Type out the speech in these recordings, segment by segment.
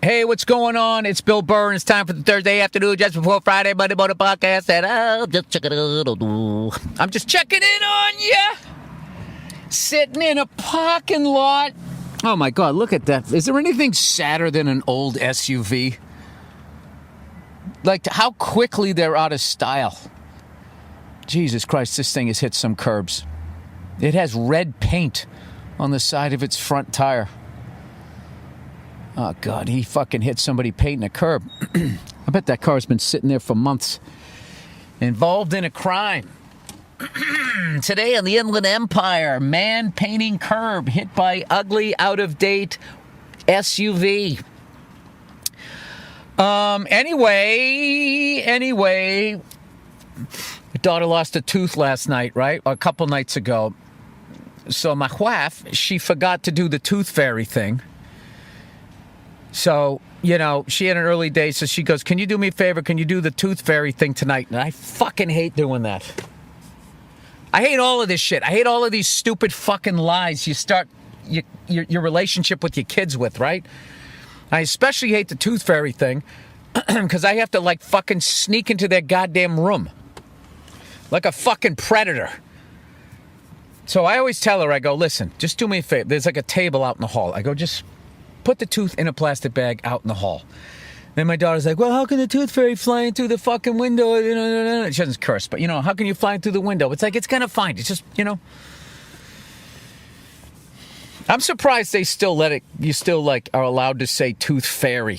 Hey, what's going on? It's Bill Burr, and it's time for the Thursday afternoon, just before Friday, Monday morning podcast. And I'm just checking in on you. Sitting in a parking lot. Oh my God, look at that. Is there anything sadder than an old SUV? Like how quickly they're out of style. Jesus Christ, this thing has hit some curbs. It has red paint on the side of its front tire. Oh, God, he fucking hit somebody painting a curb. I bet that car's been sitting there for months. Involved in a crime. Today on the Inland Empire, man painting curb hit by ugly, out-of-date SUV. Anyway, my daughter lost a tooth last night, right? Or a couple nights ago. So my wife, she forgot to do the tooth fairy thing. So, you know, she had an early day, so she goes, can you do me a favor? Can you do the tooth fairy thing tonight? And I fucking hate doing that. I hate all of this shit. I hate all of these stupid fucking lies you start your relationship with your kids with, right? I especially hate the tooth fairy thing because I have to, like, fucking sneak into their goddamn room like a fucking predator. So I always tell her, I go, listen, just do me a favor. There's like a table out in the hall. I go, just put the tooth in a plastic bag out in the hall. Then my daughter's like, well, how can the tooth fairy fly in through the fucking window? She doesn't curse, but, you know, how can you fly in through the window? It's like, it's kind of fine. It's just, you know. I'm surprised they still let it, you still, like, are allowed to say tooth fairy.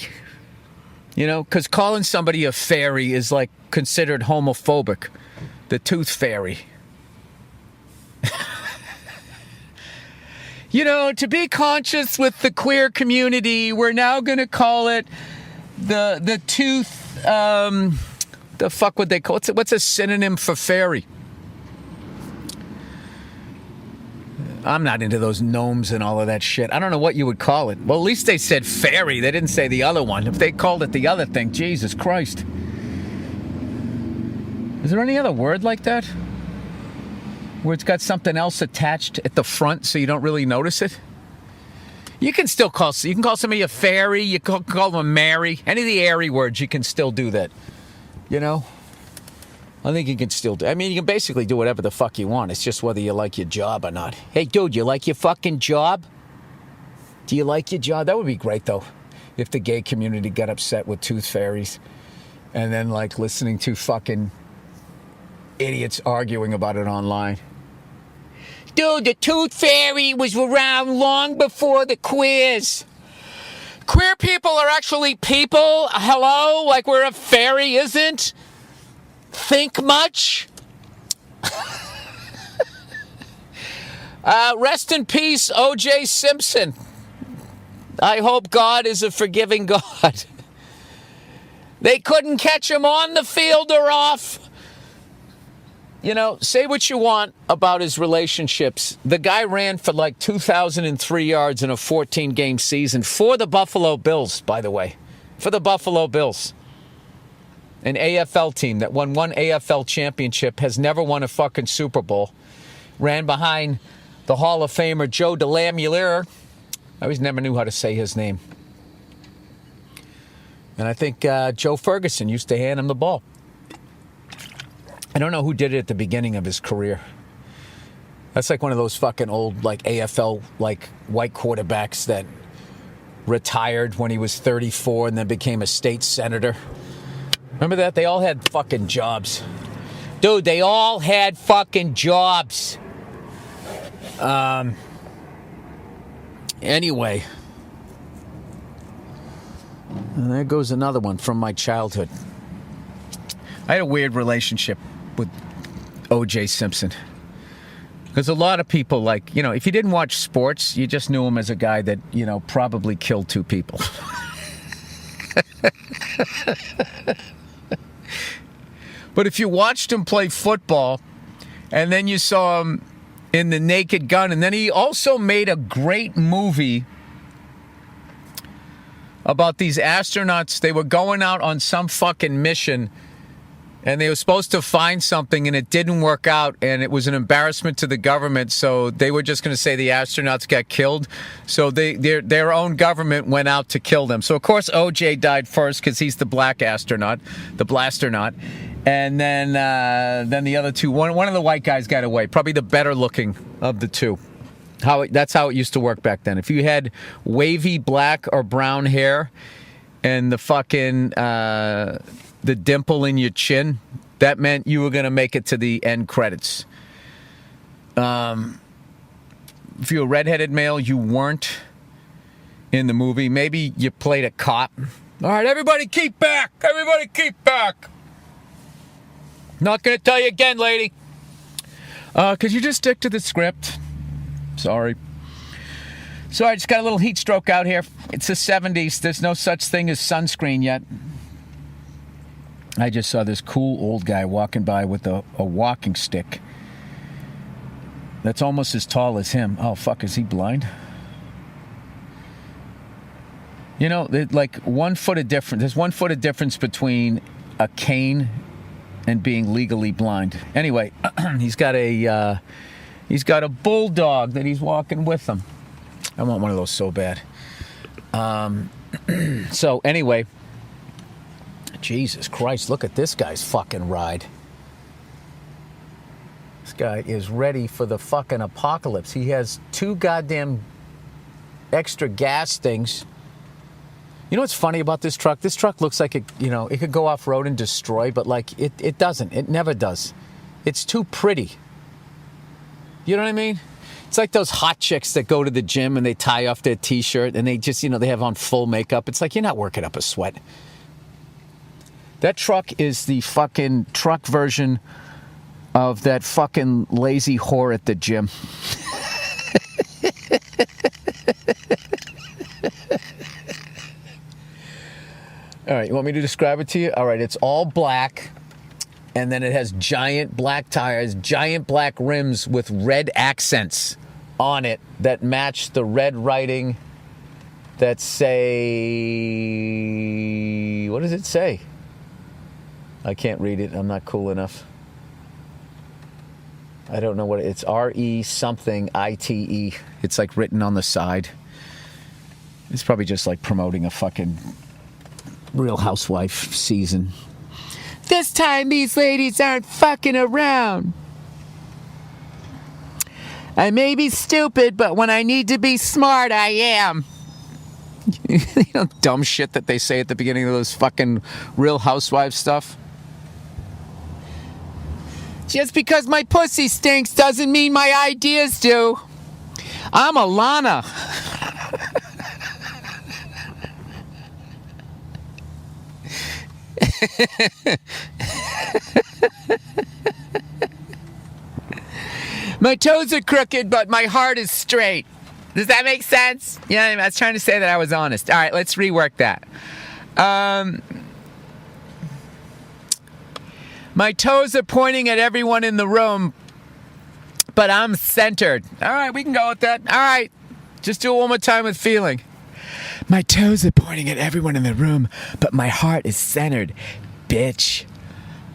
You know, because calling somebody a fairy is, like, considered homophobic. The tooth fairy. You know, to be conscious with the queer community, we're now going to call it the tooth, the fuck would they call it? What's a synonym for fairy? I'm not into those gnomes and all of that shit. I don't know what you would call it. Well, at least they said fairy. They didn't say the other one. If they called it the other thing, Jesus Christ. Is there any other word like that? Where it's got something else attached at the front so you don't really notice it? You can still call somebody a fairy, you can call them a Mary. Any of the airy words, you can still do that. You know? I think you can still do. I mean, you can basically do whatever the fuck you want. It's just whether you like your job or not. Hey, dude, you like your fucking job? Do you like your job? That would be great, though, if the gay community got upset with tooth fairies and then, like, listening to fucking idiots arguing about it online. Dude, the tooth fairy was around long before the queers. Queer people are actually people. Hello? Like where a fairy isn't? Think much? Rest in peace, O.J. Simpson. I hope God is a forgiving God. They couldn't catch him on the field or off. You know, say what you want about his relationships. The guy ran for like 2,003 yards in a 14-game season for the Buffalo Bills, by the way. For the Buffalo Bills. An AFL team that won one AFL championship, has never won a fucking Super Bowl. Ran behind the Hall of Famer Joe DeLamielleure. I always never knew how to say his name. And I think Joe Ferguson used to hand him the ball. I don't know who did it at the beginning of his career. That's like one of those fucking old, like, AFL, like, white quarterbacks that retired when he was 34 and then became a state senator. Remember that? They all had fucking jobs. Dude, they all had fucking jobs. Anyway. And there goes another one from my childhood. I had a weird relationship with O.J. Simpson. Because a lot of people, like, you know, if you didn't watch sports, you just knew him as a guy that, you know, probably killed two people. But if you watched him play football, and then you saw him in The Naked Gun, and then he also made a great movie about these astronauts. They were going out on some fucking mission, And they were supposed to find something, and it didn't work out, and it was an embarrassment to the government, so they were just going to say the astronauts got killed. So their own government went out to kill them. So, of course, O.J. died first because he's the black astronaut, the blasternaut. And then the other two, one of the white guys got away, probably the better looking of the two. That's how it used to work back then. If you had wavy black or brown hair and the fucking... the dimple in your chin, that meant you were going to make it to the end credits. If you're a redheaded male, you weren't in the movie. Maybe you played a cop. All right, everybody keep back. Everybody keep back. Not going to tell you again, lady. Could you just stick to the script? Sorry. So I just got a little heat stroke out here. It's the 70s. There's no such thing as sunscreen yet. I just saw this cool old guy walking by with a walking stick that's almost as tall as him. Oh, fuck, is he blind? You know, like 1 foot of difference. There's 1 foot of difference between a cane and being legally blind. Anyway, he's got a bulldog that he's walking with him. I want one of those so bad. So anyway... Jesus Christ, look at this guy's fucking ride. This guy is ready for the fucking apocalypse. He has 2 goddamn extra gas things. You know what's funny about this truck? This truck looks like it could go off-road and destroy, but like it doesn't. It never does. It's too pretty. You know what I mean? It's like those hot chicks that go to the gym and they tie off their t-shirt and they just, they have on full makeup. It's like you're not working up a sweat. That truck is the fucking truck version of that fucking lazy whore at the gym. All right, you want me to describe it to you? All right, it's all black, and then it has giant black tires, giant black rims with red accents on it that match the red writing that say... What does it say? I can't read it. I'm not cool enough. I don't know what it's. R-E something I-T-E. It's like written on the side. It's probably just like promoting a fucking Real Housewife season. This time these ladies aren't fucking around. I may be stupid, but when I need to be smart, I am. Dumb shit that they say at the beginning of those fucking Real Housewives stuff. Just because my pussy stinks doesn't mean my ideas do. I'm Alana. My toes are crooked, but my heart is straight. Does that make sense? Yeah, I was trying to say that I was honest. All right, let's rework that. My toes are pointing at everyone in the room, but I'm centered. All right, we can go with that. All right, just do it one more time with feeling. My toes are pointing at everyone in the room, but my heart is centered, bitch.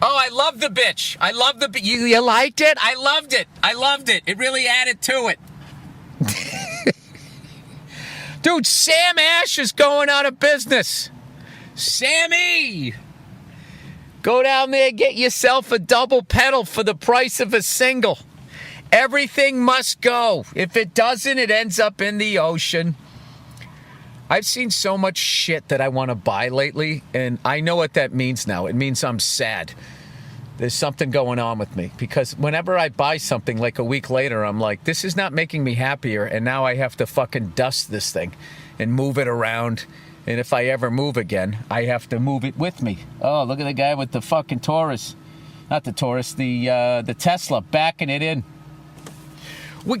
Oh, I love the bitch. I love the... You liked it? I loved it. I loved it. It really added to it. Dude, Sam Ash is going out of business. Sammy! Go down there, get yourself a double pedal for the price of a single. Everything must go. If it doesn't, it ends up in the ocean. I've seen so much shit that I want to buy lately, and I know what that means now. It means I'm sad. There's something going on with me. Because whenever I buy something, like a week later, I'm like, this is not making me happier, and now I have to fucking dust this thing and move it around. And if I ever move again, I have to move it with me. Oh, look at the guy with the fucking Taurus. Not the Taurus, the Tesla, backing it in.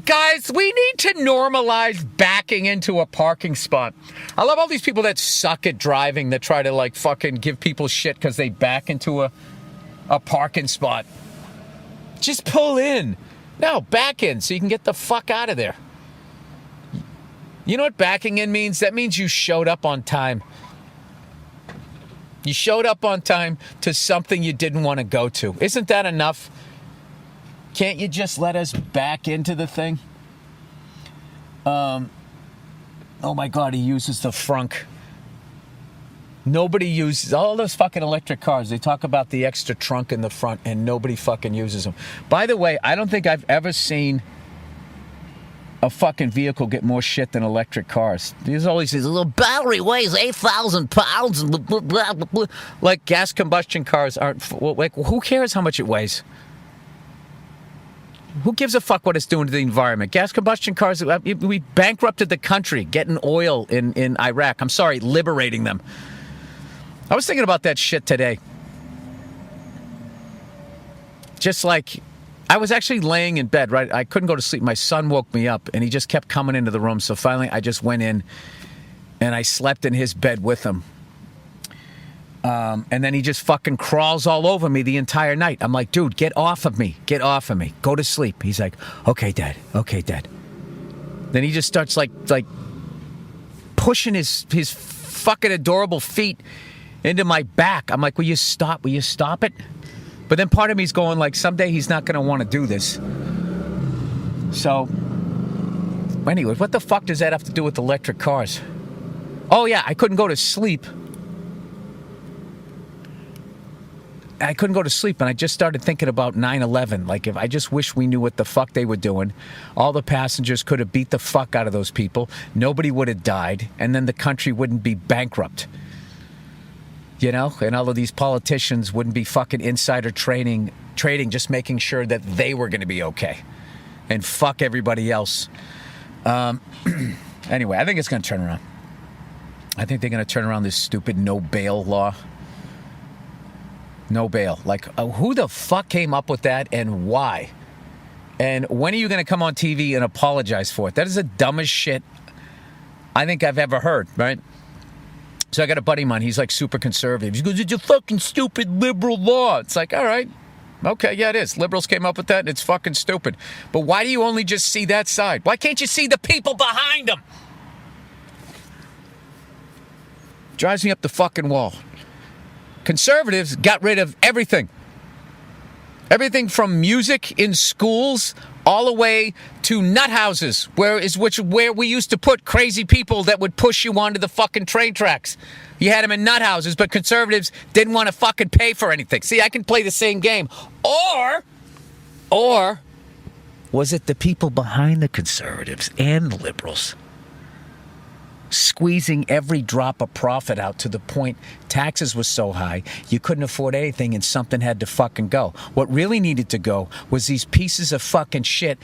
Guys, we need to normalize backing into a parking spot. I love all these people that suck at driving that try to like fucking give people shit because they back into a parking spot. Just pull in. No, back in so you can get the fuck out of there. You know what backing in means? That means you showed up on time. You showed up on time to something you didn't want to go to. Isn't that enough? Can't you just let us back into the thing? Oh my God, he uses the frunk. Nobody uses all those fucking electric cars. They talk about the extra trunk in the front and nobody fucking uses them. By the way, I don't think I've ever seen a fucking vehicle get more shit than electric cars. There's always these little battery weighs 8,000 pounds and blah, blah, blah, blah. Like gas combustion cars aren't, like who cares how much it weighs? Who gives a fuck what it's doing to the environment? Gas combustion cars, we bankrupted the country getting oil in Iraq. I'm sorry, liberating them. I was thinking about that shit today. Just like, I was actually laying in bed, right? I couldn't go to sleep. My son woke me up, and he just kept coming into the room. So finally, I just went in, and I slept in his bed with him. And then he just fucking crawls all over me the entire night. I'm like, dude, get off of me. Get off of me. Go to sleep. He's like, okay, Dad. Okay, Dad. Then he just starts like pushing his fucking adorable feet into my back. I'm like, will you stop? Will you stop it? But then part of me's going like, someday he's not going to want to do this. So, anyway, what the fuck does that have to do with electric cars? Oh, yeah, I couldn't go to sleep. I couldn't go to sleep, and I just started thinking about 9/11. Like, if I just wish we knew what the fuck they were doing. All the passengers could have beat the fuck out of those people. Nobody would have died, and then the country wouldn't be bankrupt. You know, and all of these politicians wouldn't be fucking insider trading, just making sure that they were going to be okay. And fuck everybody else. Anyway, I think it's going to turn around. I think they're going to turn around this stupid no bail law. No bail. Like, who the fuck came up with that and why? And when are you going to come on TV and apologize for it? That is the dumbest shit I think I've ever heard, right? So I got a buddy of mine, he's like super conservative. He goes, it's a fucking stupid liberal law. It's like, all right. Okay, yeah, it is. Liberals came up with that and it's fucking stupid. But why do you only just see that side? Why can't you see the people behind them? Drives me up the fucking wall. Conservatives got rid of everything. Everything from music in schools all the way to nut houses, where we used to put crazy people that would push you onto the fucking train tracks. You had them in nut houses, but conservatives didn't want to fucking pay for anything. See, I can play the same game. Or was it the people behind the conservatives and the liberals squeezing every drop of profit out to the point taxes were so high you couldn't afford anything and something had to fucking go? What really needed to go was these pieces of fucking shit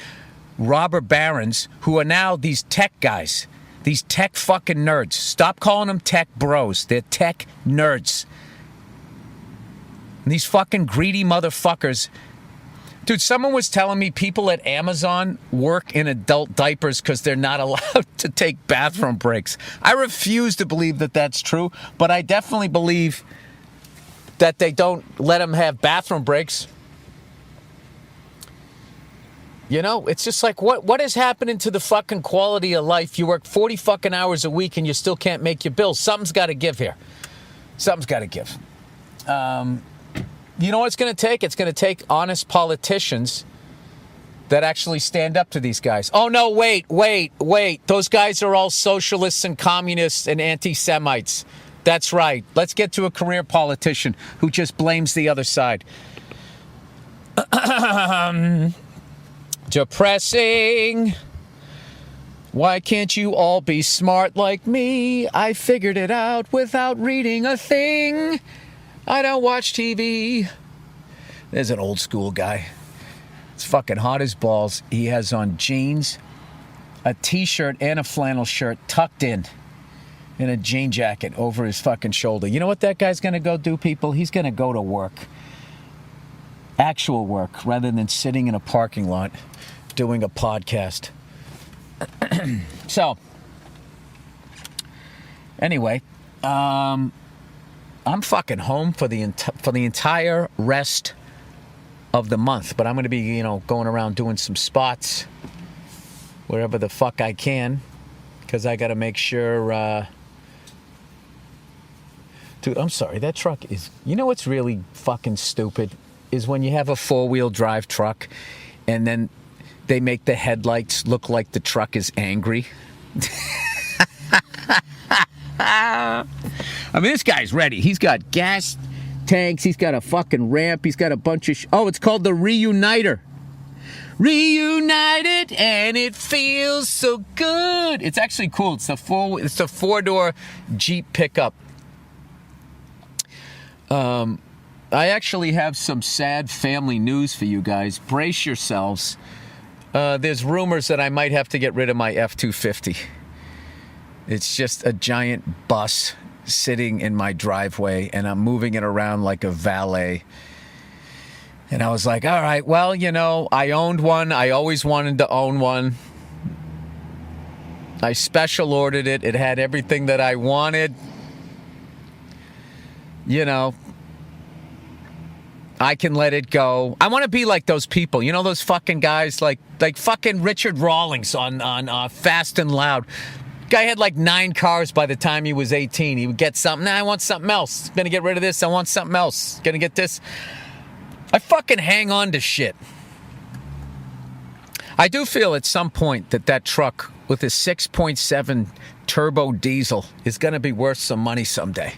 robber barons who are now these tech guys, these tech fucking nerds. Stop calling them tech bros. They're tech nerds. And these fucking greedy motherfuckers. Dude, someone was telling me people at Amazon work in adult diapers because they're not allowed to take bathroom breaks. I refuse to believe that that's true, but I definitely believe that they don't let them have bathroom breaks. You know, it's just like, what is happening to the fucking quality of life? You work 40 fucking hours a week and you still can't make your bills. Something's got to give here. Something's got to give. You know what it's going to take? It's going to take honest politicians that actually stand up to these guys. Oh, no, wait. Those guys are all socialists and communists and anti-Semites. That's right. Let's get to a career politician who just blames the other side. Depressing. Why can't you all be smart like me? I figured it out without reading a thing. I don't watch TV. There's an old school guy. It's fucking hot as balls. He has on jeans, a t-shirt, and a flannel shirt tucked in a jean jacket over his fucking shoulder. You know what that guy's going to go do, people? He's going to go to work. Actual work, rather than sitting in a parking lot doing a podcast. So, anyway, I'm fucking home for the entire rest of the month, but I'm going to be, going around doing some spots wherever the fuck I can, because I got to make sure Dude, I'm sorry. That truck is... You know what's really fucking stupid? Is when you have a four-wheel drive truck and then they make the headlights look like the truck is angry. I mean, this guy's ready. He's got gas tanks. He's got a fucking ramp. He's got a bunch of... Oh, it's called the Reuniter. Reunited and it feels so good. It's actually cool. It's a four-door Jeep pickup. I actually have some sad family news for you guys. Brace yourselves. There's rumors that I might have to get rid of my F-250. It's just a giant bus sitting in my driveway, and I'm moving it around like a valet. And I was like, all right, well, you know, I owned one. I always wanted to own one. I special ordered it. It had everything that I wanted. You know, I can let it go. I want to be like those people. You know those fucking guys like fucking Richard Rawlings on Fast and Loud. Guy had like 9 cars by the time he was 18. He would get something. Nah, I want something else. Gonna get rid of this. I want something else. Gonna get this. I fucking hang on to shit. I do feel at some point that truck with a 6.7 turbo diesel is gonna be worth some money someday.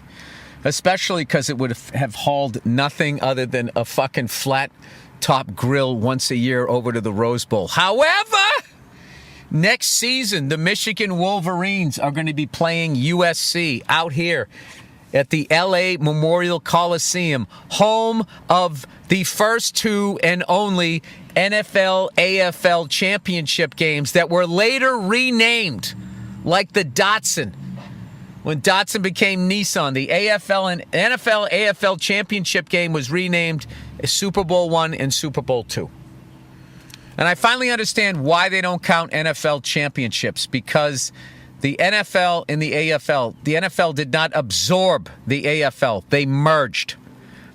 Especially because it would have hauled nothing other than a fucking flat top grill once a year over to the Rose Bowl. However, next season, the Michigan Wolverines are going to be playing USC out here at the LA Memorial Coliseum, home of the first 2 and only NFL AFL championship games that were later renamed, like the Datsun. When Datsun became Nissan, the AFL and NFL AFL championship game was renamed Super Bowl I and Super Bowl II. And I finally understand why they don't count NFL championships, because the NFL and the NFL did not absorb the AFL. They merged.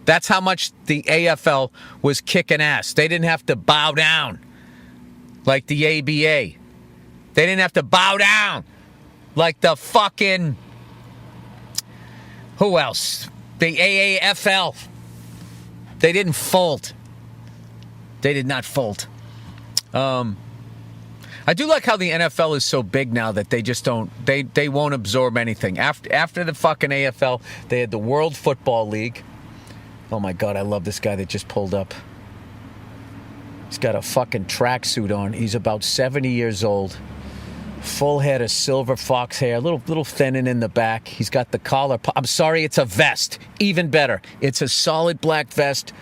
That's how much the AFL was kicking ass. They didn't have to bow down like the ABA. They didn't have to bow down like the fucking... Who else? The AAFL. They didn't fold. They did not fold. I do like how the NFL is so big now that they just don't, they won't absorb anything. After the fucking AFL, they had the World Football League. Oh my God, I love this guy that just pulled up. He's got a fucking tracksuit on. He's about 70 years old. Full head of silver fox hair, little thinning in the back. He's got the collar. I'm sorry, it's a vest. Even better. It's a solid black vest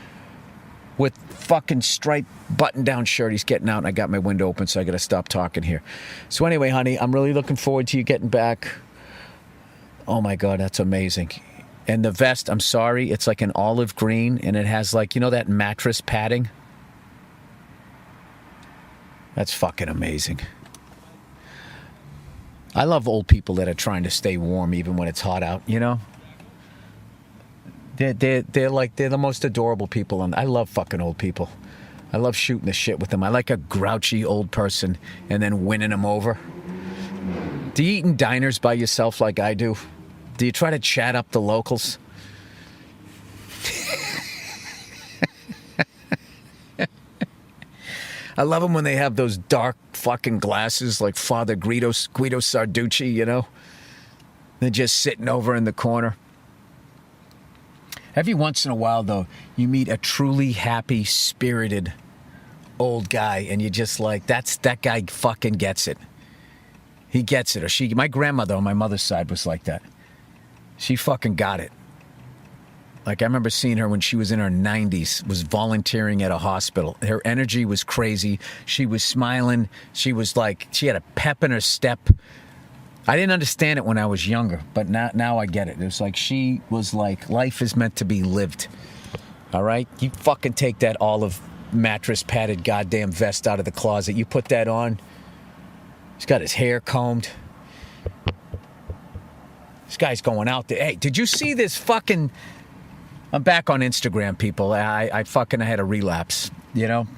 with fucking striped button-down shirt. He's getting out, and I got my window open, so I got to stop talking here. So anyway, honey, I'm really looking forward to you getting back. Oh, my God, that's amazing. And the vest, I'm sorry, it's like an olive green, and it has like, you know that mattress padding? That's fucking amazing. I love old people that are trying to stay warm even when it's hot out, you know? They're the most adorable people, and I love fucking old people. I love shooting the shit with them. I like a grouchy old person and then winning them over. Do you eat in diners by yourself like I do? Do you try to chat up the locals? I love them when they have those dark fucking glasses like Father Guido Sarducci, you know? They're just sitting over in the corner. Every once in a while, though, you meet a truly happy, spirited old guy, and you're just like, that guy fucking gets it. He gets it. Or she, my grandmother on my mother's side was like that. She fucking got it. Like, I remember seeing her when she was in her 90s, was volunteering at a hospital. Her energy was crazy. She was smiling. She was like, she had a pep in her step. I didn't understand it when I was younger, but now I get it. It was like, she was like, life is meant to be lived. All right? You fucking take that olive mattress padded goddamn vest out of the closet. You put that on. He's got his hair combed. This guy's going out there. Hey, did you see this fucking... I'm back on Instagram, people. I had a relapse, you know? I'm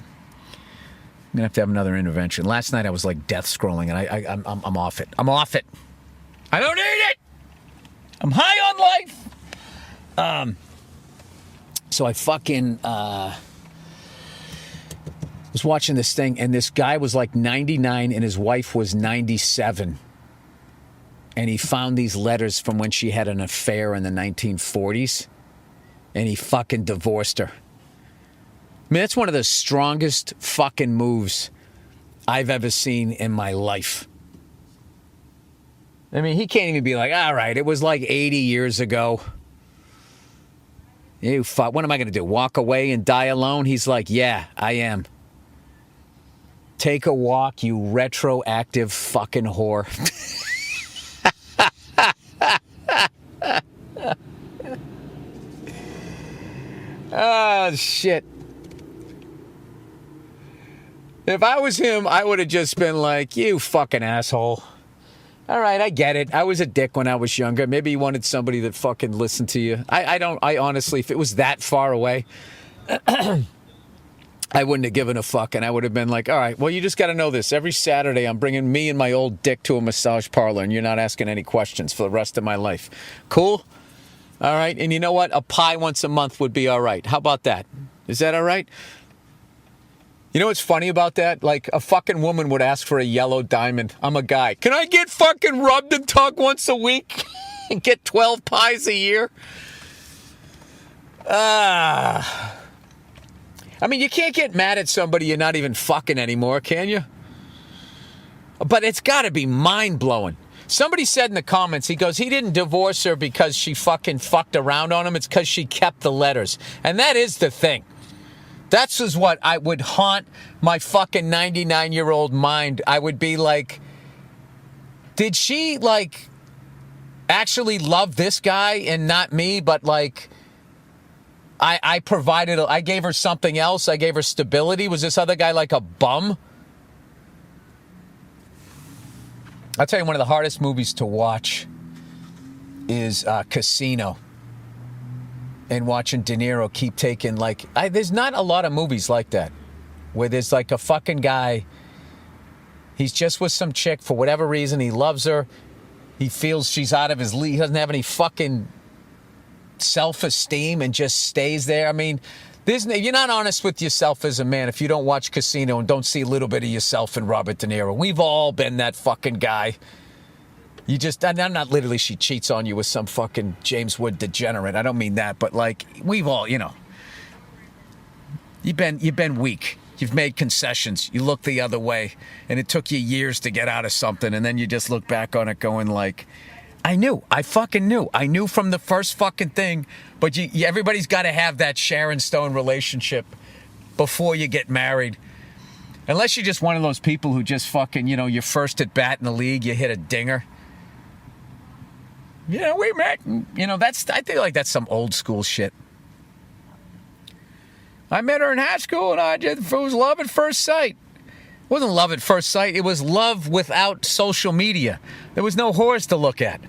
going to have another intervention. Last night I was like death scrolling, and I'm off it. I'm off it. I don't need it. I'm high on life. So I fucking was watching this thing, and this guy was like 99 and his wife was 97. And he found these letters from when she had an affair in the 1940s. And he fucking divorced her. I mean, that's one of the strongest fucking moves I've ever seen in my life. I mean, he can't even be like, all right, it was like 80 years ago. You fuck, what am I going to do? Walk away and die alone? He's like, yeah, I am. Take a walk, you retroactive fucking whore. Oh, shit. If I was him, I would have just been like, you fucking asshole. All right, I get it. I was a dick when I was younger. Maybe you wanted somebody that fucking listened to you. I honestly, if it was that far away, I wouldn't have given a fuck. And I would have been like, all right, well, you just got to know this. Every Saturday, I'm bringing me and my old dick to a massage parlor, and you're not asking any questions for the rest of my life. Cool? All right. And you know what? A pie once a month would be all right. How about that? Is that all right? You know what's funny about that? Like, a fucking woman would ask for a yellow diamond. I'm a guy. Can I get fucking rubbed and tugged once a week and get 12 pies a year? I mean, you can't get mad at somebody you're not even fucking anymore, can you? But it's got to be mind-blowing. Somebody said in the comments, he goes, he didn't divorce her because she fucking fucked around on him. It's because she kept the letters. And that is the thing. That's just what I would haunt my fucking 99-year-old mind. I would be like, did she, like, actually love this guy and not me? But, like, I gave her something else. I gave her stability. Was this other guy like a bum? I'll tell you, one of the hardest movies to watch is Casino. And watching De Niro keep taking, like, there's not a lot of movies like that where there's like a fucking guy, he's just with some chick for whatever reason, he loves her, he feels she's out of his league, he doesn't have any fucking self-esteem and just stays there. I mean, you're not honest with yourself as a man if you don't watch Casino and don't see a little bit of yourself in Robert De Niro. We've all been that fucking guy. You just, I'm not literally she cheats on you with some fucking James Wood degenerate. I don't mean that, but like, we've all, you know, you've been weak. You've made concessions. You look the other way, and it took you years to get out of something, and then you just look back on it going like, I fucking knew. I knew from the first fucking thing, but everybody's got to have that Sharon Stone relationship before you get married. Unless you're just one of those people who just fucking, you know, you're first at bat in the league, you hit a dinger. Yeah, we met. You know, I feel like that's some old school shit. I met her in high school, and it was love at first sight. It wasn't love at first sight. It was love without social media. There was no whores to look at.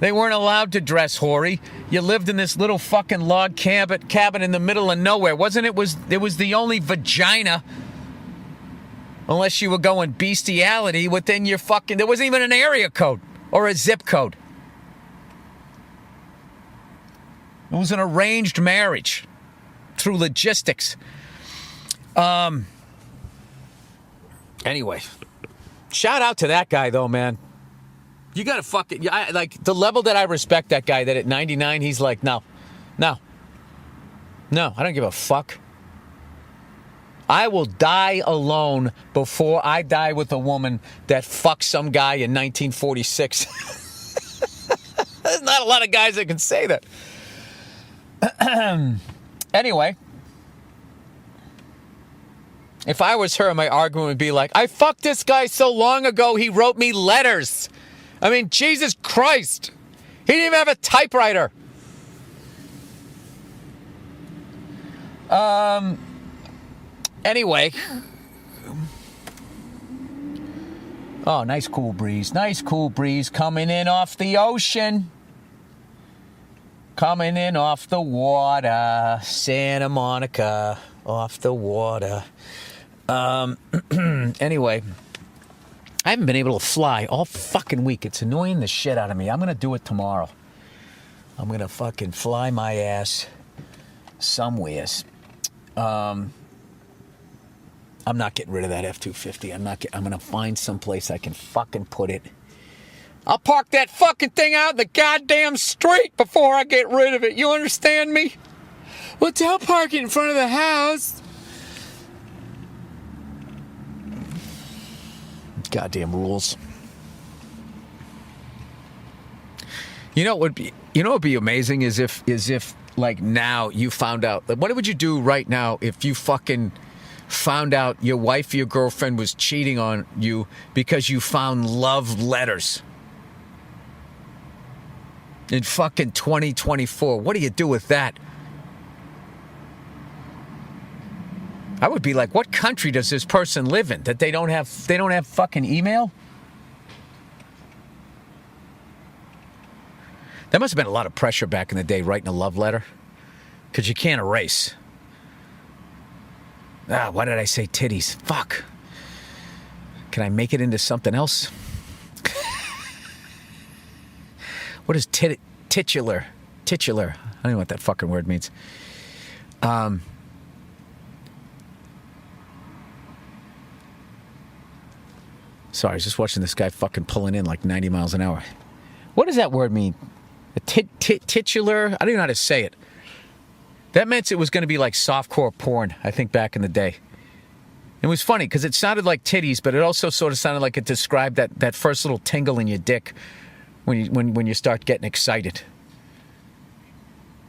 They weren't allowed to dress hoary. You lived in this little fucking log cabin in the middle of nowhere. It was the only vagina, unless you were going bestiality, within your fucking, there wasn't even an area code or a zip code. It was an arranged marriage through logistics. Anyway, shout out to that guy, though, man. You got to fucking, like, the level that I respect that guy, that at 99, he's like, no, I don't give a fuck. I will die alone before I die with a woman that fucked some guy in 1946. There's not a lot of guys that can say that. Anyway, if I was her, my argument would be like, I fucked this guy so long ago, he wrote me letters. I mean, Jesus Christ. He didn't even have a typewriter. Anyway. Oh, nice cool breeze. Nice cool breeze coming in off the ocean. Coming in off the water, Santa Monica, off the water. Anyway, I haven't been able to fly all fucking week. It's annoying the shit out of me. I'm going to do it tomorrow. I'm going to fucking fly my ass somewheres. I'm not getting rid of that F-250. I'm going to find someplace I can fucking put it. I'll park that fucking thing out in the goddamn street before I get rid of it. You understand me? Well, don't park it in front of the house. Goddamn rules. You know what would be amazing is if like now you found out. What would you do right now if you fucking found out your wife or your girlfriend was cheating on you because you found love letters in fucking 2024? What do you do with that? I would be like, what country does this person live in that they don't have fucking email? That must have been a lot of pressure back in the day writing a love letter, because you can't erase. Why did I say titties? Fuck. Can I make it into something else? What is titular? Titular. I don't know what that fucking word means. Sorry, I was just watching this guy fucking pulling in like 90 miles an hour. What does that word mean? Titular? I don't even know how to say it. That meant it was going to be like softcore porn, I think, back in the day. It was funny because it sounded like titties, but it also sort of sounded like it described that first little tingle in your dick when you start getting excited.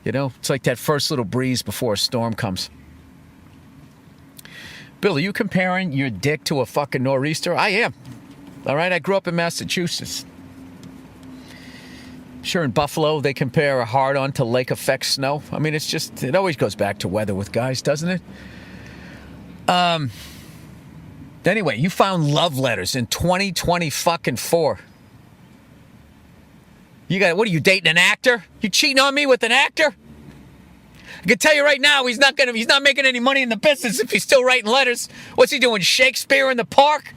You know, it's like that first little breeze before a storm comes. Bill, are you comparing your dick to a fucking nor'easter? I am. All right, I grew up in Massachusetts. Sure, in Buffalo, they compare a hard-on to lake effect snow. I mean, it always goes back to weather with guys, doesn't it? Anyway, you found love letters in 2024. What are you, dating an actor? You cheating on me with an actor? I can tell you right now, he's not making any money in the business if he's still writing letters. What's he doing, Shakespeare in the park?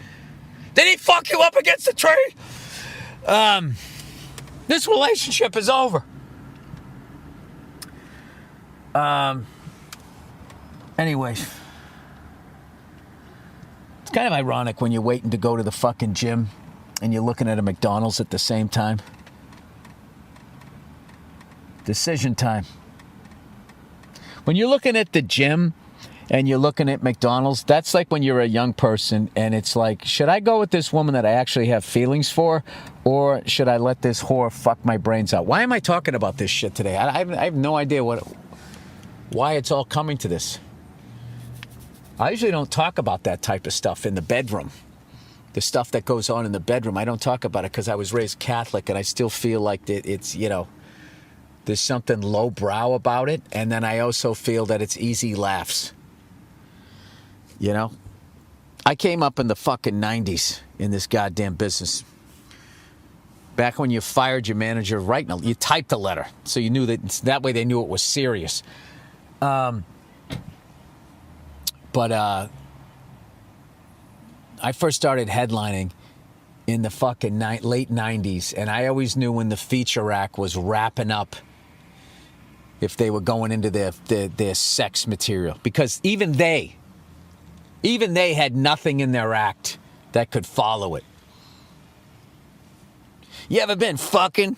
Did he fuck you up against the tree? This relationship is over. Anyway, it's kind of ironic when you're waiting to go to the fucking gym and you're looking at a McDonald's at the same time. Decision time. When you're looking at the gym and you're looking at McDonald's, that's like when you're a young person and it's like, should I go with this woman that I actually have feelings for, or should I let this whore fuck my brains out? Why am I talking about this shit today? I have no idea why it's all coming to this. I usually don't talk about that type of stuff in the bedroom. The stuff that goes on in the bedroom, I don't talk about it because I was raised Catholic and I still feel like it's, you know, there's something lowbrow about it. And then I also feel that it's easy laughs. You know? I came up in the fucking 90s in this goddamn business. Back when you fired your manager, you typed a letter. So you knew that way they knew it was serious. But I first started headlining in the fucking late 90s. And I always knew when the feature act was wrapping up if they were going into their sex material. Because even they had nothing in their act that could follow it. You ever been fucking? And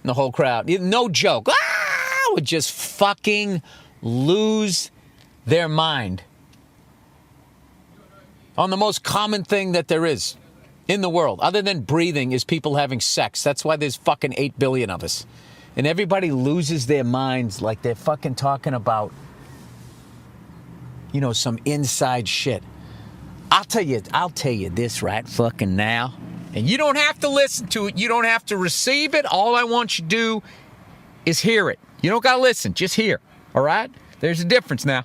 the whole crowd, no joke, would just fucking lose their mind on the most common thing that there is in the world, other than breathing, is people having sex. That's why there's fucking 8 billion of us. And everybody loses their minds like they're fucking talking about, you know, some inside shit. I'll tell you this right fucking now. And you don't have to listen to it. You don't have to receive it. All I want you to do is hear it. You don't got to listen. Just hear. All right? There's a difference now.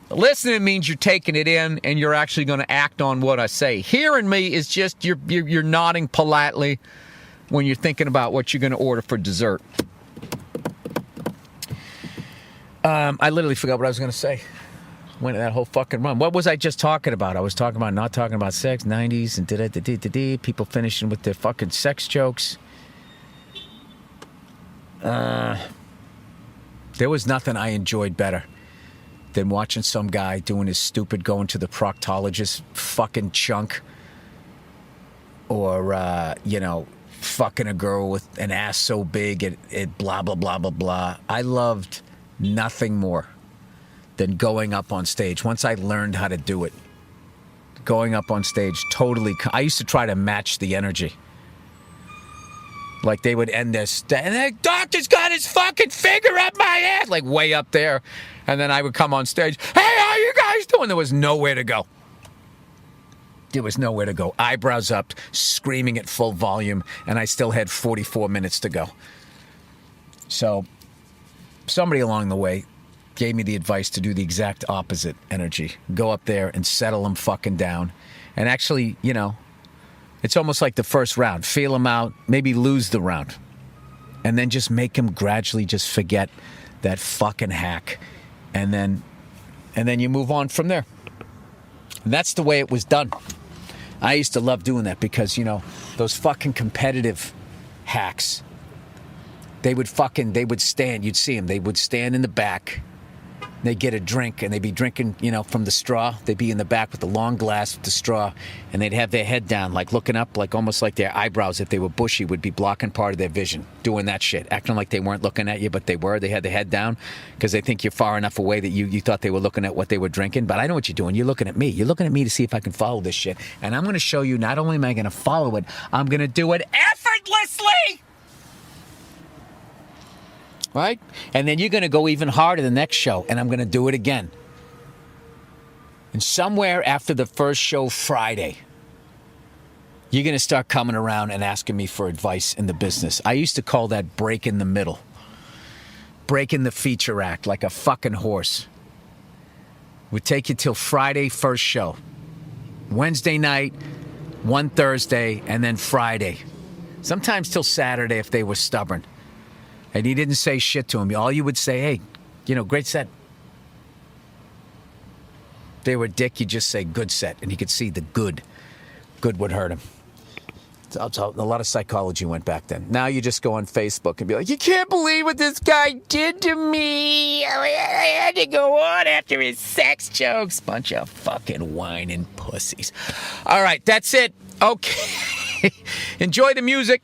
Listening means you're taking it in and you're actually going to act on what I say. Hearing me is just you're nodding politely when you're thinking about what you're going to order for dessert. I literally forgot what I was going to say. Went that whole fucking run. What was I just talking about? I was talking about not talking about sex, 90s, and people finishing with their fucking sex jokes. There was nothing I enjoyed better than watching some guy doing his stupid going to the proctologist fucking chunk, or, fucking a girl with an ass so big it blah, blah, blah, blah, blah. I loved nothing more than going up on stage. Once I learned how to do it, going up on stage totally. I used to try to match the energy. Like they would end this, and the doctor's got his fucking finger up my ass, like way up there. And then I would come on stage, hey, how you guys doing? There was nowhere to go. There was nowhere to go. Eyebrows up, screaming at full volume, and I still had 44 minutes to go. So somebody along the way gave me the advice to do the exact opposite energy. Go up there and settle them fucking down. And actually, it's almost like the first round. Feel them out, maybe lose the round. And then just make them gradually just forget that fucking hack. And then you move on from there. And that's the way it was done. I used to love doing that because, those fucking competitive hacks, they would stand, you'd see them, they would stand in the back. They'd get a drink, and they'd be drinking, from the straw. They'd be in the back with the long glass with the straw, and they'd have their head down, like looking up, like almost like their eyebrows, if they were bushy, would be blocking part of their vision, doing that shit, acting like they weren't looking at you, but they were. They had their head down because they think you're far enough away that you thought they were looking at what they were drinking. But I know what you're doing. You're looking at me. You're looking at me to see if I can follow this shit. And I'm going to show you, not only am I going to follow it, I'm going to do it effortlessly. Right? And then you're going to go even harder the next show, and I'm going to do it again. And somewhere after the first show Friday, you're going to start coming around and asking me for advice in the business. I used to call that break in the middle. Breaking the feature act like a fucking horse. Would take you till Friday, first show. Wednesday night, one Thursday, and then Friday. Sometimes till Saturday if they were stubborn. And he didn't say shit to him. All you would say, hey, great set. If they were a dick, you just say good set. And he could see the good. Good would hurt him. A lot of psychology went back then. Now you just go on Facebook and be like, you can't believe what this guy did to me. I had to go on after his sex jokes. Bunch of fucking whining pussies. All right, that's it. Okay. Enjoy the music.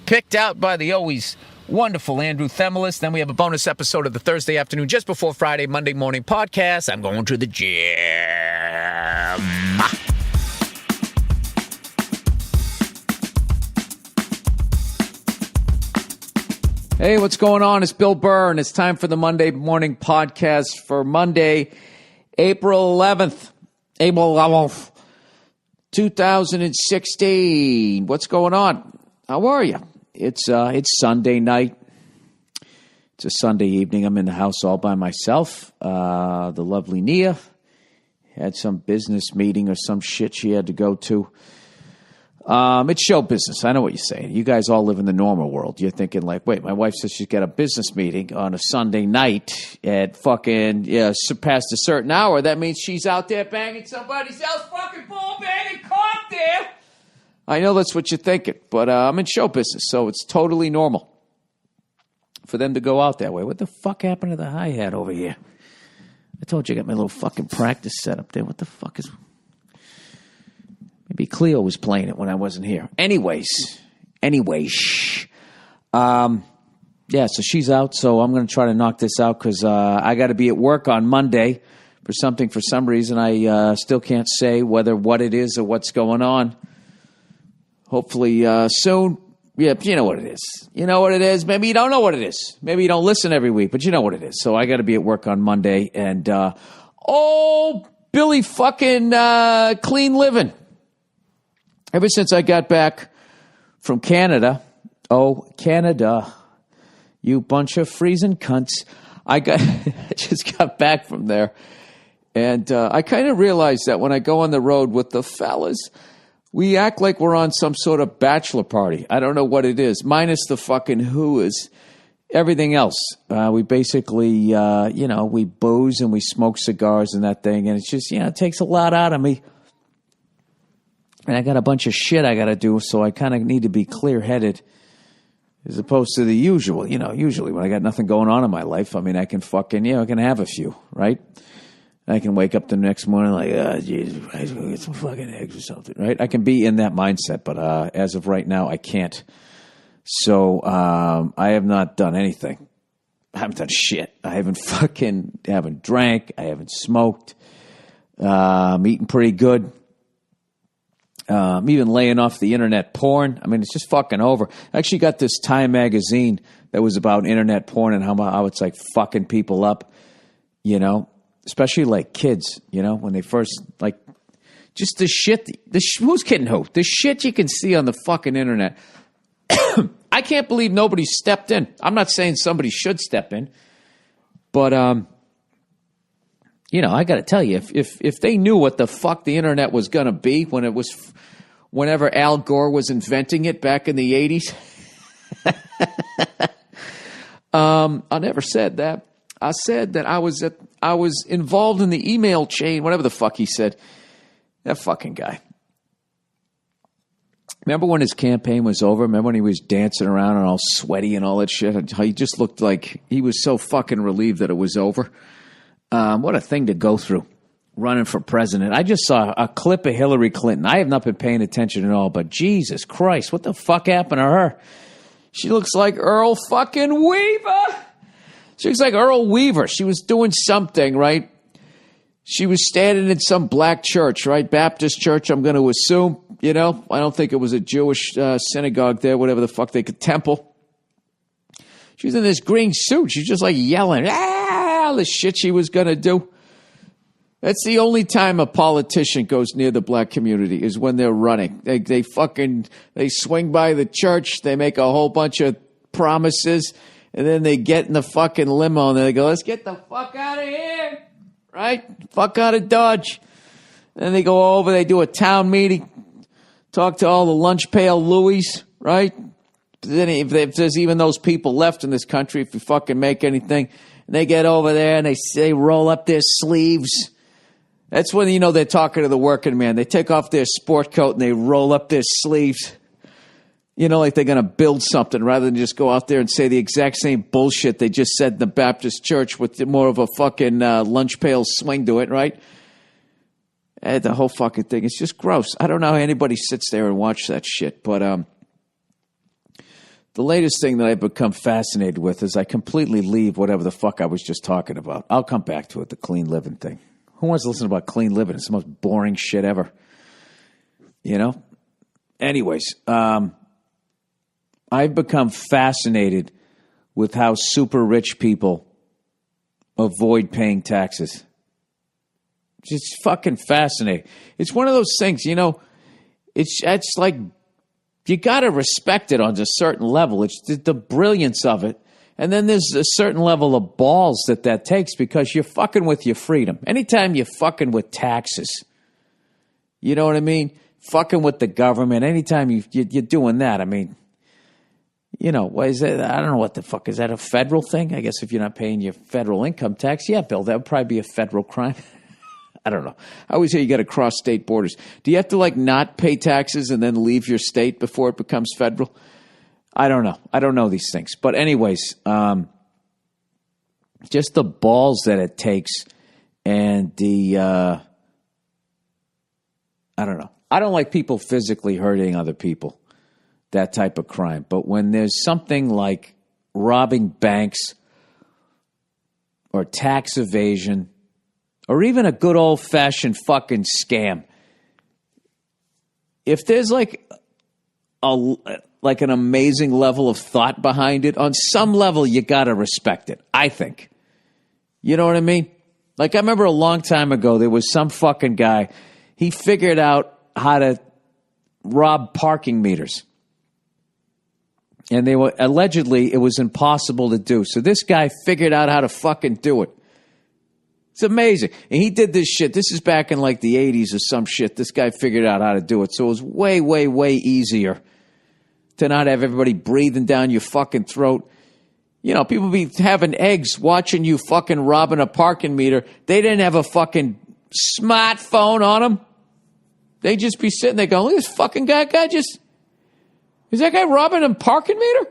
Picked out by the always wonderful Andrew Themelis. Then we have a bonus episode of the Thursday afternoon, just before Friday, Monday morning podcast. I'm going to the gym. Hey, what's going on? It's Bill Burr, and it's time for the Monday morning podcast for Monday, April 11th. April 11th, 2016. What's going on? How are you? It's Sunday night. It's a Sunday evening. I'm in the house all by myself. The lovely Nia had some business meeting or some shit she had to go to. It's show business. I know what you're saying. You guys all live in the normal world. You're thinking like, wait, my wife says she's got a business meeting on a Sunday night at fucking surpassed a certain hour. That means she's out there banging somebody else's fucking ball banging cock there. I know that's what you're thinking, but I'm in show business, so it's totally normal for them to go out that way. What the fuck happened to the hi-hat over here? I told you I got my little fucking practice set up there. What the fuck is... Maybe Cleo was playing it when I wasn't here. Anyways. So she's out, so I'm going to try to knock this out because I got to be at work on Monday for something. For some reason, I still can't say what it is or what's going on. Hopefully soon. Yeah, you know what it is. You know what it is. Maybe you don't know what it is. Maybe you don't listen every week, but you know what it is. So I got to be at work on Monday. And, Billy fucking clean living. Ever since I got back from Canada, Canada, you bunch of freezing cunts. I just got back from there, and I kind of realized that when I go on the road with the fellas, we act like we're on some sort of bachelor party. I don't know what it is, minus the fucking who-is. Everything else, we basically, we booze and we smoke cigars and that thing, and it's just, it takes a lot out of me. And I got a bunch of shit I got to do, so I kind of need to be clear-headed As opposed to the usual, usually when I got nothing going on in my life, I mean, I can fucking, I can have a few, right? I can wake up the next morning like, Jesus Christ, go get some fucking eggs or something, right? I can be in that mindset, but as of right now, I can't. So I have not done anything. I haven't done shit. I haven't drank. I haven't smoked. I'm eating pretty good. I'm even laying off the internet porn. I mean, it's just fucking over. I actually got this Time magazine that was about internet porn and how it's like fucking people up, especially like kids, when they first like just the shit. Who's kidding who? The shit you can see on the fucking internet. I can't believe nobody stepped in. I'm not saying somebody should step in, but I got to tell you, if they knew what the fuck the internet was going to be whenever Al Gore was inventing it back in the 80s, I never said that. I said that I was involved in the email chain, whatever the fuck he said. That fucking guy. Remember when his campaign was over? Remember when he was dancing around and all sweaty and all that shit? He just looked like he was so fucking relieved that it was over. What a thing to go through, running for president. I just saw a clip of Hillary Clinton. I have not been paying attention at all, but Jesus Christ, what the fuck happened to her? She looks like Earl fucking Weaver. She looks like Earl Weaver. She was doing something, right? She was standing in some black church, right? Baptist church, I'm going to assume. I don't think it was a Jewish synagogue there, whatever the fuck temple. She was in this green suit. She's just like yelling, all the shit she was going to do. That's the only time a politician goes near the black community is when they're running. They swing by the church. They make a whole bunch of promises. And then they get in the fucking limo and they go, let's get the fuck out of here. Right? Fuck out of Dodge. Then they go over, they do a town meeting, talk to all the lunch pail Louis, right? Then if there's even those people left in this country, if you fucking make anything, and they get over there and they roll up their sleeves. That's when they're talking to the working man. They take off their sport coat and they roll up their sleeves. Like they're going to build something rather than just go out there and say the exact same bullshit they just said in the Baptist church with more of a fucking lunch pail swing to it, right? And the whole fucking thing. It's just gross. I don't know how anybody sits there and watch that shit. But the latest thing that I've become fascinated with is I completely leave whatever the fuck I was just talking about. I'll come back to it, the clean living thing. Who wants to listen about clean living? It's the most boring shit ever. Anyways, I've become fascinated with how super rich people avoid paying taxes. It's fucking fascinating. It's one of those things, it's like you got to respect it on a certain level. It's the brilliance of it. And then there's a certain level of balls that takes because you're fucking with your freedom. Anytime you're fucking with taxes, you know what I mean? Fucking with the government. Anytime you're doing that, I mean, what is that? I don't know what the fuck. Is that a federal thing? I guess if you're not paying your federal income tax, yeah, Bill, that would probably be a federal crime. I don't know. I always hear you got to cross state borders. Do you have to not pay taxes and then leave your state before it becomes federal? I don't know. I don't know these things. But anyways, just the balls that it takes and I don't know. I don't like people physically hurting other people, that type of crime. But when there's something like robbing banks or tax evasion or even a good old-fashioned fucking scam, if there's an amazing level of thought behind it, on some level you got to respect it, I think. You know what I mean? I remember a long time ago, there was some fucking guy, he figured out how to rob parking meters. And allegedly, it was impossible to do. So this guy figured out how to fucking do it. It's amazing. And he did this shit. This is back in the 80s or some shit. This guy figured out how to do it. So it was way, way, way easier to not have everybody breathing down your fucking throat. People be having eggs watching you fucking robbing a parking meter. They didn't have a fucking smartphone on them. They just be sitting there going, look at this fucking guy just... Is that guy robbing a parking meter?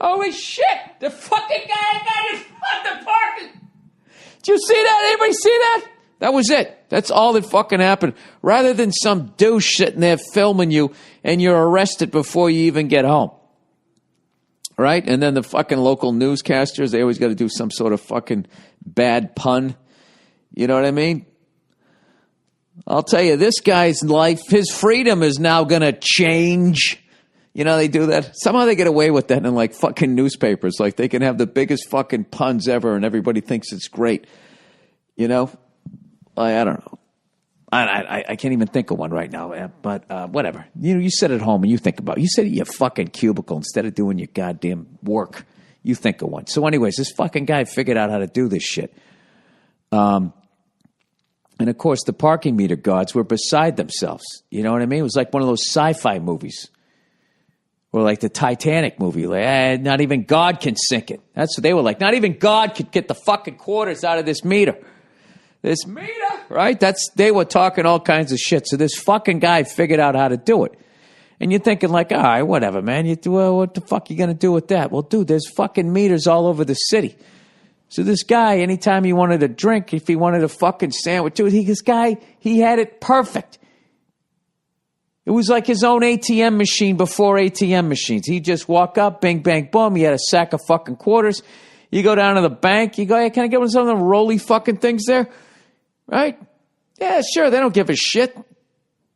Holy shit! The fucking guy got his fucking parking. Did you see that? Anybody see that? That was it. That's all that fucking happened. Rather than some douche sitting there filming you and you're arrested before you even get home. Right? And then the fucking local newscasters, they always got to do some sort of fucking bad pun. You know what I mean? I'll tell you, this guy's life, his freedom is now going to change. You know, they do that. Somehow they get away with that in like fucking newspapers. Like they can have the biggest fucking puns ever and everybody thinks it's great. You know? I don't know. I can't even think of one right now, but whatever. You know, you sit at home and you think about it. You sit at your fucking cubicle instead of doing your goddamn work. You think of one. So anyways, this fucking guy figured out how to do this shit. And of course, the parking meter guards were beside themselves. You know what I mean? It was like one of those sci-fi movies. Or like the Titanic movie. Like, not even God can sink it. That's what they were like. Not even God could get the fucking quarters out of this meter. This meter, right? They were talking all kinds of shit. So this fucking guy figured out how to do it. And you're thinking like, all right, whatever, man. What the fuck are you going to do with that? Well, dude, there's fucking meters all over the city. So this guy, anytime he wanted a drink, if he wanted a fucking sandwich, dude, he had it perfect. It was like his own ATM machine before ATM machines. He'd just walk up, bing, bang, boom. He had a sack of fucking quarters. You go down to the bank. You go, hey, can I get one of some of them roly fucking things there? Right? Yeah, sure. They don't give a shit.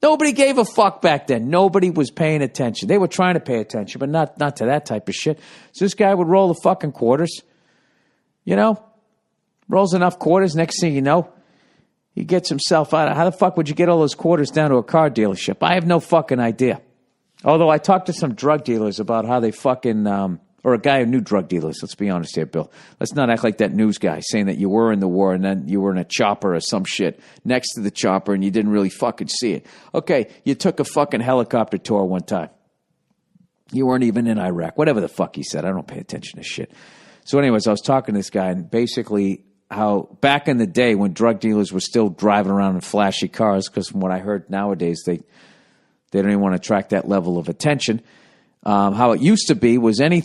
Nobody gave a fuck back then. Nobody was paying attention. They were trying to pay attention, but not to that type of shit. So this guy would roll the fucking quarters. You know? Rolls enough quarters. Next thing you know, he gets himself out. How the fuck would you get all those quarters down to a car dealership? I have no fucking idea. Although I talked to some drug dealers about how they fucking... or a guy who knew drug dealers. Let's be honest here, Bill. Let's not act like that news guy saying that you were in the war and then you were in a chopper or some shit next to the chopper and you didn't really fucking see it. Okay, you took a fucking helicopter tour one time. You weren't even in Iraq. Whatever the fuck he said. I don't pay attention to shit. So anyways, I was talking to this guy and basically how back in the day when drug dealers were still driving around in flashy cars, because from what I heard nowadays, they don't even want to attract that level of attention. How it used to be was any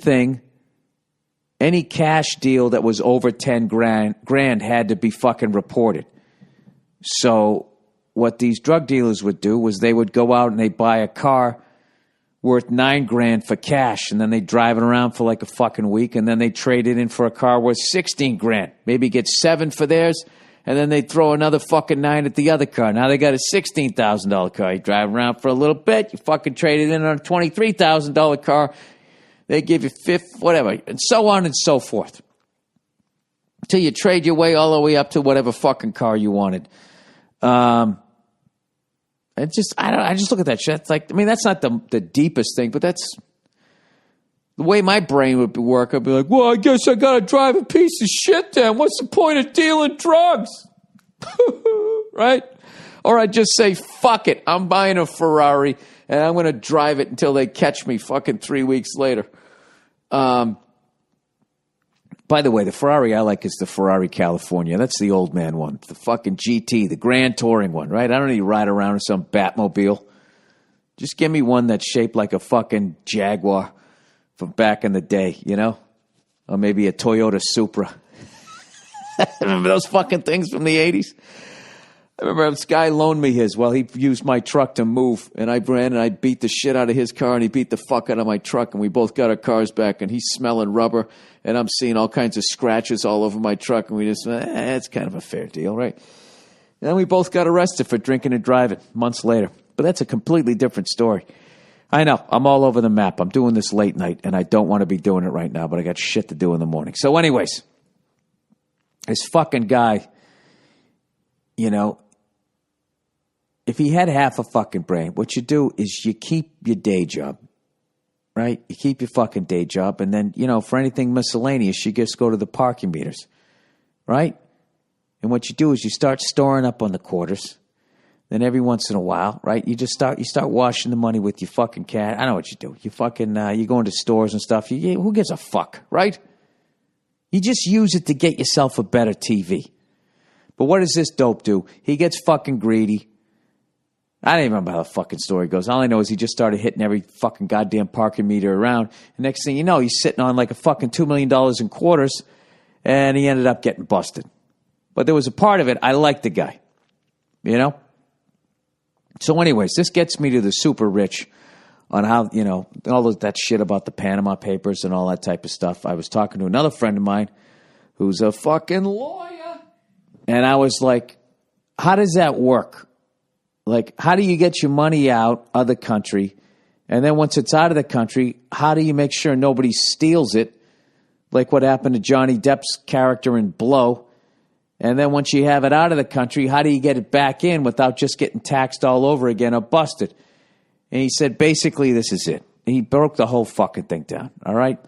cash deal that was over 10 grand had to be fucking reported. So what these drug dealers would do was they would go out and they'd buy a car worth 9 grand for cash, and then they'd drive it around for like a fucking week, and then they'd trade it in for a car worth 16 grand. Maybe get 7 for theirs, and then they'd throw another fucking 9 at the other car. Now they got a $16,000 car. You drive around for a little bit. You fucking trade it in on a $23,000 car. They give you whatever, and so on and so forth. Until you trade your way all the way up to whatever fucking car you wanted. I just look at that shit. It's like, I mean, that's not the deepest thing, but that's the way my brain would work. I'd be like, well, I guess I got to drive a piece of shit then. What's the point of dealing drugs? Right? Or I'd just say, fuck it. I'm buying a Ferrari and I'm going to drive it until they catch me fucking 3 weeks later. By the way, the Ferrari I like is the Ferrari California. That's the old man one. The fucking GT, the Grand Touring one, right? I don't need to ride around in some Batmobile. Just give me one that's shaped like a fucking Jaguar from back in the day, you know? Or maybe a Toyota Supra. Remember those fucking things from the 80s? I remember this guy loaned me his. Well, he used my truck to move, and I ran and I beat the shit out of his car, and he beat the fuck out of my truck, and we both got our cars back, and he's smelling rubber, and I'm seeing all kinds of scratches all over my truck, and we just, it's kind of a fair deal, right? And then we both got arrested for drinking and driving months later. But that's a completely different story. I know, I'm all over the map. I'm doing this late night, and I don't want to be doing it right now, but I got shit to do in the morning. So anyways, this fucking guy, you know, if he had half a fucking brain, what you do is you keep your day job, right? You keep your fucking day job, and then, you know, for anything miscellaneous, you just go to the parking meters, right? And what you do is you start storing up on the quarters. Then every once in a while, right, you start washing the money with your fucking cat. I know what you do. You fucking, you go into stores and stuff. Who gives a fuck, right? You just use it to get yourself a better TV. But what does this dope do? He gets fucking greedy. I don't even remember how the fucking story goes. All I know is he just started hitting every fucking goddamn parking meter around. And next thing you know, he's sitting on like a fucking $2 million in quarters, and he ended up getting busted. But there was a part of it, I liked the guy. You know? So anyways, this gets me to the super rich on how, you know, all of that shit about the Panama Papers and all that type of stuff. I was talking to another friend of mine who's a fucking lawyer. And I was like, how does that work? Like, how do you get your money out of the country? And then once it's out of the country, how do you make sure nobody steals it? Like what happened to Johnny Depp's character in Blow. And then once you have it out of the country, how do you get it back in without just getting taxed all over again or busted? And he said, basically, this is it. He broke the whole fucking thing down, all right?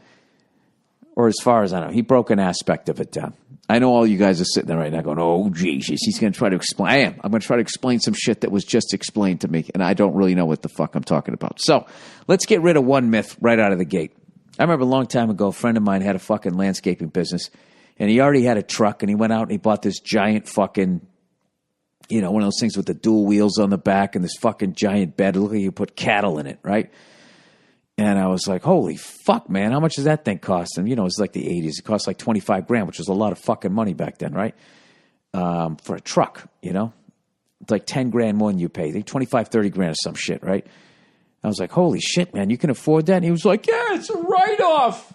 Or as far as I know, he broke an aspect of it down. I know all you guys are sitting there right now going, oh, Jesus, he's going to try to explain. I am. I'm going to try to explain some shit that was just explained to me, and I don't really know what the fuck I'm talking about. So let's get rid of one myth right out of the gate. I remember a long time ago, a friend of mine had a fucking landscaping business, and he already had a truck, and he went out and he bought this giant fucking, you know, one of those things with the dual wheels on the back and this fucking giant bed. Look like you put cattle in it, right? And I was like, holy fuck, man, how much does that thing cost? And, you know, it was like the 80s. It cost like $25,000, which was a lot of fucking money back then, right? For a truck, you know? It's like $10,000 more than you pay. Like $25,000-$30,000 or some shit, right? I was like, holy shit, man, you can afford that? And he was like, yeah, it's a write-off.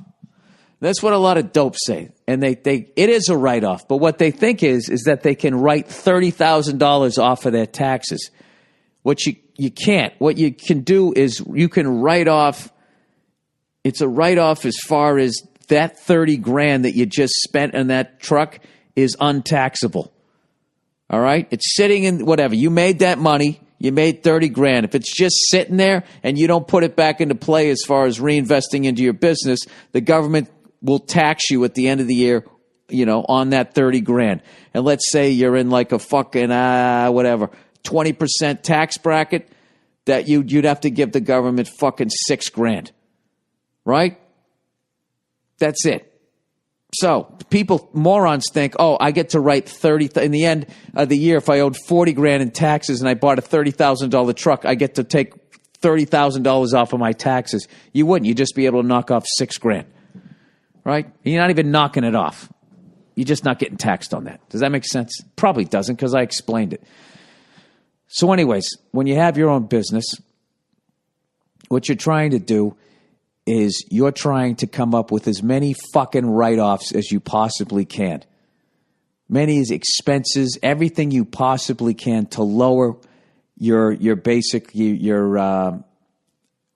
That's what a lot of dopes say. And it is a write-off. But what they think is that they can write $30,000 off of their taxes. What you can't. What you can do is you can write off. It's a write-off as far as that $30,000 that you just spent on that truck is untaxable. All right? It's sitting in whatever. You made that money. You made $30,000. If it's just sitting there and you don't put it back into play as far as reinvesting into your business, the government will tax you at the end of the year, you know, on that $30,000. And let's say you're in like a fucking, 20% tax bracket, that you'd have to give the government fucking $6,000. Right? That's it. So people, morons think, oh, I get to write 30, in the end of the year, if I owed $40,000 in taxes and I bought a $30,000 truck, I get to take $30,000 off of my taxes. You wouldn't. You'd just be able to knock off $6,000. Right? You're not even knocking it off. You're just not getting taxed on that. Does that make sense? Probably doesn't, because I explained it. So anyways, when you have your own business, what you're trying to do is you're trying to come up with as many fucking write-offs as you possibly can. Many expenses, everything you possibly can to lower your basic,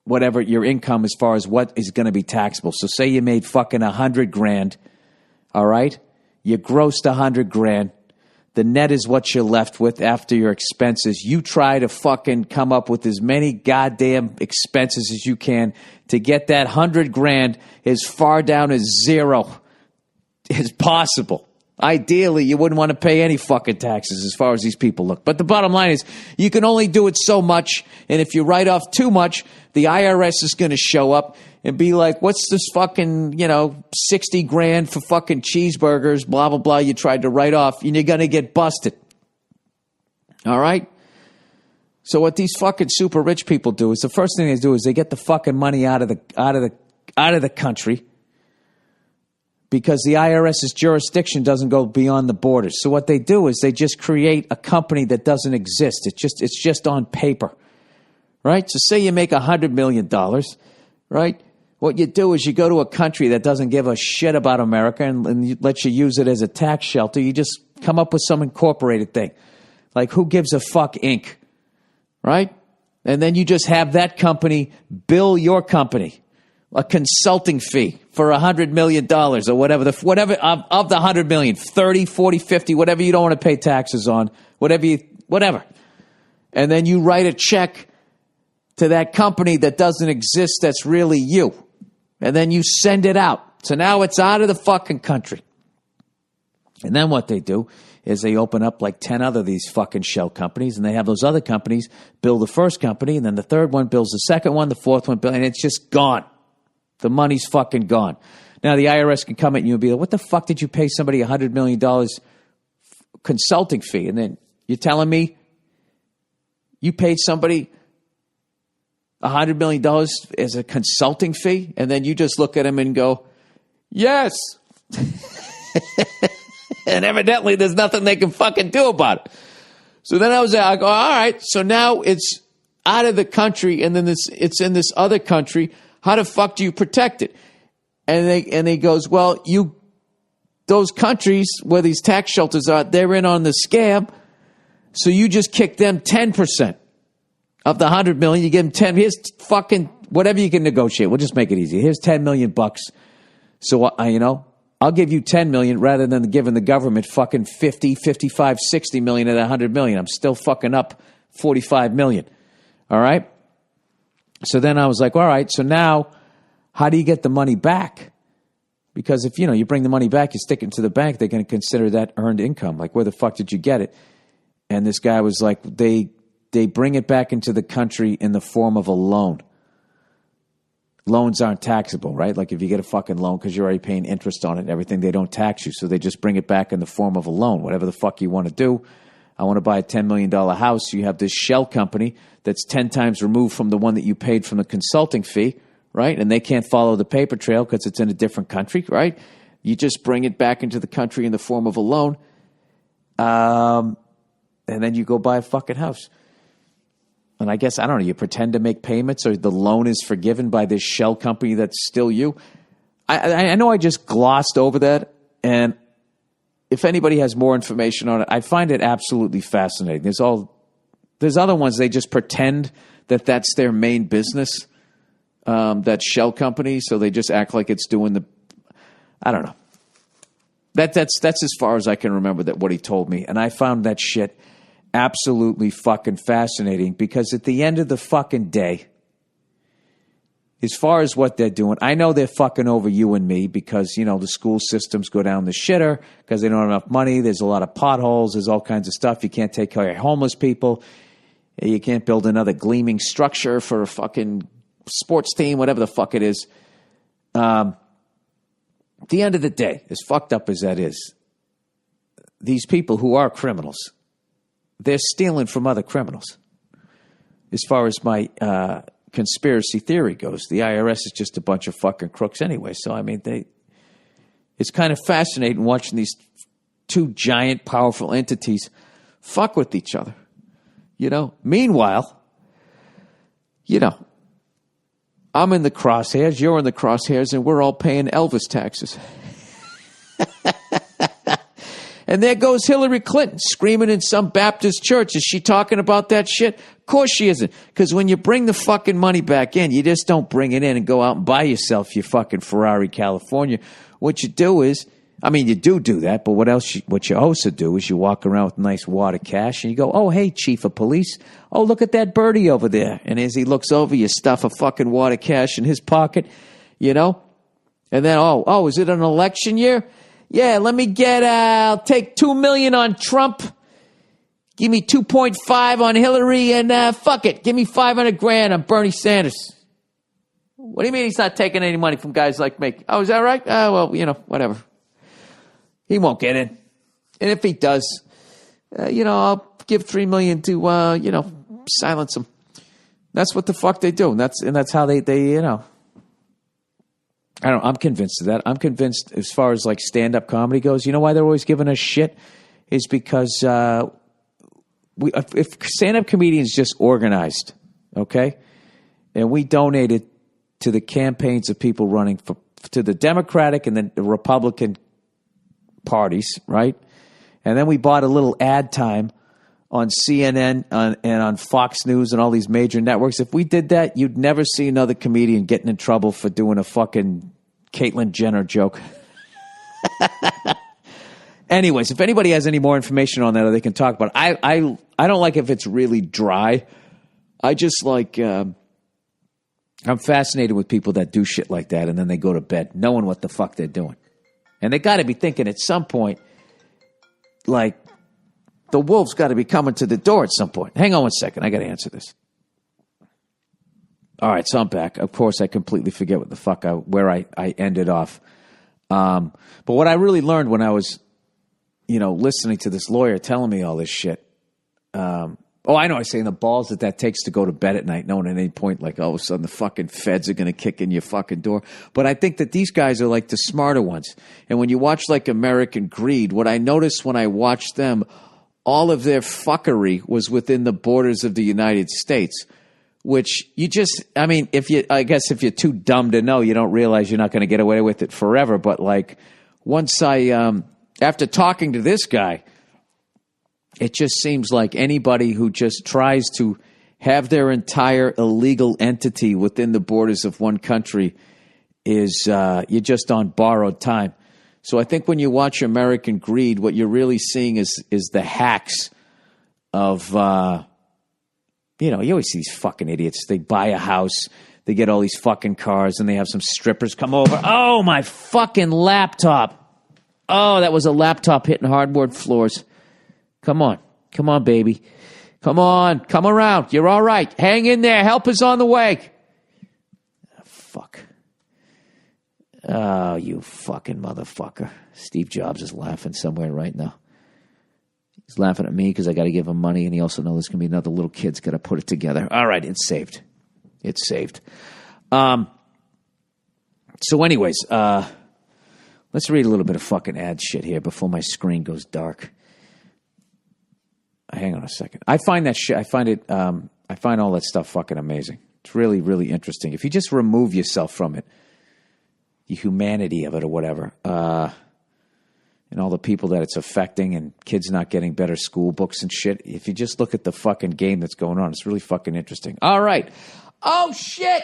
whatever your income as far as what is going to be taxable. So say you made fucking $100,000, all right? You grossed $100,000. The net is what you're left with after your expenses. You try to fucking come up with as many goddamn expenses as you can to get that $100,000 as far down as zero as possible. Ideally, you wouldn't want to pay any fucking taxes as far as these people look. But the bottom line is you can only do it so much, and if you write off too much, the IRS is going to show up and be like, what's this fucking, $60,000 for fucking cheeseburgers, blah, blah, blah, you tried to write off, and you're going to get busted. All right? So what these fucking super rich people do is the first thing they do is they get the fucking money out of the country, because the IRS's jurisdiction doesn't go beyond the borders. So what they do is they just create a company that doesn't exist. It's just on paper, right? So say you make $100 million, right? What you do is you go to a country that doesn't give a shit about America and lets you use it as a tax shelter. You just come up with some incorporated thing, like Who Gives a Fuck Inc., right? And then you just have that company bill your company a consulting fee for $100 million or whatever, whatever of the $100 million, 30, 40, 50, whatever you don't want to pay taxes on, whatever. And then you write a check to that company that doesn't exist, that's really you. And then you send it out. So now it's out of the fucking country. And then what they do is they open up like 10 other these fucking shell companies, and they have those other companies build the first company, and then the third one builds the second one, the fourth one, and it's just gone. The money's fucking gone. Now the IRS can come at you and be like, what the fuck did you pay somebody $100 million consulting fee? And then you're telling me You paid somebody $100 million as a consulting fee, and then you just look at him and go, yes. And evidently there's nothing they can fucking do about it. So then I go, all right, so now it's out of the country, and then it's in this other country. How the fuck do you protect it? And he goes, well, those countries where these tax shelters are, they're in on the scam, so you just kick them 10% of the $100 million. You give them 10. Here's fucking whatever you can negotiate. We'll just make it easy. Here's $10 million. So I'll give you $10 million rather than giving the government fucking 50, 55, 60 million of that $100 million. I'm still fucking up $45 million. All right. So then I was like, all right. So now, how do you get the money back? Because if you bring the money back, you stick it to the bank, they're going to consider that earned income. Like, where the fuck did you get it? And this guy was like, they bring it back into the country in the form of a loan. Loans aren't taxable, right? Like, if you get a fucking loan because you're already paying interest on it and everything, they don't tax you. So they just bring it back in the form of a loan, whatever the fuck you want to do. I want to buy a $10 million house. You have this shell company that's 10 times removed from the one that you paid from the consulting fee, right? And they can't follow the paper trail because it's in a different country, right? You just bring it back into the country in the form of a loan. And then you go buy a fucking house. And I guess, I don't know, you pretend to make payments, or the loan is forgiven by this shell company that's still you. I know I just glossed over that, and if anybody has more information on it, I find it absolutely fascinating. There's other ones, they just pretend that that's their main business, that shell company, so they just act like it's doing I don't know. That's as far as I can remember what he told me, and I found that shit absolutely fucking fascinating, because at the end of the fucking day, as far as what they're doing, I know they're fucking over you and me because, the school systems go down the shitter because they don't have enough money. There's a lot of potholes. There's all kinds of stuff. You can't take care of homeless people. You can't build another gleaming structure for a fucking sports team, whatever the fuck it is. At the end of the day, as fucked up as that is, these people who are criminals, they're stealing from other criminals. As far as my conspiracy theory goes, the IRS is just a bunch of fucking crooks anyway. So, I mean, it's kind of fascinating watching these two giant, powerful entities fuck with each other. Meanwhile, I'm in the crosshairs, you're in the crosshairs, and we're all paying Elvis taxes. And there goes Hillary Clinton screaming in some Baptist church. Is she talking about that shit? Of course she isn't. Because when you bring the fucking money back in, you just don't bring it in and go out and buy yourself your fucking Ferrari, California. What you do is, you do that, but what you also do is you walk around with nice wad of cash and you go, oh, hey, chief of police. Oh, look at that birdie over there. And as he looks over, you stuff a fucking wad of cash in his pocket, And then, is it an election year? Yeah, let me I'll take $2 million on Trump. Give me 2.5 on Hillary, and fuck it. Give me $500,000 on Bernie Sanders. What do you mean he's not taking any money from guys like me? Oh, is that right? Well, whatever. He won't get in. And if he does, I'll give $3 million to, silence him. That's what the fuck they do. And that's how they I'm convinced of that. I'm convinced as far as like stand-up comedy goes, you know why they're always giving us shit? Is because if stand-up comedians just organized, okay, and we donated to the campaigns of people running to the Democratic and then the Republican parties, right? And then we bought a little ad time on CNN and on Fox News and all these major networks. If we did that, you'd never see another comedian getting in trouble for doing a fucking Caitlyn Jenner joke. Anyways, if anybody has any more information on that, or they can talk about it. I don't like if it's really dry. I just like, I'm fascinated with people that do shit like that and then they go to bed knowing what the fuck they're doing. And they got to be thinking at some point, like, the wolf's got to be coming to the door at some point. Hang on one second. I got to answer this. All right, so I'm back. Of course, I completely forget what the fuck where I ended off. But what I really learned when I was, listening to this lawyer telling me all this shit, Oh, I know. I saying the balls that takes to go to bed at night, knowing at any point, like, all of a sudden the fucking feds are going to kick in your fucking door. But I think that these guys are like the smarter ones. And when you watch like American Greed, what I noticed when I watched them, all of their fuckery was within the borders of the United States, which you just, I mean, I guess if you're too dumb to know, you don't realize you're not going to get away with it forever. But like once after talking to this guy, it just seems like anybody who just tries to have their entire illegal entity within the borders of one country is you're just on borrowed time. So I think when you watch American Greed, what you're really seeing is the hacks of, you always see these fucking idiots. They buy a house, they get all these fucking cars, and they have some strippers come over. Oh, my fucking laptop. Oh, that was a laptop hitting hardwood floors. Come on, baby. Come on, come around. You're all right. Hang in there. Help is on the way. Oh, fuck. Oh, you fucking motherfucker. Steve Jobs is laughing somewhere right now. He's laughing at me because I got to give him money, and he also knows there's going to be another little kid's got to put it together. All right, it's saved. It's saved. So anyways, let's read a little bit of fucking ad shit here before my screen goes dark. Hang on a second. I find that shit. I find all that stuff fucking amazing. It's really, really interesting. If you just remove yourself from it, the humanity of it or whatever, and all the people that it's affecting and kids not getting better school books and shit, if you just look at the fucking game that's going on, it's really fucking interesting. All right. Oh, shit.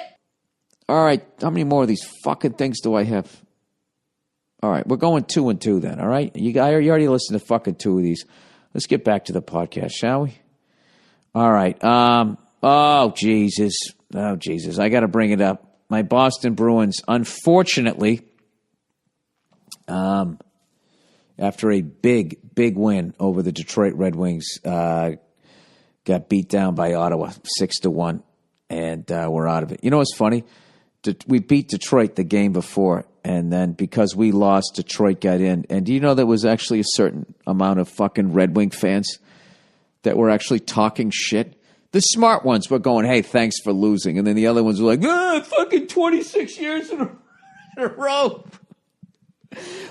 All right. How many more of these fucking things do I have? All right. We're going 2 and 2 then, all right? You already listened to fucking 2 of these. Let's get back to the podcast, shall we? All right. Oh, Jesus. I got to bring it up. My Boston Bruins, unfortunately, after a big win over the Detroit Red Wings, got beat down by Ottawa 6-1, and we're out of it. You know what's funny? We beat Detroit the game before, and then because we lost, Detroit got in. And do you know there was actually a certain amount of fucking Red Wing fans that were actually talking shit? The smart ones were going, hey, thanks for losing. And then the other ones were like, fucking 26 years in a row.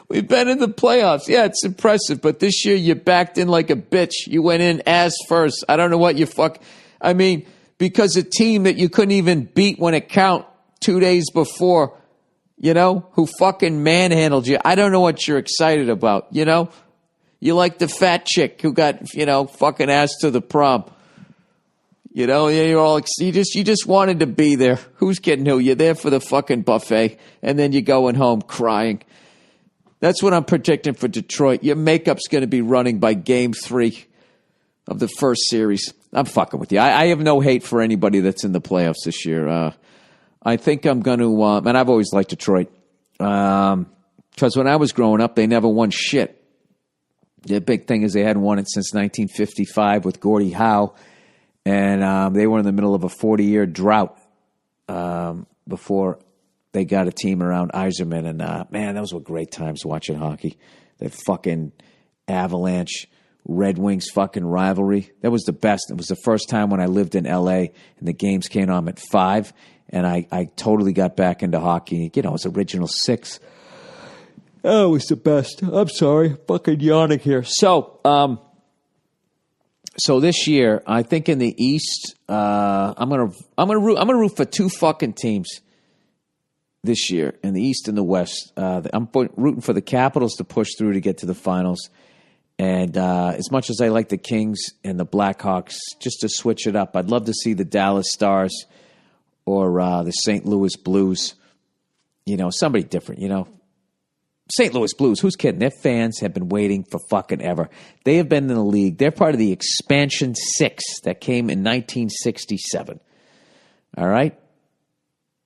We've been in the playoffs. Yeah, it's impressive. But this year you backed in like a bitch. You went in ass first. I don't know what you I mean, because a team that you couldn't even beat when it count 2 days before, who fucking manhandled you. I don't know what you're excited about, You like the fat chick who got, fucking asked to the prom. You're all you just wanted to be there. Who's kidding who? You're there for the fucking buffet, and then you're going home crying. That's what I'm predicting for Detroit. Your makeup's going to be running by game 3 of the first series. I'm fucking with you. I have no hate for anybody that's in the playoffs this year. I think I'm going to, and I've always liked Detroit, because when I was growing up, they never won shit. The big thing is they hadn't won it since 1955 with Gordie Howe, and they were in the middle of a 40-year drought before they got a team around Yzerman, and man, those were great times watching hockey. The fucking Avalanche, Red Wings fucking rivalry, that was the best. It was the first time when I lived in L.A. and the games came on at 5, and I totally got back into hockey. It was Original 6. Oh, it was the best. I'm sorry, fucking yawning here. So this year, I think in the East, I'm gonna root for 2 fucking teams this year in the East and the West. I'm rooting for the Capitals to push through to get to the finals. And as much as I like the Kings and the Blackhawks, just to switch it up, I'd love to see the Dallas Stars or the St. Louis Blues. Somebody different, St. Louis Blues, who's kidding? Their fans have been waiting for fucking ever. They have been in the league. They're part of the Expansion 6 that came in 1967. All right?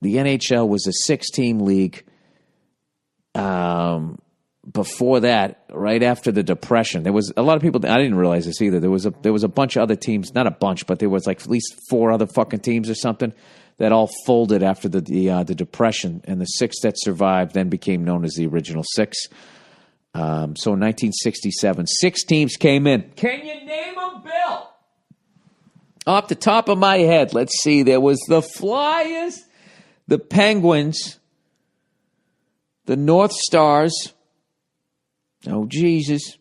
The NHL was a 6-team league. Before that, right after the Depression, there was a lot of people. I didn't realize this either. There was a bunch of other teams, not a bunch, but there was like at least 4 other fucking teams or something that all folded after the Depression, and the 6 that survived then became known as the Original 6. So in 1967, 6 teams came in. Can you name them, Bill? Off the top of my head, let's see. There was the Flyers, the Penguins, the North Stars. Oh, Jesus.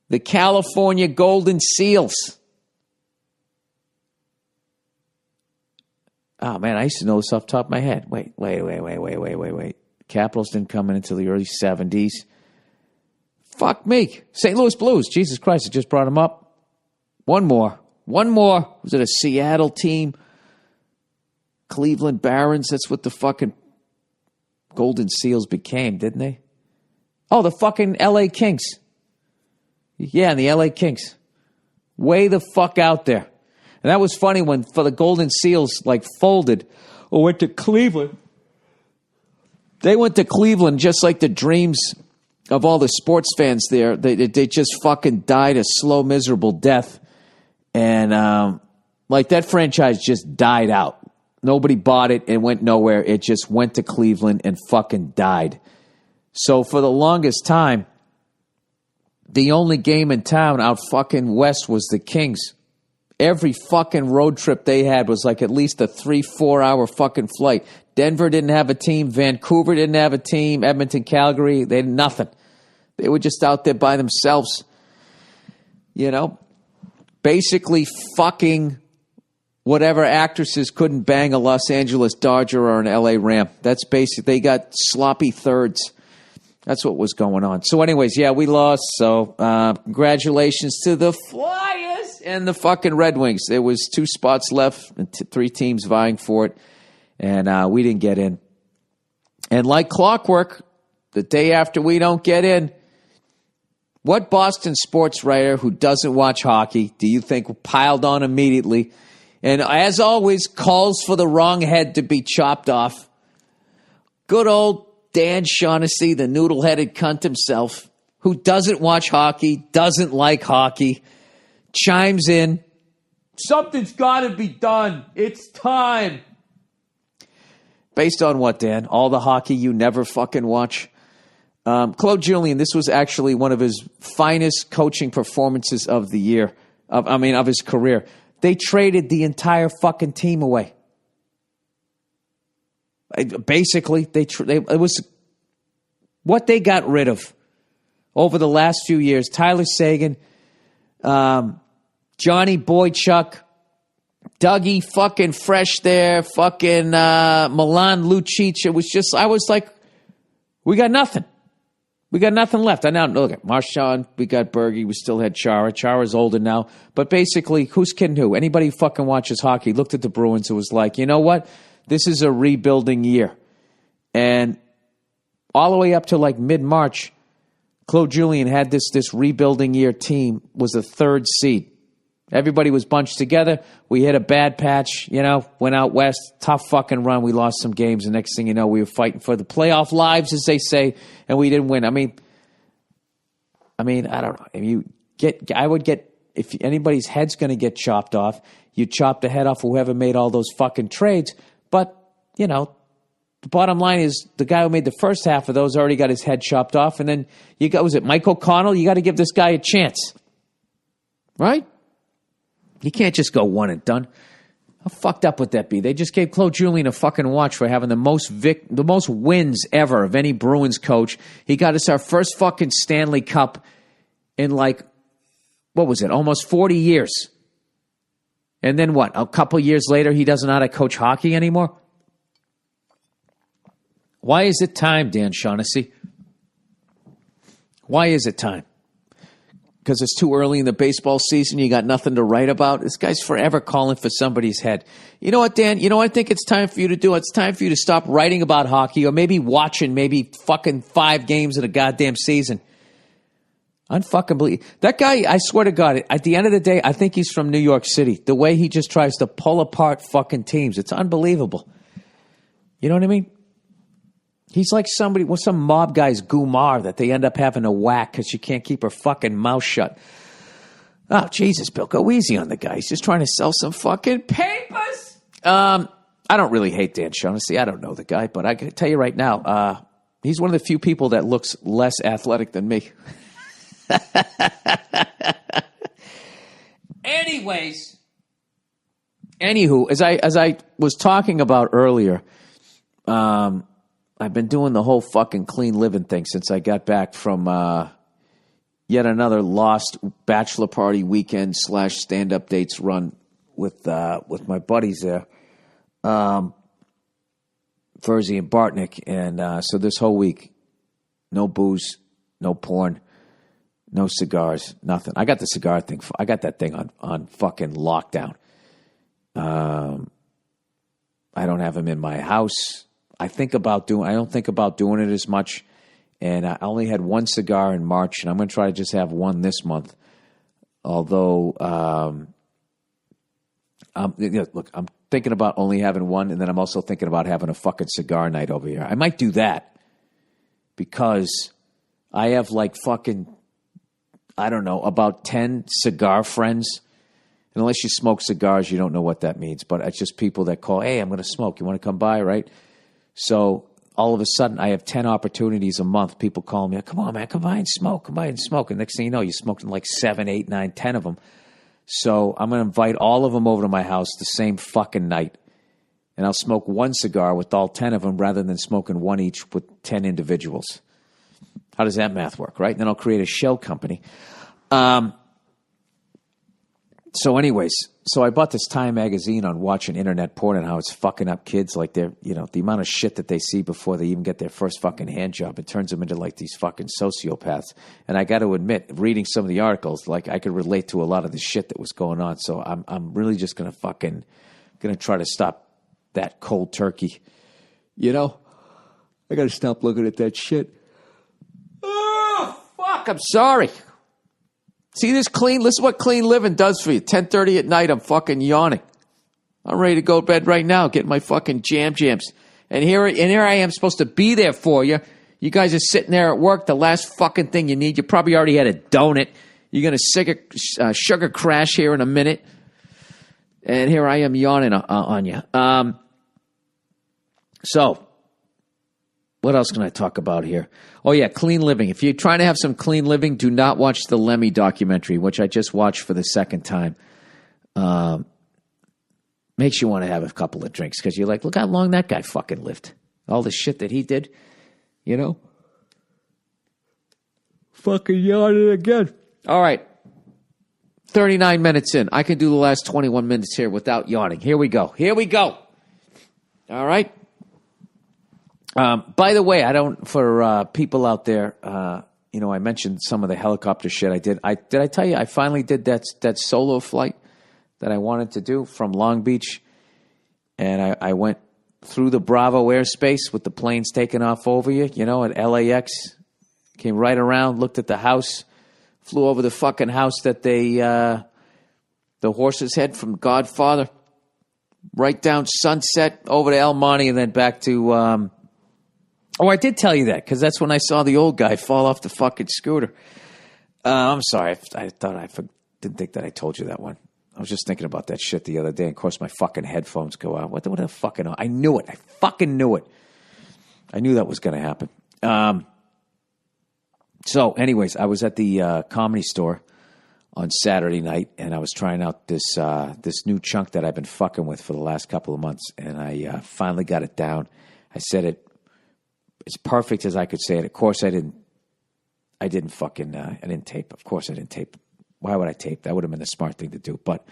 The California Golden Seals. Oh, man, I used to know this off the top of my head. Wait. Capitals didn't come in until the early 70s. Fuck me. St. Louis Blues. Jesus Christ, I just brought them up. One more. Was it a Seattle team? Cleveland Barons. That's what the fucking Golden Seals became, didn't they? Oh, the fucking L.A. Kings. Yeah, and the L.A. Kings. Way the fuck out there. And that was funny when, for the Golden Seals, like, folded or went to Cleveland. They went to Cleveland just like the dreams of all the sports fans there. They just fucking died a slow, miserable death. And, like, that franchise just died out. Nobody bought it and went nowhere. It just went to Cleveland and fucking died. So for the longest time, the only game in town out fucking west was the Kings. Every fucking road trip they had was like at least a 3-4 hour fucking flight. Denver didn't have a team. Vancouver didn't have a team. Edmonton, Calgary, they had nothing. They were just out there by themselves. You know? Basically fucking whatever actresses couldn't bang a Los Angeles Dodger or an LA Ram. That's basic. They got sloppy thirds. That's what was going on. So anyways, yeah, we lost. So congratulations to the Flyers and the fucking Red Wings. There was 2 spots left and 3 teams vying for it. And we didn't get in. And like clockwork, the day after we don't get in, what Boston sports writer who doesn't watch hockey do you think piled on immediately? And as always, calls for the wrong head to be chopped off. Good old Dan Shaughnessy, the noodle-headed cunt himself, who doesn't watch hockey, doesn't like hockey, chimes in. Something's got to be done. It's time. Based on what, Dan? All the hockey you never fucking watch? Claude Julien, this was actually one of his finest coaching performances of the year, of his career. They traded the entire fucking team away. Basically, it was what they got rid of over the last few years. Tyler Seguin, Johnny Boychuk, Dougie fucking Fresh there, fucking Milan Lucic. It was just, I was like, we got nothing. We got nothing left. I now look at Marchand. We got Berge. We still had Chara. Chara's older now. But basically, who's kidding who? Anybody who fucking watches hockey looked at the Bruins and was like, you know what? This is a rebuilding year. And all the way up to like mid-March, Claude Julien had this rebuilding year team, was the 3rd seed. Everybody was bunched together. We hit a bad patch, went out west. Tough fucking run. We lost some games. The next thing you know, we were fighting for the playoff lives, as they say, and we didn't win. I mean, I don't know. I would get, if anybody's head's going to get chopped off, you chop the head off whoever made all those fucking trades. But, the bottom line is the guy who made the first half of those already got his head chopped off. And then was it Mike O'Connell? You got to give this guy a chance. Right? You can't just go one and done. How fucked up would that be? They just gave Claude Julien a fucking watch for having the most wins ever of any Bruins coach. He got us our first fucking Stanley Cup in what was it, almost 40 years. And then what, a couple years later, he doesn't know how to coach hockey anymore? Why is it time, Dan Shaughnessy? Why is it time? Because it's too early in the baseball season, you got nothing to write about. This guy's forever calling for somebody's head. You know what, Dan? You know what I think it's time for you to do? It's time for you to stop writing about hockey or maybe watching maybe fucking 5 games in a goddamn season. Unfucking believe that guy, I swear to God, at the end of the day, I think he's from New York City. The way he just tries to pull apart fucking teams, it's unbelievable. You know what I mean? He's like some mob guy's Gumar that they end up having to whack because she can't keep her fucking mouth shut. Oh, Jesus, Bill, go easy on the guy. He's just trying to sell some fucking papers. I don't really hate Dan Shaughnessy. I don't know the guy, but I can tell you right now, he's one of the few people that looks less athletic than me. Anyways, Anywho, as I was talking about earlier, I've been doing the whole fucking clean living thing since I got back from yet another lost bachelor party weekend / stand-up dates run with my buddies there, Verzi and Bartnick. And so this whole week, no booze, no porn, no cigars, nothing. I got the cigar thing. I got that thing on fucking lockdown. I don't have them in my house. I don't think about doing it as much. And I only had one cigar in March, and I'm going to try to just have one this month. Although, look, I'm thinking about only having one, and then I'm also thinking about having a fucking cigar night over here. I might do that because I have like fucking, I don't know, about 10 cigar friends. And unless you smoke cigars, you don't know what that means. But it's just people that call, hey, I'm going to smoke. You want to come by, right? So all of a sudden, I have 10 opportunities a month. People call me, come on, man, come by and smoke. Come by and smoke. And next thing you know, you're smoking like 7, 8, 9, 10 of them. So I'm going to invite all of them over to my house the same fucking night. And I'll smoke one cigar with all 10 of them rather than smoking one each with 10 individuals. How does that math work, right? And then I'll create a shell company. So anyways, so I bought this Time magazine on watching internet porn and how it's fucking up kids. Like they're, the amount of shit that they see before they even get their first fucking hand job, it turns them into like these fucking sociopaths. And I got to admit, reading some of the articles, like I could relate to a lot of the shit that was going on. So I'm really just going to try to stop that cold turkey. I got to stop looking at that shit. Oh, fuck, I'm sorry. See this clean? This is what clean living does for you. 10:30 at night, I'm fucking yawning. I'm ready to go to bed right now, get my fucking jams. And here I am supposed to be there for you. You guys are sitting there at work, the last fucking thing you need. You probably already had a donut. You're going to sugar crash here in a minute. And here I am yawning on you. So, what else can I talk about here? Oh, yeah, clean living. If you're trying to have some clean living, do not watch the Lemmy documentary, which I just watched for the second time. Makes you want to have a couple of drinks because you're like, look how long that guy fucking lived. All the shit that he did, Fucking yawning again. All right. 39 minutes in. I can do the last 21 minutes here without yawning. Here we go. All right. By the way, for people out there, I mentioned some of the helicopter shit I did. Did I tell you I finally did that solo flight that I wanted to do from Long Beach? And I went through the Bravo airspace with the planes taking off over you, at LAX. Came right around, looked at the house, flew over the fucking house that the horses had from Godfather, right down Sunset, over to El Monte, and then back to... Oh, I did tell you that because that's when I saw the old guy fall off the fucking scooter. I'm sorry. I didn't think that I told you that one. I was just thinking about that shit the other day. And of course, my fucking headphones go out. What the fucking... I knew it. I fucking knew it. I knew that was going to happen. So anyways, I was at the Comedy Store on Saturday night, and I was trying out this new chunk that I've been fucking with for the last couple of months. And I finally got it down. I said it as perfect as I could say it. Of course, I didn't tape. Of course, I didn't tape. Why would I tape? That would have been the smart thing to do. But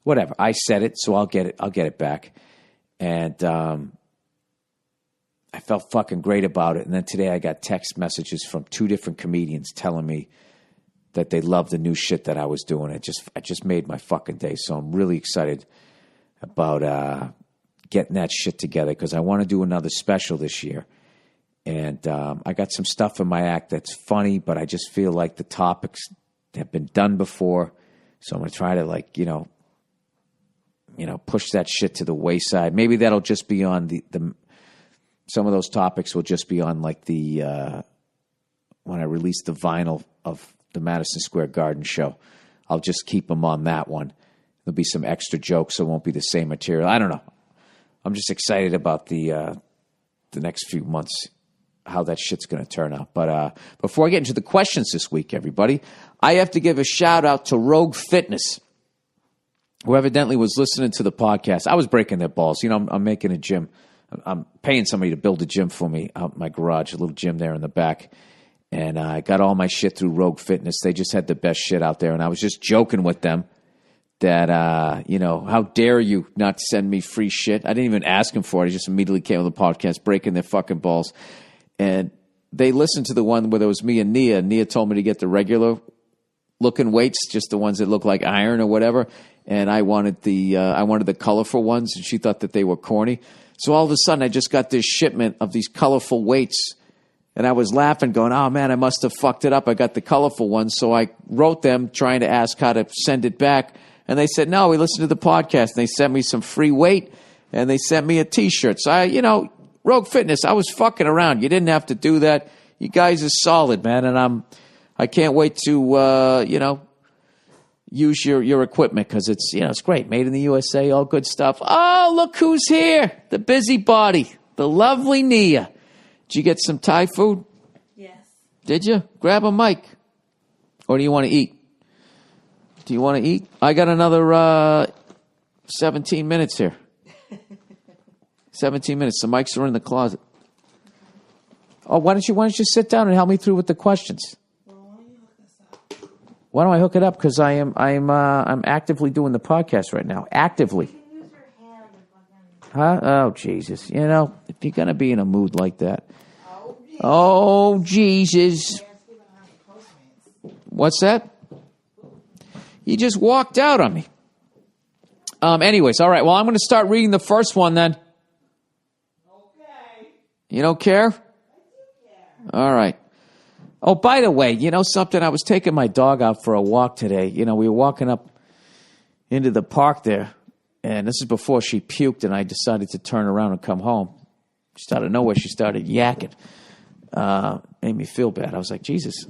whatever. I said it, so I'll get it back. And I felt fucking great about it. And then today I got text messages from 2 different comedians telling me that they love the new shit that I was doing. It just made my fucking day. So I'm really excited about getting that shit together because I want to do another special this year. And I got some stuff in my act that's funny, but I just feel like the topics have been done before. So I'm going to try to push that shit to the wayside. Maybe that'll just be on the some of those topics will just be on when I release the vinyl of the Madison Square Garden show. I'll just keep them on that one. There'll be some extra jokes, so it won't be the same material. I don't know. I'm just excited about the next few months, how that shit's going to turn out. But before I get into the questions this week, everybody, I have to give a shout out to Rogue Fitness. who evidently was listening to the podcast. I was breaking their balls. You know, I'm making a gym. I'm paying somebody to build a gym for me out in my garage, a little gym there in the back. And I got all my shit through Rogue Fitness. They just had the best shit out there. And I was just joking with them that, you know, how dare you not send me free shit? I didn't even ask them for it. I just immediately came on the podcast, breaking their fucking balls. And they listened to the one where there was me and Nia. Nia told me to get the regular looking weights, just the ones that look like iron or whatever. And I wanted the colorful ones, and she thought that they were corny. So all of a sudden, I just got this shipment of these colorful weights, and I was laughing, going, "Oh man, I must have fucked it up. I got the colorful ones." So I wrote them, trying to ask how to send it back, and they said, "No, we listened to the podcast." And they sent me some free weight, and they sent me a T-shirt. So Rogue Fitness, I was fucking around. You didn't have to do that. You guys are solid, man, and I can't wait to use your equipment, because it's great, made in the USA, all good stuff. Oh, look who's here, the busybody, the lovely Nia. Did you get some Thai food? Yes. Did you? Grab a mic, or do you want to eat? Do you want to eat? I got another 17 minutes here. 17 minutes. The mics are in the closet. Oh, why don't you sit down and help me through with the questions? Why don't I hook it up? Because I'm actively doing the podcast right now. Actively. Huh? Oh, Jesus. If you're going to be in a mood like that. Oh, Jesus. What's that? You just walked out on me. Anyways, all right. Well, I'm going to start reading the first one then. Okay. You don't care? I do care. All right. Oh, by the way, you know something? I was taking my dog out for a walk today. We were walking up into the park there, and this is before she puked, and I decided to turn around and come home. Just out of nowhere, she started yakking. Made me feel bad. I was like, Jesus,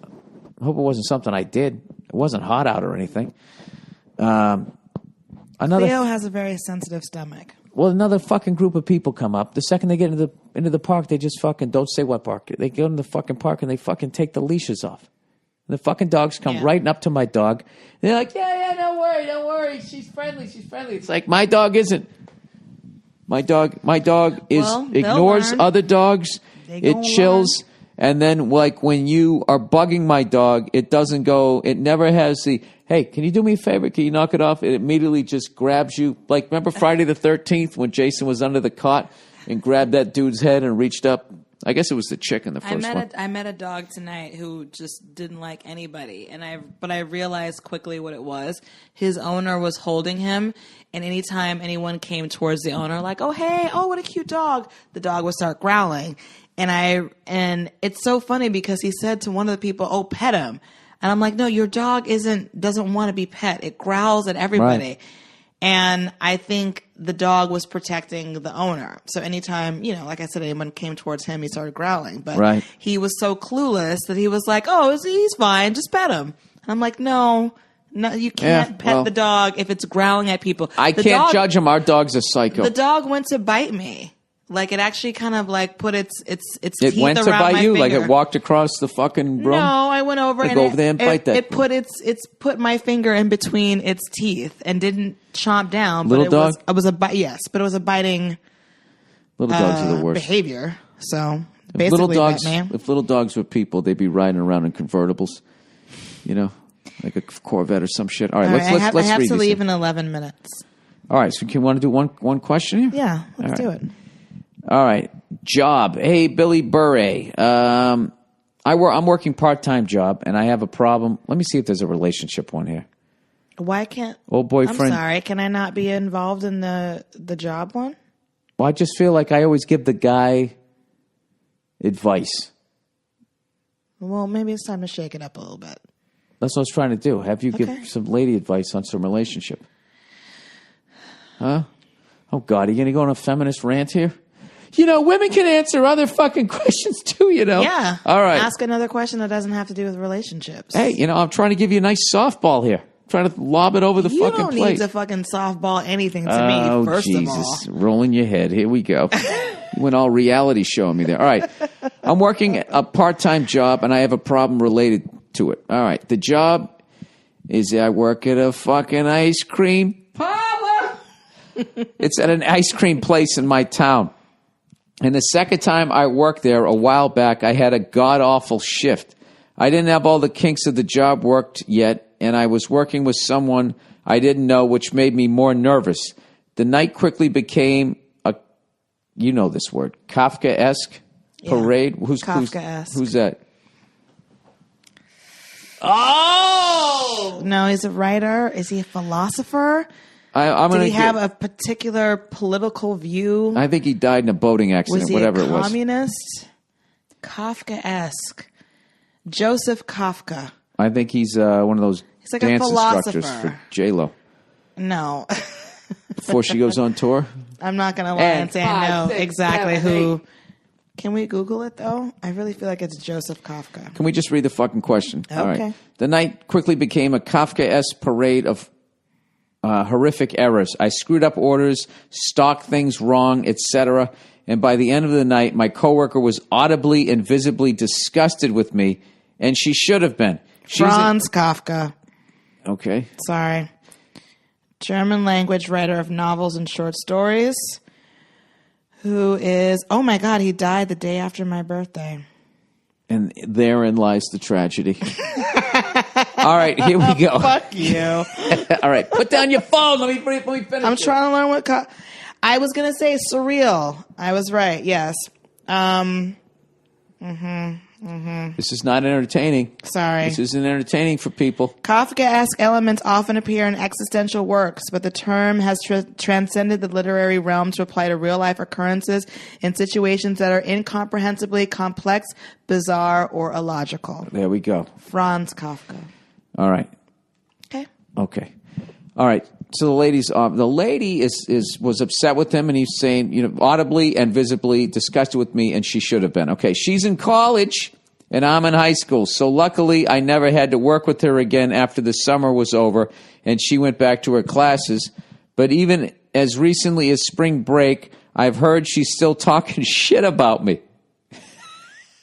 I hope it wasn't something I did. It wasn't hot out or anything. Theo has a very sensitive stomach. Well, another fucking group of people come up. The second they get into the park, they just fucking don't say what park. They go into the fucking park and they fucking take the leashes off. And the fucking dogs come right up to my dog. They're like, yeah, don't worry. She's friendly. It's like, my dog isn't. My dog ignores other dogs. It chills. And then, like, when you are bugging my dog, it never has the, hey, can you do me a favor? Can you knock it off? It immediately just grabs you. Like, remember Friday the 13th when Jason was under the cot and grabbed that dude's head and reached up? I guess it was the chick in the first one. I met a dog tonight who just didn't like anybody, but I realized quickly what it was. His owner was holding him, and anytime anyone came towards the owner, like, oh, hey, oh, what a cute dog, the dog would start growling. And it's so funny because he said to one of the people, oh, pet him. And I'm like, no, your dog doesn't want to be pet. It growls at everybody. Right. And I think the dog was protecting the owner. So anytime, like I said, anyone came towards him, he started growling. But he was so clueless that he was like, oh, he's fine. Just pet him. And I'm like, no, you can't pet the dog if it's growling at people. I can't judge him. Our dog's a psycho. The dog went to bite me. Like, it actually kind of like put its teeth around my finger. It went to bite you? Like it walked across the fucking room? No, I went over and go over there and bite that. It put my finger in between its teeth and didn't chomp down. Little dog? It was a bite. Yes, but it was a biting. Little dogs are the worst behavior. So basically, if little dogs were people, they'd be riding around in convertibles. Like a Corvette or some shit. All right, let's read I have to leave in 11 minutes. All right, so you want to do one question here? Yeah, let's do it. All right. Job. Hey, Billy Burr. I'm working part-time job, and I have a problem. Let me see if there's a relationship one here. Why can't... Old boyfriend... I'm sorry. Can I not be involved in the job one? Well, I just feel like I always give the guy advice. Well, maybe it's time to shake it up a little bit. That's what I was trying to do. Have you give some lady advice on some relationship. Huh? Oh, God. Are you going to go on a feminist rant here? Women can answer other fucking questions too, Yeah. All right. Ask another question that doesn't have to do with relationships. Hey, I'm trying to give you a nice softball here. I'm trying to lob it over the fucking plate. You don't need to fucking softball anything to me, first of all. Jesus. Rolling your head. Here we go. You went all reality show on me there. All right. I'm working a part-time job, and I have a problem related to it. All right. The job is I work at a fucking ice cream parlor. It's at an ice cream place in my town. And the second time I worked there a while back, I had a god-awful shift. I didn't have all the kinks of the job worked yet, and I was working with someone I didn't know, which made me more nervous. The night quickly became a, you know this word, Kafkaesque parade. Kafkaesque. Who's that? Oh! No, he's a writer. Is he a philosopher? Did he have a particular political view? I think he died in a boating accident, whatever it was. Was he a communist? Kafkaesque. Joseph Kafka. I think he's one of those like dance a philosopher. instructors for J-Lo. No. Before she goes on tour? I'm not going to lie and say I know exactly who. Can we Google it, though? I really feel like it's Joseph Kafka. Can we just read the fucking question? Okay. All right. The night quickly became a Kafkaesque parade of horrific errors. I screwed up orders, stocked things wrong, etc. And by the end of the night, my coworker was audibly and visibly disgusted with me, and she should have been. Franz Kafka. Okay. Sorry. German language writer of novels and short stories. Who is, oh my God, he died the day after my birthday. And therein lies the tragedy. All right, here we go. Fuck you. All right, put down your phone. Let me finish. I'm trying to learn what. I was going to say surreal. I was right, yes. This is not entertaining. Sorry. This isn't entertaining for people. Kafkaesque elements often appear in existential works, but the term has transcended the literary realm to apply to real-life occurrences in situations that are incomprehensibly complex, bizarre, or illogical. There we go. Franz Kafka. All right. Okay. All right. So the lady was upset with him, and he's saying, audibly and visibly disgusted with me, and she should have been. Okay, she's in college, and I'm in high school. So luckily, I never had to work with her again after the summer was over, and she went back to her classes. But even as recently as spring break, I've heard she's still talking shit about me.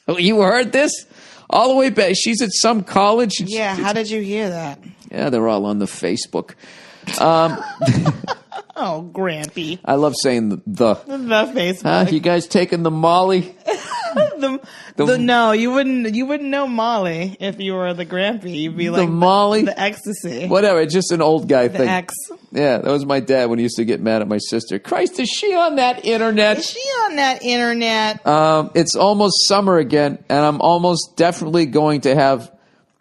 You heard this? All the way back. She's at some college. Yeah, how did you hear that? Yeah, they're all on the Facebook. Oh, Grampy. I love saying the Facebook. You guys taking the Molly? No, you wouldn't know Molly if you were the Grampy. You'd be like the Molly, the ecstasy. Whatever, it's just an old guy thing. The X. Yeah, that was my dad when he used to get mad at my sister. Christ, is she on that internet? Is she on that internet? It's almost summer again, and I'm almost definitely going to have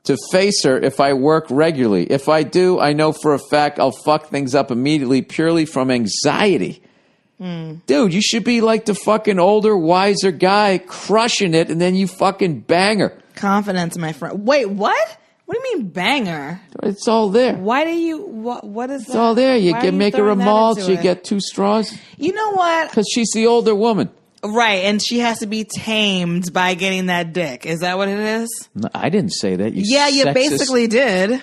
to face her if I work regularly. If I do, I know for a fact I'll fuck things up immediately purely from anxiety. Dude, you should be like the fucking older, wiser guy crushing it, and then you fucking bang her. Confidence, my friend. Wait, what? What do you mean banger? It's all there. Why do you, what is that? It's all there. You can make her a mulch, you get 2 straws. You know what? Because she's the older woman. Right, and she has to be tamed by getting that dick. Is that what it is? No, I didn't say that. You basically did.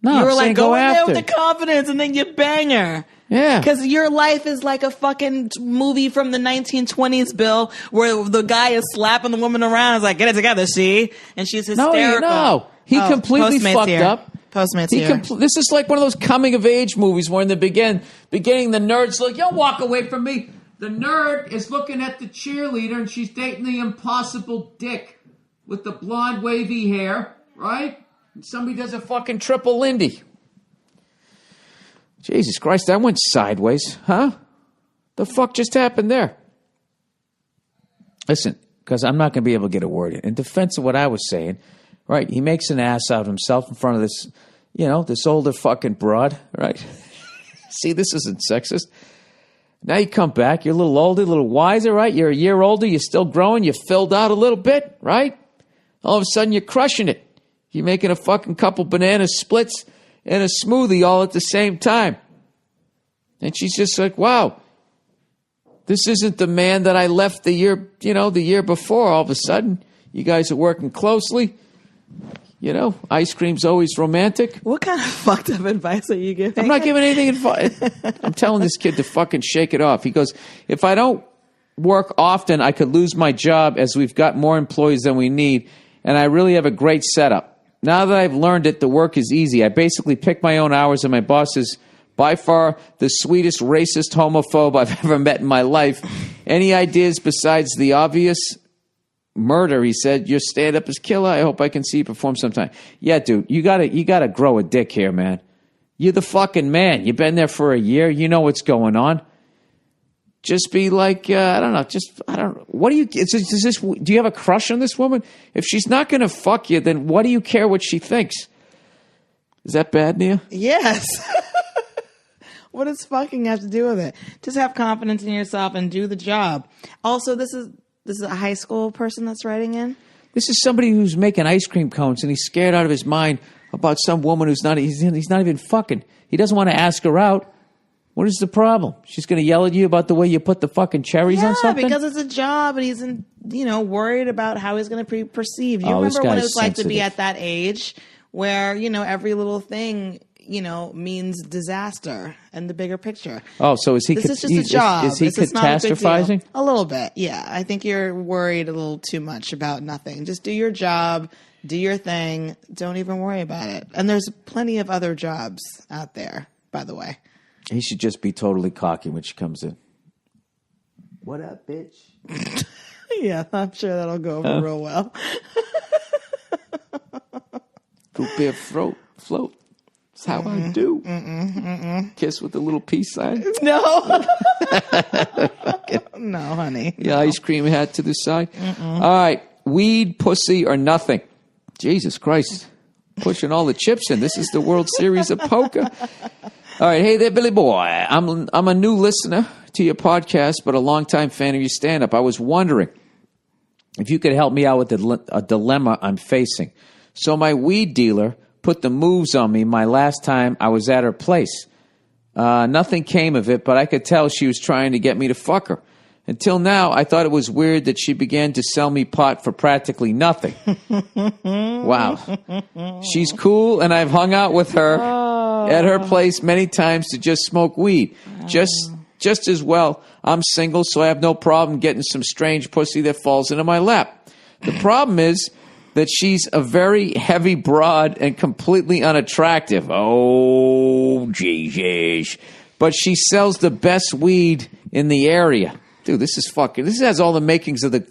No, you were like, go in after. there with the confidence, and then you bang her. Yeah. Because your life is like a fucking movie from the 1920s, Bill, where the guy is slapping the woman around. It's like, get it together, see? And she's hysterical. No. He completely fucked up. Postmates here. This is like one of those coming-of-age movies where in the beginning, the nerd's like, yo, walk away from me. The nerd is looking at the cheerleader, and she's dating the impossible dick with the blonde, wavy hair, right? And somebody does a fucking triple Lindy. Jesus Christ, that went sideways, huh? The fuck just happened there? Listen, because I'm not going to be able to get a word in. In defense of what I was saying, right, he makes an ass out of himself in front of this, this older fucking broad, right? See, this isn't sexist. Now you come back, you're a little older, a little wiser, right? You're a year older, you're still growing, you filled out a little bit, right? All of a sudden you're crushing it. You're making a fucking couple banana splits and a smoothie all at the same time. And she's just like, wow, this isn't the man that I left the year before. All of a sudden, you guys are working closely. Ice cream's always romantic. What kind of fucked up advice are you giving? I'm not giving anything advice. I'm telling this kid to fucking shake it off. He goes, if I don't work often, I could lose my job as we've got more employees than we need. And I really have a great setup. Now that I've learned it, the work is easy. I basically pick my own hours and my boss is By far the sweetest racist homophobe I've ever met in my life. Any ideas besides the obvious? Murder, he said. Your stand-up is killer. I hope I can see you perform sometime. Yeah, dude, you gotta grow a dick here, man. You're the fucking man. You've been there for a year. You know what's going on. Just be like, I don't know. What do you, do you have a crush on this woman? If she's not going to fuck you, then what do you care what she thinks? Is that bad, Nia? Yes. What does fucking have to do with it? Just have confidence in yourself and do the job. Also, this is a high school person that's writing in? This is somebody who's making ice cream cones and he's scared out of his mind about some woman who's not, he's not even fucking. He doesn't want to ask her out. What is the problem? She's going to yell at you about the way you put the fucking cherries on something? Yeah, because it's a job and he's worried about how he's going to be perceived. You remember what it was like to be at that age where, every little thing, means disaster and the bigger picture. Oh, so is he? This is just a job. Is he catastrophizing? A little bit, yeah. I think you're worried a little too much about nothing. Just do your job, do your thing. Don't even worry about it. And there's plenty of other jobs out there, by the way. He should just be totally cocky when she comes in. What up, bitch? Yeah, I'm sure that'll go over real well. Root beer float. That's how I do. Kiss with the little peace sign. No. No, honey. Yeah, ice cream hat to the side. All right. Weed, pussy, or nothing. Jesus Christ. Pushing all the chips in. This is the World Series of Poker. All right. Hey there, Billy Boy. I'm a new listener to your podcast, but a longtime fan of your stand-up. I was wondering if you could help me out with a dilemma I'm facing. So my weed dealer put the moves on me my last time I was at her place. Nothing came of it, but I could tell she was trying to get me to fuck her. Until now, I thought it was weird that she began to sell me pot for practically nothing. Wow. She's cool, and I've hung out with her at her place many times to just smoke weed. Just as well, I'm single, so I have no problem getting some strange pussy that falls into my lap. The problem is that she's a very heavy broad and completely unattractive. Oh, Jesus. But she sells the best weed in the area. Dude, this has all the makings of the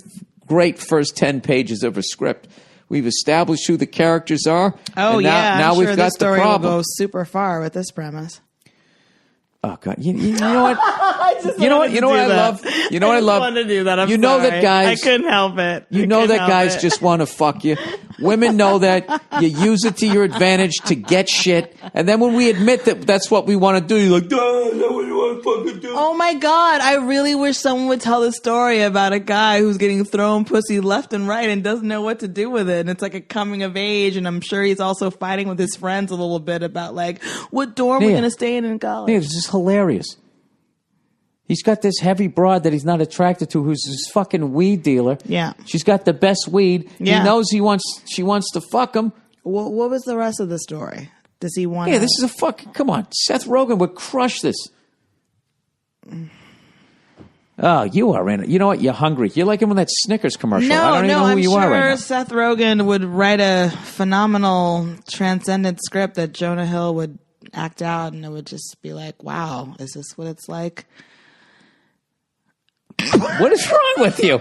great first 10 pages of a script. We've established who the characters are. Oh, and now we've got this story the problem. Will go super far with this premise. Oh God! You know what? You know what I love. You know what I love. I wanted to do that. I'm you know sorry. that guys. I couldn't help it. You know that guys just want to fuck you. Women know that. You use it to your advantage to get shit, and then when we admit that that's what we want to do, you're like, "Duh, is that what you want to fucking do?" Oh my God! I really wish someone would tell the story about a guy who's getting thrown pussy left and right and doesn't know what to do with it. And it's like a coming of age, and I'm sure he's also fighting with his friends a little bit about like what dorm we're gonna stay in college. Yeah, this is hilarious. He's got this heavy broad that he's not attracted to, who's his fucking weed dealer. Yeah. She's got the best weed. Yeah. He knows she wants to fuck him. What was the rest of the story? Does he want? Yeah, this is a fucking. Come on, Seth Rogen would crush this. Oh, you are in it. You know what? You're hungry. You're like him in that Snickers commercial. I don't even know who you are right now. Seth Rogen would write a phenomenal transcendent script that Jonah Hill would act out, and it would just be like, wow, is this what it's like? What is wrong with you?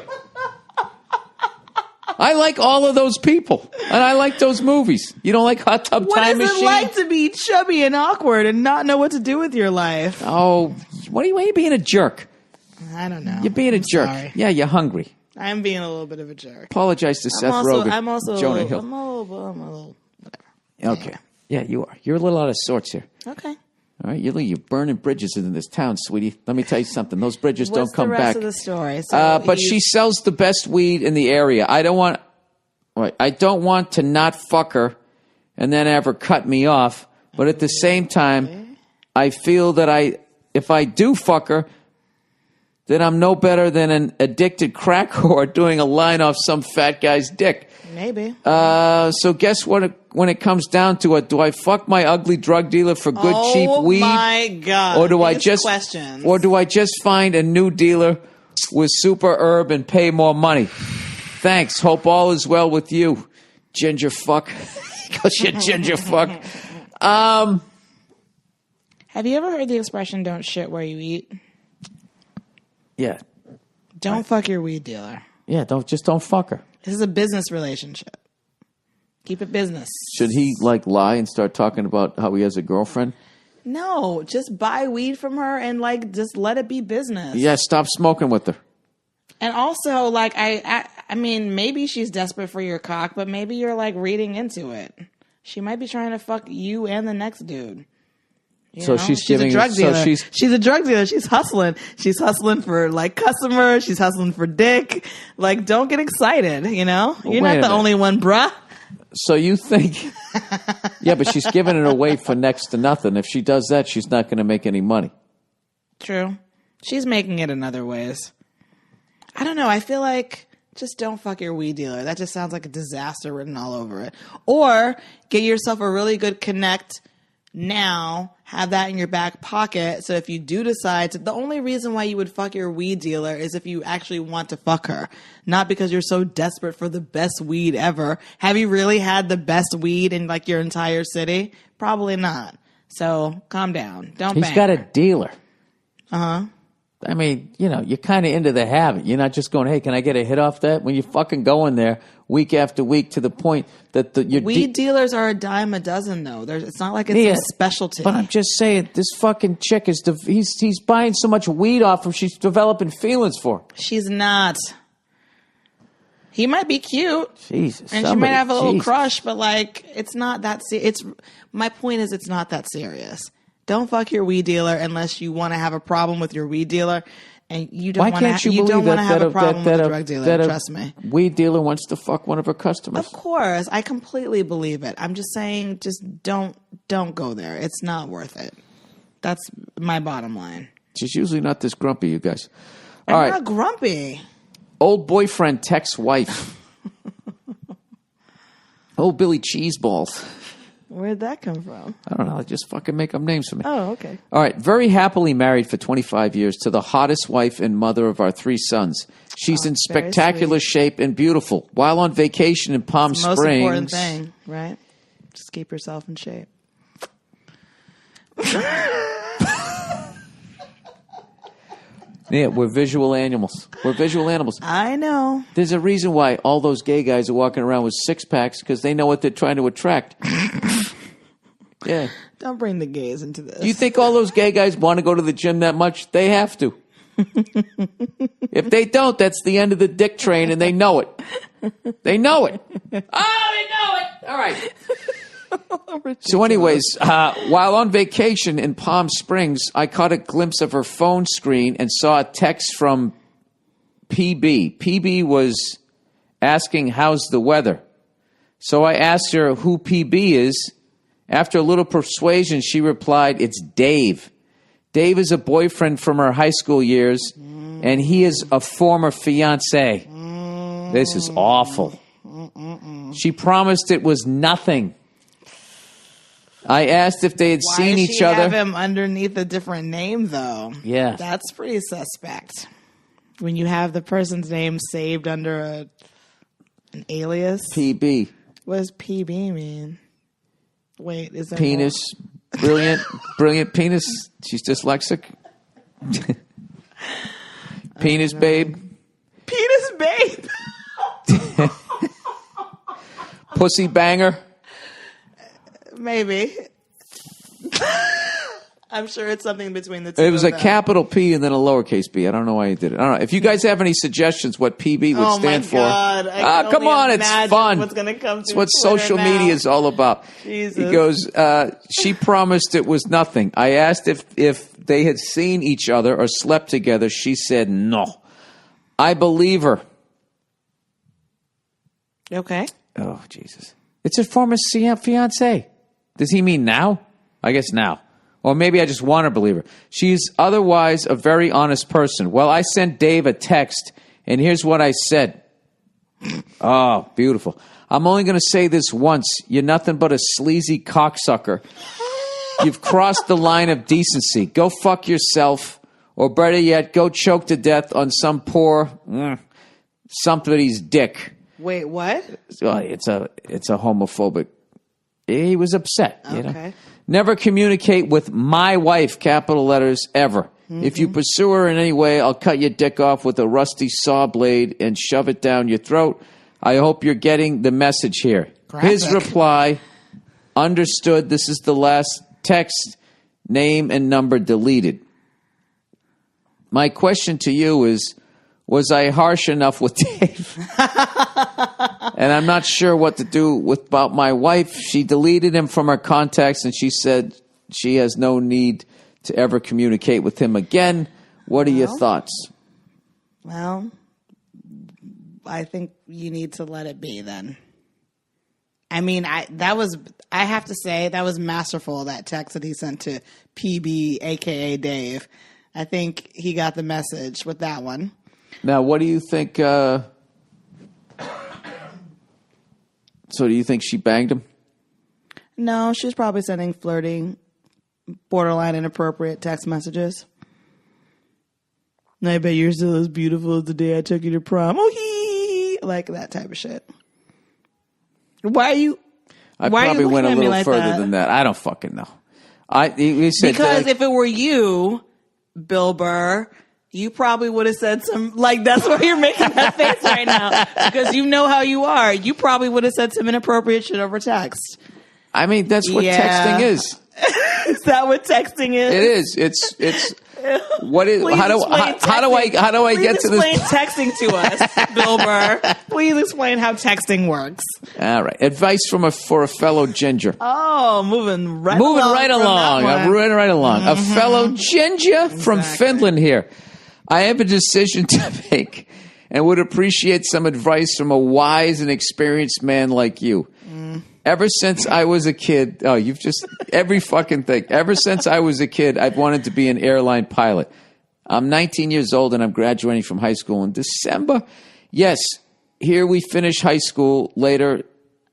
I like all of those people, and I like those movies. You don't like Hot Tub Time Machine? What is it like to be chubby and awkward and not know what to do with your life? Oh, why are you being a jerk? I don't know. You're being a jerk. Sorry. Yeah, you're hungry. I'm being a little bit of a jerk. Apologize to Seth Rogen. I'm also Jonah Hill. I'm a little whatever. Okay. Yeah, you are. You're a little out of sorts here. Okay. All right, you're burning bridges in this town, sweetie. Let me tell you something. Those bridges What's don't come the rest back. Of the story? But she sells the best weed in the area. I don't want to not fuck her and then have her cut me off. But at the same time, I feel that if I do fuck her, then I'm no better than an addicted crack whore doing a line off some fat guy's dick. Maybe. So guess what? When it comes down to it, do I fuck my ugly drug dealer for good cheap weed? Oh my God! Or do I just find a new dealer with super herb and pay more money? Thanks. Hope all is well with you, ginger fuck. Because you ginger fuck. Have you ever heard the expression, don't shit where you eat? Yeah. Don't fuck your weed dealer. Yeah, don't fuck her. This is a business relationship. Keep it business. Should he like lie and start talking about how he has a girlfriend? No, just buy weed from her and like just let it be business. Yeah, stop smoking with her. And also, like, I mean, maybe she's desperate for your cock, but maybe you're like reading into it. She might be trying to fuck you and the next dude. So she's giving. A drug dealer. So she's a drug dealer. She's hustling. She's hustling for like customers. She's hustling for dick. Like, don't get excited. You know, you're not the only one, bruh. So you think? Yeah, but she's giving it away for next to nothing. If she does that, she's not going to make any money. True. She's making it in other ways. I don't know. I feel like just don't fuck your weed dealer. That just sounds like a disaster written all over it. Or get yourself a really good connect now. Have that in your back pocket. So if you do decide to, the only reason why you would fuck your weed dealer is if you actually want to fuck her. Not because you're so desperate for the best weed ever. Have you really had the best weed in like your entire city? Probably not. So calm down. Don't bang. He's got a dealer. Uh-huh. I mean, you know, you're kind of into the habit. You're not just going, hey, can I get a hit off that? When you're fucking going there week after week to the point that your weed dealers are a dime a dozen, though. It's not like it's a specialty. But I'm just saying, this fucking chick is he's buying so much weed off her, she's developing feelings for her. She's not. He might be cute. Jesus. And she might have a little crush, but like, it's not that serious. My point is, it's not that serious. Don't fuck your weed dealer unless you want to have a problem with your weed dealer, and you don't want to. You don't want to have a problem with a drug dealer. Trust me. Weed dealer wants to fuck one of her customers. Of course, I completely believe it. I'm just saying, just don't go there. It's not worth it. That's my bottom line. She's usually not this grumpy, you guys. I'm not grumpy. Old boyfriend texts wife. Old Billy Cheeseballs. Where'd that come from? I don't know. I just fucking make up names for me. Oh, okay. All right. Very happily married for 25 years to the hottest wife and mother of our 3 sons. She's in spectacular shape and beautiful. While on vacation in Palm Springs. Most important thing, right? Just keep yourself in shape. Yeah, we're visual animals. We're visual animals. I know. There's a reason why all those gay guys are walking around with 6-packs, because they know what they're trying to attract. Yeah. Don't bring the gays into this. Do you think all those gay guys want to go to the gym that much? They have to. If they don't, that's the end of the dick train, and they know it. They know it. Oh, they know it. All right. So anyways, while on vacation in Palm Springs, I caught a glimpse of her phone screen and saw a text from PB. PB was asking, how's the weather? So I asked her who PB is. After a little persuasion, she replied, it's Dave. Dave is a boyfriend from her high school years, and he is a former fiance. This is awful. She promised it was nothing. I asked if they had seen each other. Why does she have him underneath a different name, though? Yeah. That's pretty suspect. When you have the person's name saved under an alias. PB. What does PB mean? Wait, is there penis? Brilliant penis. She's dyslexic. Penis babe. Penis babe. Pussy banger. Maybe. I'm sure it's something between the two. It was a them. capital P and then a lowercase b. I don't know why he did it. I don't know. If you guys have any suggestions what PB would stand for. God. Come on, it's fun. What's gonna come it's what social now. media is all about. Jesus. He goes, she promised it was nothing. I asked if they had seen each other or slept together. She said no. I believe her. Okay. Oh, Jesus. It's a former fiance. Does he mean now? I guess now. Or maybe I just want to believe her. She's otherwise a very honest person. Well, I sent Dave a text, and here's what I said. Oh, beautiful. I'm only going to say this once. You're nothing but a sleazy cocksucker. You've crossed the line of decency. Go fuck yourself. Or better yet, go choke to death on some poor somebody's dick. Wait, what? It's a homophobic. He was upset. You know? Never communicate with my wife, capital letters, ever. If you pursue her in any way, I'll cut your dick off with a rusty saw blade and shove it down your throat. I hope you're getting the message here. Graphic. His reply, understood. This is the last text, name and number deleted. My question to you is, was I harsh enough with Dave? And I'm not sure what to do about my wife. She deleted him from her contacts, and she said she has no need to ever communicate with him again. What are your thoughts? Well, I think you need to let it be then. I mean, I have to say that was masterful, that text that he sent to PB, aka Dave. I think he got the message with that one. Now, what do you think? So do you think she banged him? No, she was probably sending flirting, borderline inappropriate text messages. I bet you're still as beautiful as the day I took you to prom. Oh, hee, like that type of shit. Why are you? I why probably are you went a looking at me little like further than that. I don't fucking know. He said because that, if it were you, Bill Burr, you probably would have said some, like, that's why you're making that face right now. Because you know how you are. You probably would have said some inappropriate shit over text. I mean, that's what texting is. Is that what texting is? It is. It's what is Please how do I Please get to this? explain texting to us, Bill Burr. Please explain how texting works. All right. Advice for a fellow ginger. Oh, moving right Moving along. right from along. that I'm one. moving right along. A fellow ginger from Finland here. I have a decision to make and would appreciate some advice from a wise and experienced man like you. Ever since I was a kid, every fucking thing. Ever since I was a kid, I've wanted to be an airline pilot. I'm 19 years old and I'm graduating from high school in December. Yes, here we finish high school later.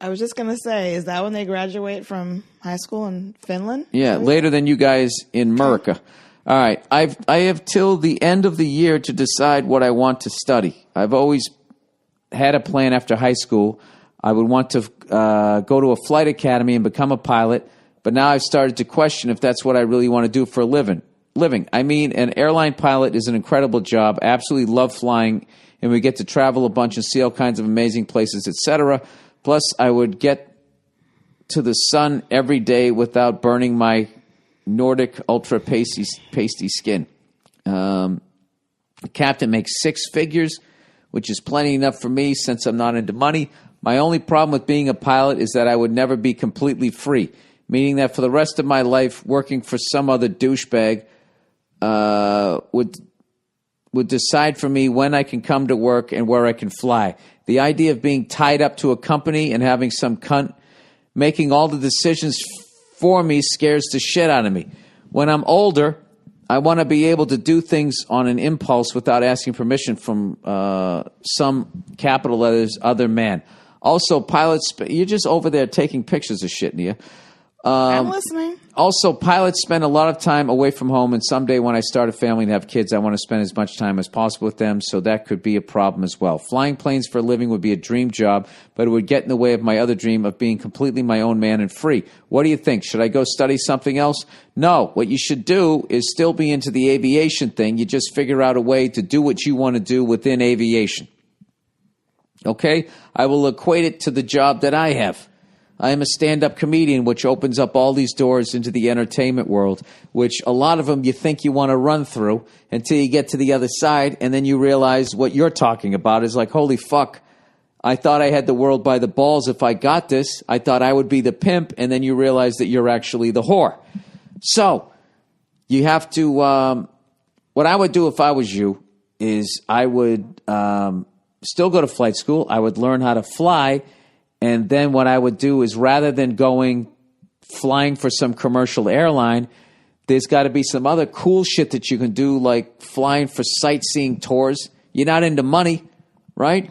I was just going to say, is that when they graduate from high school in Finland? Yeah, later than you guys in America. All right, I have till the end of the year to decide what I want to study. I've always had a plan after high school. I would want to go to a flight academy and become a pilot, but now I've started to question if that's what I really want to do for a living. I mean, an airline pilot is an incredible job. I absolutely love flying, and we get to travel a bunch and see all kinds of amazing places, etc. Plus, I would get to the sun every day without burning my Nordic ultra pasty skin. The captain makes six figures, which is plenty enough for me since I'm not into money. My only problem with being a pilot is that I would never be completely free, meaning that for the rest of my life, working for some other douchebag would decide for me when I can come to work and where I can fly. The idea of being tied up to a company and having some cunt making all the decisions for me scares the shit out of me. When I'm older, I want to be able to do things on an impulse without asking permission from some capital letters other man. Also, pilots, you're just over there taking pictures of shit, Nia. I'm listening. Also, pilots spend a lot of time away from home, and someday when I start a family and have kids, I want to spend as much time as possible with them, so that could be a problem as well. Flying planes for a living would be a dream job, but it would get in the way of my other dream of being completely my own man and free. What do you think? Should I go study something else? No. What you should do is still be into the aviation thing. You just figure out a way to do what you want to do within aviation. Okay? I will equate it to the job that I have. I am a stand-up comedian, which opens up all these doors into the entertainment world, which a lot of them you think you want to run through until you get to the other side, and then you realize what you're talking about is like, holy fuck, I thought I had the world by the balls if I got this. I thought I would be the pimp, and then you realize that you're actually the whore. So you have to what I would do if I was you is I would still go to flight school. I would learn how to fly. And then what I would do is rather than flying for some commercial airline, there's got to be some other cool shit that you can do, like flying for sightseeing tours. You're not into money, right?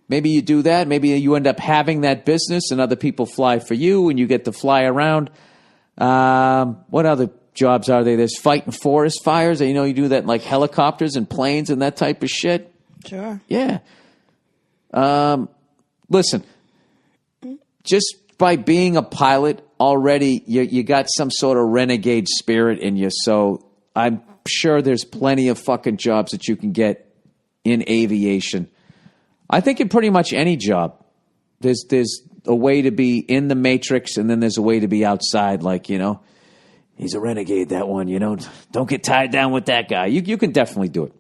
Maybe you do that. Maybe you end up having that business and other people fly for you and you get to fly around. What other jobs are there? There's fighting forest fires. You know, you do that in like helicopters and planes and that type of shit. Sure. Yeah. Listen. Just by being a pilot, already you got some sort of renegade spirit in you. So I'm sure there's plenty of fucking jobs that you can get in aviation. I think in pretty much any job, there's a way to be in the matrix, and then there's a way to be outside. Like, he's a renegade, that one. Don't get tied down with that guy. You can definitely do it.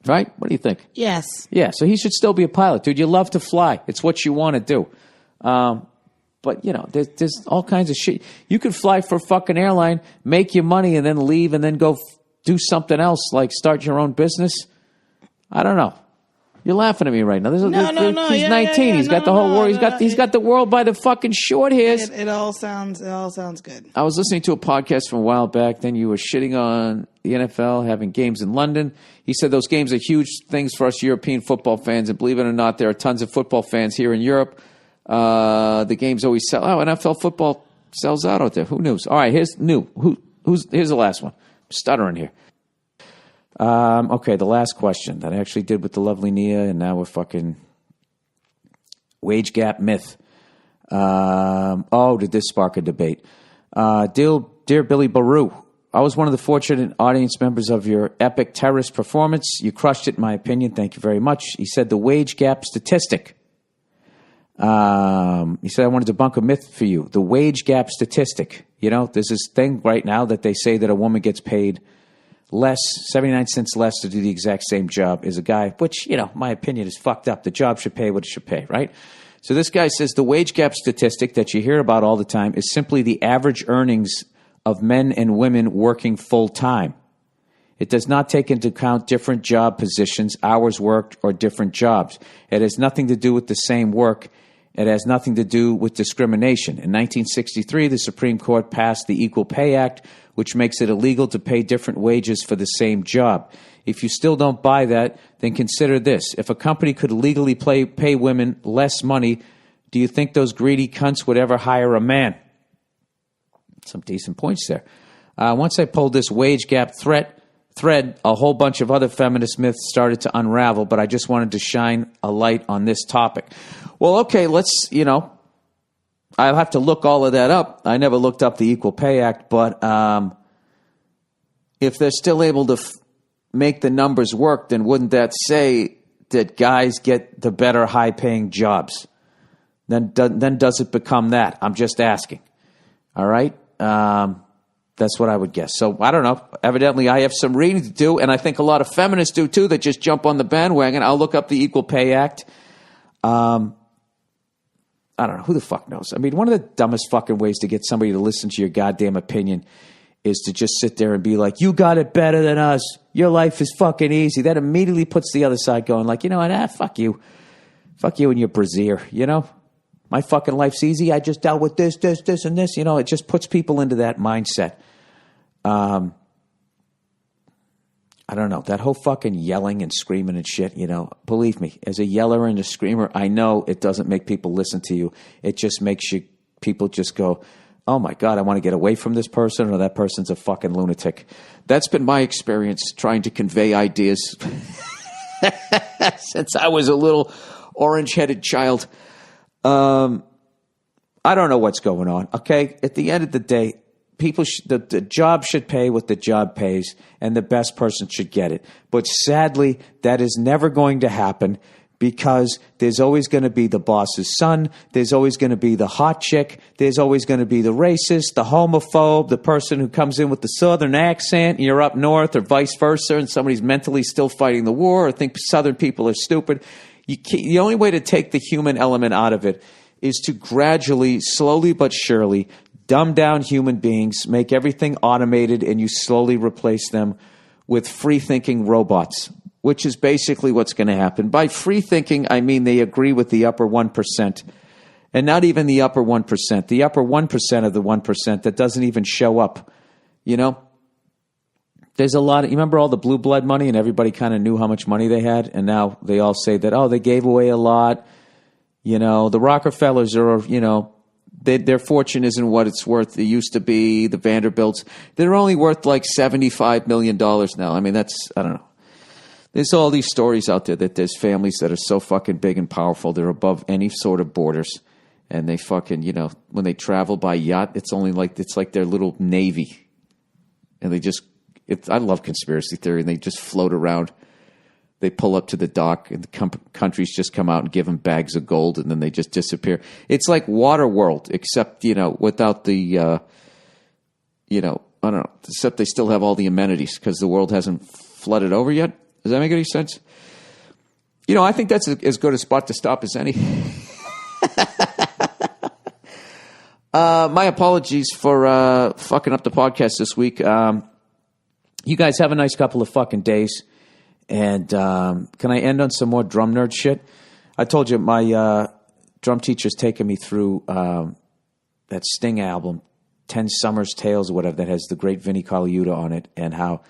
Right? What do you think? Yes. Yeah, so he should still be a pilot, dude. You love to fly. It's what you want to do. But, there's all kinds of shit. You could fly for a fucking airline, make your money, and then leave, and then go do something else, like start your own business. I don't know. You're laughing at me right now. No. He's 19. Yeah. He's got the whole world. He's got the world by the fucking short hairs. It all sounds good. I was listening to a podcast from a while back. Then you were shitting on the NFL having games in London. He said those games are huge things for us European football fans, and believe it or not, there are tons of football fans here in Europe. The games always sell out. NFL football sells out there. Who knows? All right, here's the last one. I'm stuttering here. Okay, the last question that I actually did with the lovely Nia, and now we're fucking wage gap myth. Did this spark a debate? Dear Billy Burr, I was one of the fortunate audience members of your epic terrorist performance. You crushed it, in my opinion. Thank you very much. He said the wage gap statistic. He said, I want to debunk a myth for you. The wage gap statistic. There's this thing right now that they say that a woman gets paid less, 79 cents less to do the exact same job as a guy, which, my opinion is fucked up. The job should pay what it should pay, right? So this guy says the wage gap statistic that you hear about all the time is simply the average earnings of men and women working full time. It does not take into account different job positions, hours worked, or different jobs. It has nothing to do with the same work. It has nothing to do with discrimination. In 1963, the Supreme Court passed the Equal Pay Act, which makes it illegal to pay different wages for the same job. If you still don't buy that, then consider this. If a company could legally pay women less money, do you think those greedy cunts would ever hire a man? Some decent points there. Once I pulled this wage gap thread, a whole bunch of other feminist myths started to unravel, but I just wanted to shine a light on this topic. Well, okay, I'll have to look all of that up. I never looked up the Equal Pay Act, but if they're still able to make the numbers work, then wouldn't that say that guys get the better high-paying jobs? Then does it become that? I'm just asking. All right? That's what I would guess. So I don't know. Evidently, I have some reading to do, and I think a lot of feminists do too that just jump on the bandwagon. I'll look up the Equal Pay Act. I don't know. Who the fuck knows? I mean, one of the dumbest fucking ways to get somebody to listen to your goddamn opinion is to just sit there and be like, you got it better than us. Your life is fucking easy. That immediately puts the other side going like, you know what? Fuck you. Fuck you and your brassiere, My fucking life's easy. I just dealt with this, and this. It just puts people into that mindset. I don't know. That whole fucking yelling and screaming and shit, believe me, as a yeller and a screamer, I know it doesn't make people listen to you. It just makes people just go, oh my God, I want to get away from this person, or that person's a fucking lunatic. That's been my experience trying to convey ideas since I was a little orange-headed child. I don't know what's going on, okay? At the end of the day, the job should pay what the job pays, and the best person should get it. But sadly, that is never going to happen, because there's always going to be the boss's son, there's always going to be the hot chick, there's always going to be the racist, the homophobe, the person who comes in with the southern accent, and you're up north, or vice versa, and somebody's mentally still fighting the war, or think southern people are stupid. The only way to take the human element out of it is to gradually, slowly but surely, dumb down human beings, make everything automated, and you slowly replace them with free-thinking robots, which is basically what's going to happen. By free-thinking, I mean they agree with the upper 1%, and not even the upper 1%, the upper 1% of the 1% that doesn't even show up, There's a lot of, you remember all the blue blood money, and everybody kind of knew how much money they had, and now they all say that, they gave away a lot. The Rockefellers are, their fortune isn't what it's worth. It used to be. The Vanderbilts, they're only worth like $75 million now. I mean, I don't know. There's all these stories out there that there's families that are so fucking big and powerful, they're above any sort of borders. and they fucking, when they travel by yacht, it's like their little navy. And I love conspiracy theory, and they just float around. They pull up to the dock, and the countries just come out and give them bags of gold, and then they just disappear. It's like Waterworld, except, without the, I don't know, except they still have all the amenities because the world hasn't flooded over yet. Does that make any sense? I think that's as good a spot to stop as any. My apologies for fucking up the podcast this week. You guys have a nice couple of fucking days. And can I end on some more drum nerd shit? I told you my drum teacher's taking me through that Sting album, 10 Summers Tales or whatever, that has the great Vinnie Colaiuta on it, and how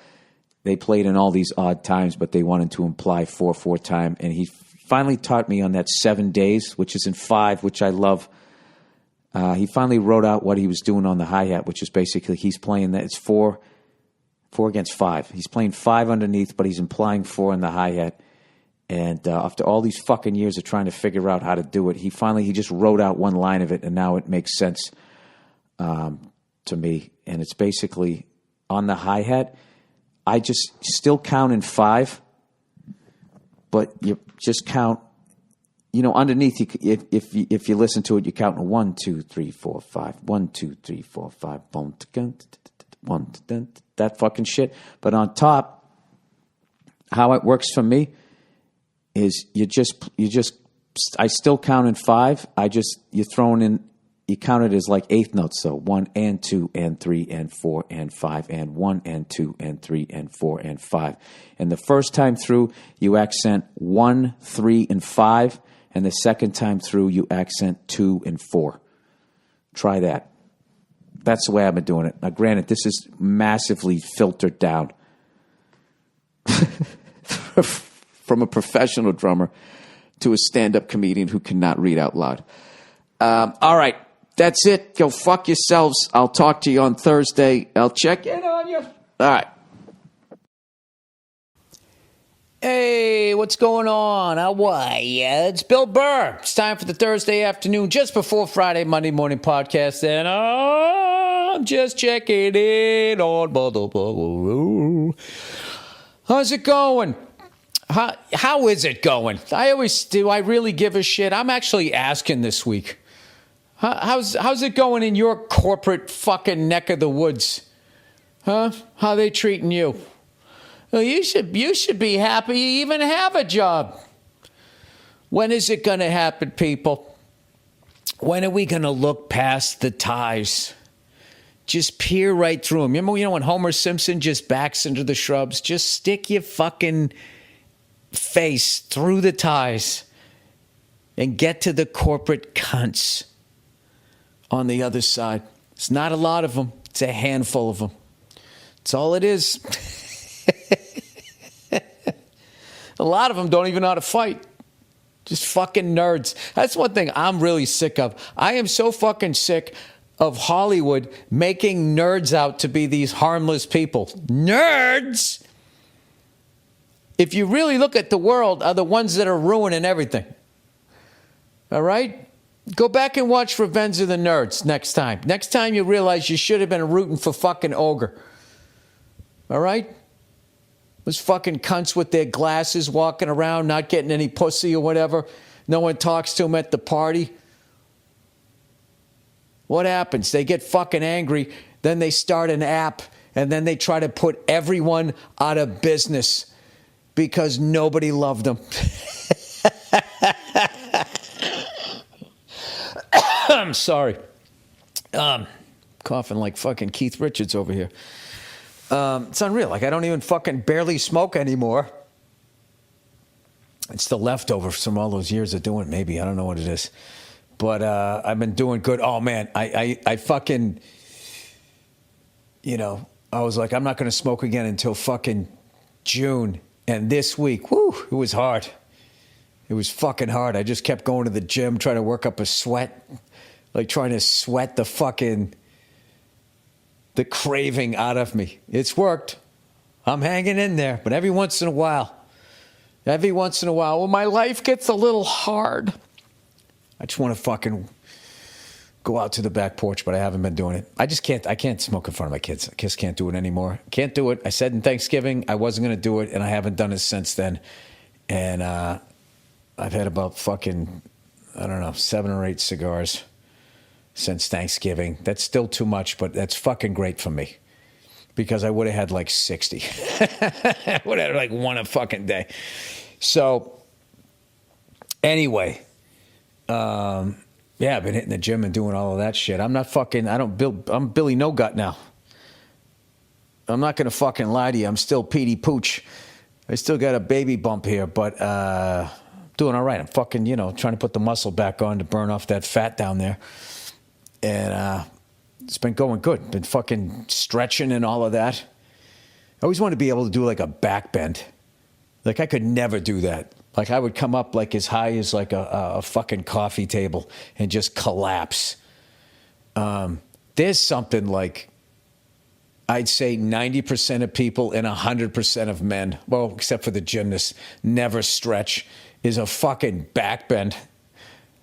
they played in all these odd times, but they wanted to imply 4/4 time. And he finally taught me on that 7 days, which is in 5, which I love. He finally wrote out what he was doing on the hi-hat, which is basically he's playing that. It's 4 against 5. He's playing 5 underneath, but he's implying 4 in the hi-hat. And after all these fucking years of trying to figure out how to do it, he just wrote out one line of it, and now it makes sense to me. And it's basically on the hi-hat, I just still count in 5, but you just count, underneath. If you listen to it, you count in 1, 2, 3, 4, 5. 1, 2, 3, 4, 5. Boom, that fucking shit. But on top, how it works for me is I still count in 5. You're throwing in, you count it as like eighth notes. So 1 and 2 and 3 and 4 and 5 and 1 and 2 and 3 and 4 and 5. And the first time through, you accent 1, 3, and 5. And the second time through, you accent 2 and 4. Try that. That's the way I've been doing it. Now, granted, this is massively filtered down from a professional drummer to a stand-up comedian who cannot read out loud. All right. That's it. Go fuck yourselves. I'll talk to you on Thursday. I'll check in on you. All right. Hey, what's going on? How are ya? It's Bill Burr. It's time for the Thursday afternoon, just before Friday, Monday morning podcast. And I'm just checking in on... How's it going? How is it going? Do I really give a shit? I'm actually asking this week. How's it going in your corporate fucking neck of the woods? Huh? How they treating you? Well, you should be happy you even have a job. When is it going to happen, people? When are we going to look past the ties? Just peer right through them. Remember, when Homer Simpson just backs into the shrubs? Just stick your fucking face through the ties and get to the corporate cunts on the other side. It's not a lot of them. It's a handful of them. That's all it is. A lot of them don't even know how to fight. Just fucking nerds. That's one thing I'm really sick of. I am so fucking sick of Hollywood making nerds out to be these harmless people. Nerds, if you really look at the world, are the ones that are ruining everything. All right? Go back and watch Revenge of the Nerds next time. Next time you realize you should have been rooting for fucking Ogre. All right? Those fucking cunts with their glasses walking around, not getting any pussy or whatever. No one talks to them at the party. What happens? They get fucking angry. Then they start an app. And then they try to put everyone out of business because nobody loved them. I'm sorry. Coughing like fucking Keith Richards over here. It's unreal. Like, I don't even fucking barely smoke anymore. It's the leftovers from all those years of doing it, maybe. I don't know what it is. But I've been doing good. Oh, man. I fucking, I was like, I'm not going to smoke again until fucking June. And this week, whoo, it was hard. It was fucking hard. I just kept going to the gym, trying to work up a sweat. Like, trying to sweat the craving out of me. It's worked. I'm hanging in there. But every once in a while, when my life gets a little hard, I just want to fucking go out to the back porch, but I haven't been doing it. I can't smoke in front of my kids. I just can't do it anymore. Can't do it. I said in Thanksgiving I wasn't going to do it, and I haven't done it since then. And I've had about fucking, 7 or 8 cigars since Thanksgiving. That's still too much, but that's fucking great for me. Because I would have had like 60. I would have had like one a fucking day. So, anyway, I've been hitting the gym and doing all of that shit. I'm Billy No Gut now. I'm not going to fucking lie to you. I'm still Petey Pooch. I still got a baby bump here, but doing all right. I'm fucking, trying to put the muscle back on to burn off that fat down there. And it's been going good. Been fucking stretching and all of that. I always wanted to be able to do like a back bend. Like I could never do that. Like I would come up like as high as like a fucking coffee table and just collapse. There's something like, I'd say 90% of people and 100% of men, well, except for the gymnasts, never stretch, is a fucking back bend.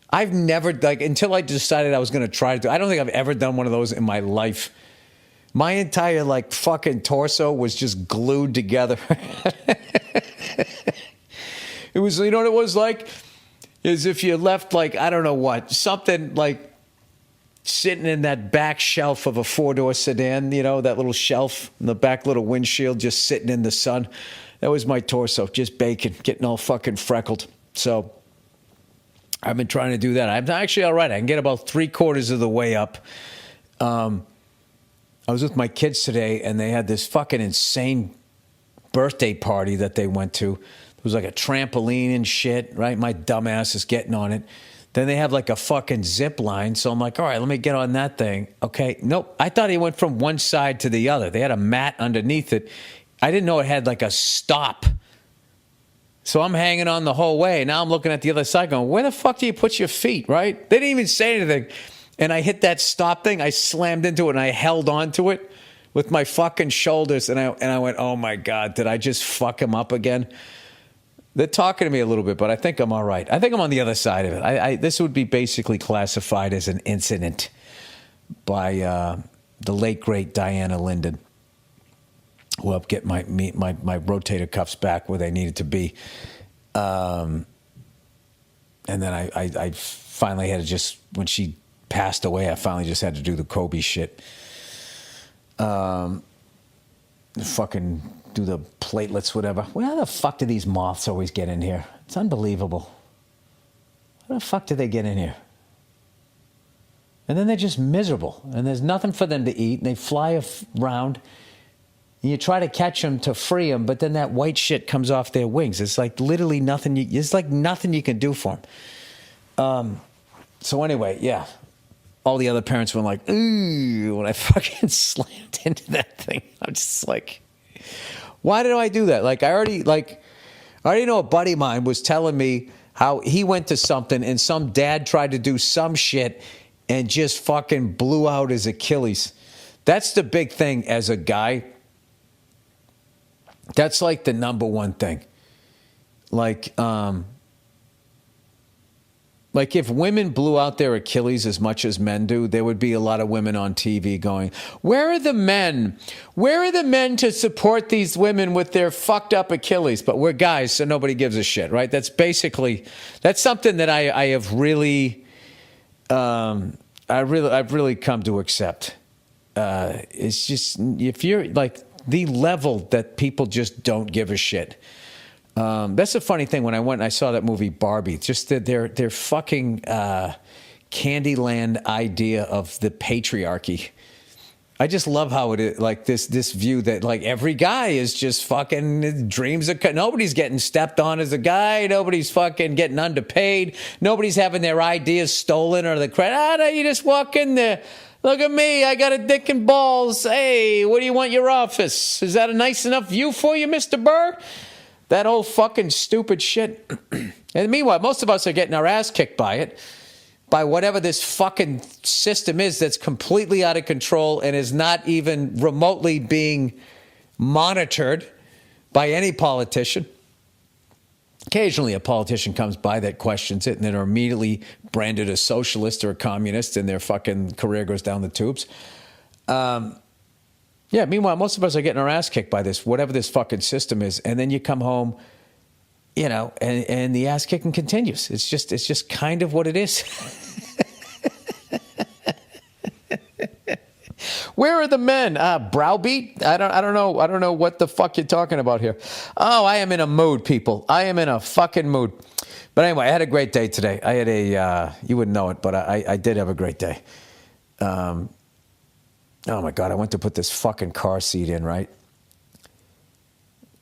I've never, until I decided I was going to try to do, I don't think I've ever done one of those in my life. My entire, fucking torso was just glued together. It was, you know what it was like? As if you left, I don't know what, something like sitting in that back shelf of a 4-door sedan, that little shelf in the back little windshield, just sitting in the sun. That was my torso, just baking, getting all fucking freckled. So I've been trying to do that. I'm actually all right. I can get about 3/4 of the way up. I was with my kids today, and they had this fucking insane birthday party that they went to. It was like a trampoline and shit, right? My dumbass is getting on it. Then they have like a fucking zip line. So I'm like, all right, let me get on that thing. Okay. Nope. I thought he went from one side to the other. They had a mat underneath it. I didn't know it had like a stop. So I'm hanging on the whole way. Now I'm looking at the other side going, where the fuck do you put your feet, right? They didn't even say anything. And I hit that stop thing. I slammed into it and I held on to it with my fucking shoulders. And I went, oh my God, did I just fuck him up again? They're talking to me a little bit, but I think I'm all right. I think I'm on the other side of it. This would be basically classified as an incident by the late, great Diana Linden. Who helped get my rotator cuffs back where they needed to be. And then I finally had to just, when she passed away, I finally just had to do the Kobe shit. Fucking do the platelets, whatever. Where the fuck do these moths always get in here? It's unbelievable. How the fuck do they get in here? And then they're just miserable. And there's nothing for them to eat. And they fly around. And you try to catch them to free them, but then that white shit comes off their wings. It's like literally nothing. It's like nothing you can do for them. So anyway, yeah. All the other parents were like, ooh, when I fucking slammed into that thing. I'm just like, why did I do that? I already know a buddy of mine was telling me how he went to something and some dad tried to do some shit and just fucking blew out his Achilles. That's the big thing as a guy. That's like the number one thing. Like if women blew out their Achilles as much as men do, there would be a lot of women on TV going, where are the men? Where are the men to support these women with their fucked up Achilles? But we're guys, so nobody gives a shit, right? That's something that I have really, I've really come to accept. It's just, if you're like the level that people just don't give a shit. That's a funny thing. When I went and I saw that movie Barbie, just their fucking Candyland idea of the patriarchy. I just love how it is, like this view that like every guy is just fucking dreams of, nobody's getting stepped on as a guy, nobody's fucking getting underpaid, nobody's having their ideas stolen or the credit. No, you just walk in there. Look at me, I got a dick and balls. Hey, what do you want your office? Is that a nice enough view for you, Mr. Burr? That old fucking stupid shit. And meanwhile, most of us are getting our ass kicked by it. By whatever this fucking system is that's completely out of control and is not even remotely being monitored by any politician. Occasionally a politician comes by that questions it and then are immediately branded a socialist or a communist and their fucking career goes down the tubes. Yeah, meanwhile, most of us are getting our ass kicked by this, whatever this fucking system is. And then you come home, you know, and the ass kicking continues. It's just kind of what it is. Where are the men? Browbeat? I don't know. I don't know what the fuck you're talking about here. Oh, I am in a mood, people. I am in a fucking mood. But anyway, I had a great day today. I had you wouldn't know it, but I did have a great day. Oh my God, I went to put this fucking car seat in, right?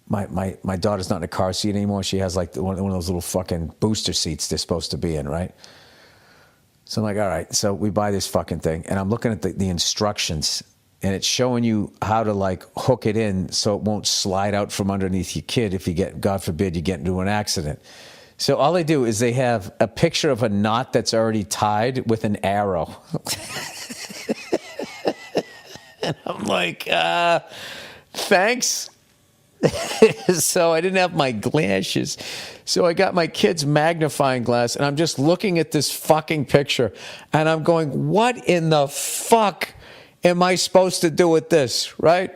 My daughter's not in a car seat anymore. She has like one of those little fucking booster seats they're supposed to be in, right? So I'm like, all right. So we buy this fucking thing, and I'm looking at the instructions, and it's showing you how to like hook it in so it won't slide out from underneath your kid if you get, God forbid, you get into an accident. So all they do is they have a picture of a knot that's already tied with an arrow. And I'm like, thanks. So I didn't have my glasses. So I got my kid's magnifying glass, and I'm just looking at this fucking picture, and I'm going, what in the fuck am I supposed to do with this, right?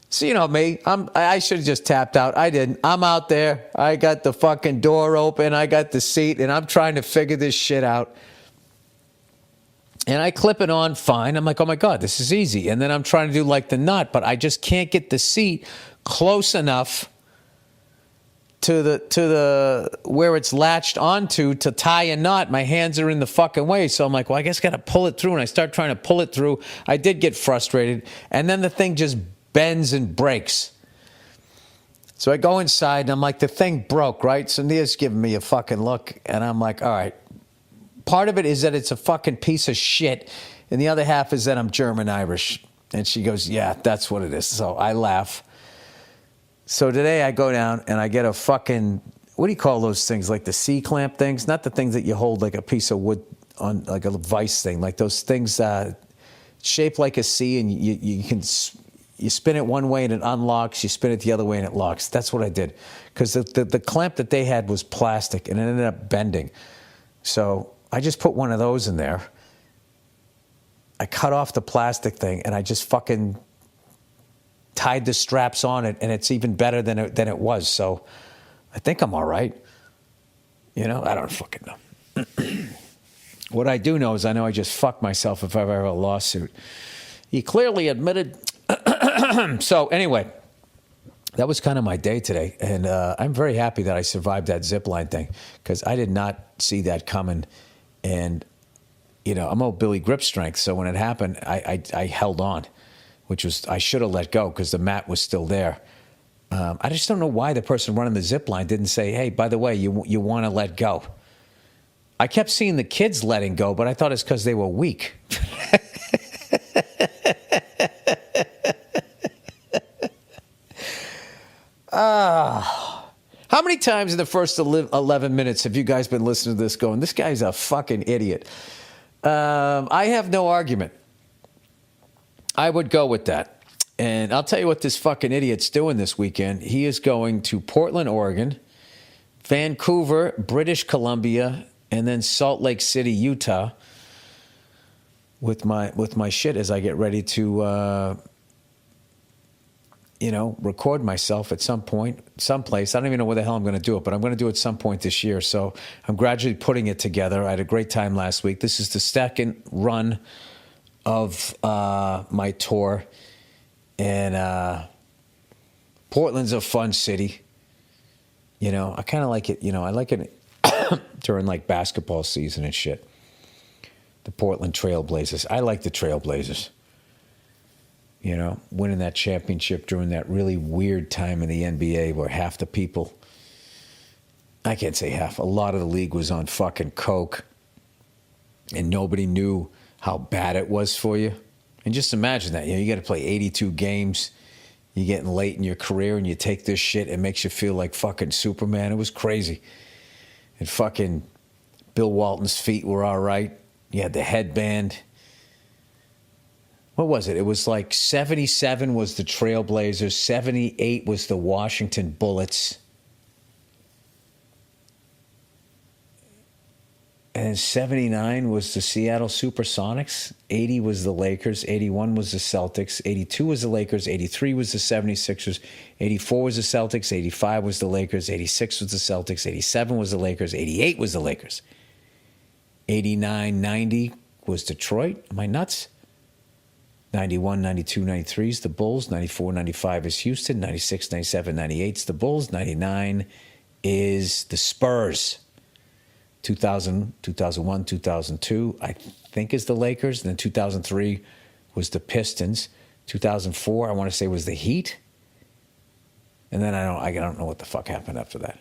So you know me, I should have just tapped out. I didn't. I'm out there. I got the fucking door open. I got the seat, and I'm trying to figure this shit out. And I clip it on fine. I'm like, oh my God, this is easy. And then I'm trying to do like the nut, but I just can't get the seat close enough to the where it's latched onto to tie a knot. My hands are in the fucking way. So I'm like, well, I guess I got to pull it through. And I start trying to pull it through. I did get frustrated. And then the thing just bends and breaks. So I go inside and I'm like, the thing broke, right? So Nia's giving me a fucking look. And I'm like, all right. Part of it is that it's a fucking piece of shit. And the other half is that I'm German-Irish. And she goes, yeah, that's what it is. So I laugh. So today I go down and I get a fucking, what do you call those things? Like the C-clamp things? Not the things that you hold like a piece of wood on, like a vice thing. Like those things shaped like a C, and you spin it one way and it unlocks. You spin it the other way and it locks. That's what I did. Because the clamp that they had was plastic and it ended up bending. So I just put one of those in there. I cut off the plastic thing and I just fucking tied the straps on it, and it's even better than it was. So I think I'm all right. You know, I don't fucking know. What I do know is I know I just fucked myself if I ever have a lawsuit. He clearly admitted. So anyway, that was kind of my day today. And I'm very happy that I survived that zipline thing, because I did not see that coming. And, you know, I'm old Billy Grip strength. So when it happened, I held on, which was, I should have let go because the mat was still there. I just don't know why the person running the zip line didn't say, hey, by the way, you want to let go. I kept seeing the kids letting go, but I thought it's because they were weak. How many times in the first 11 minutes have you guys been listening to this going, this guy's a fucking idiot? I have no argument. I would go with that. And I'll tell you what this fucking idiot's doing this weekend. He is going to Portland, Oregon, Vancouver, British Columbia, and then Salt Lake City, Utah, with my shit as I get ready to record myself at some point, someplace. I don't even know where the hell I'm going to do it, but I'm going to do it at some point this year. So I'm gradually putting it together. I had a great time last week. This is the second run of my tour. And Portland's a fun city. You know, I kind of like it. You know, I like it during like basketball season and shit. The Portland Trailblazers. I like the Trailblazers. You know, winning that championship during that really weird time in the NBA where half the people, I can't say half, a lot of the league was on fucking coke and nobody knew how bad it was for you. And just imagine that, you know, you got to play 82 games, you're getting late in your career and you take this shit, it makes you feel like fucking Superman. It was crazy. And fucking Bill Walton's feet were all right. You had the headband. What was it? It was like 77 was the Trailblazers, 78 was the Washington Bullets. And 79 was the Seattle Supersonics. 80 was the Lakers. 81 was the Celtics. 82 was the Lakers. 83 was the 76ers. 84 was the Celtics. 85 was the Lakers. 86 was the Celtics. 87 was the Lakers. 88 was the Lakers. 89, 90 was Detroit. Am I nuts? 91, 92, 93 is the Bulls. 94, 95 is Houston. 96, 97, 98 is the Bulls. 99 is the Spurs. 2000, 2001, 2002, I think is the Lakers. And then 2003 was the Pistons. 2004, I want to say, was the Heat. And then I don't know what the fuck happened after that.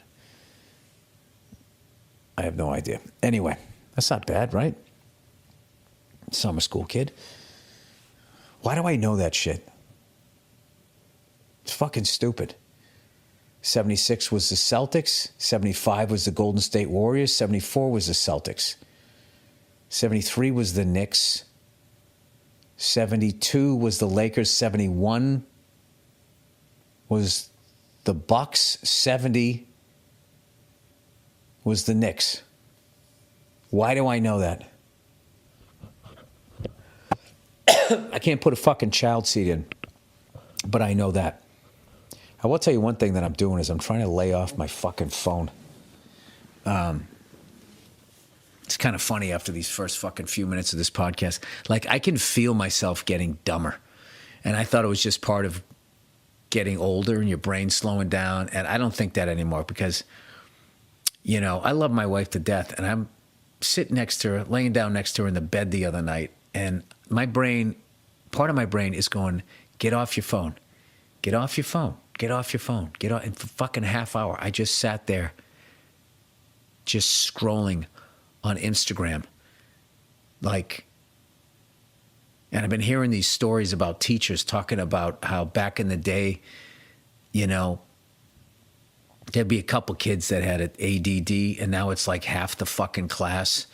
I have no idea. Anyway, that's not bad, right? Summer school kid. Why do I know that shit? It's fucking stupid. 76 was the Celtics. 75 was the Golden State Warriors. 74 was the Celtics. 73 was the Knicks. 72 was the Lakers. 71 was the Bucks. 70 was the Knicks. Why do I know that? I can't put a fucking child seat in, but I know that. I will tell you one thing that I'm doing is I'm trying to lay off my fucking phone. It's kind of funny after these first fucking few minutes of this podcast. Like, I can feel myself getting dumber. And I thought it was just part of getting older and your brain slowing down. And I don't think that anymore because, you know, I love my wife to death. And I'm sitting next to her, laying down next to her in the bed the other night. And my brain, part of my brain is going, get off your phone. Get off your phone. Get off your phone. Get off. And for fucking half hour, I just sat there just scrolling on Instagram. Like, and I've been hearing these stories about teachers talking about how back in the day, you know, there'd be a couple kids that had ADD and now it's like half the fucking class.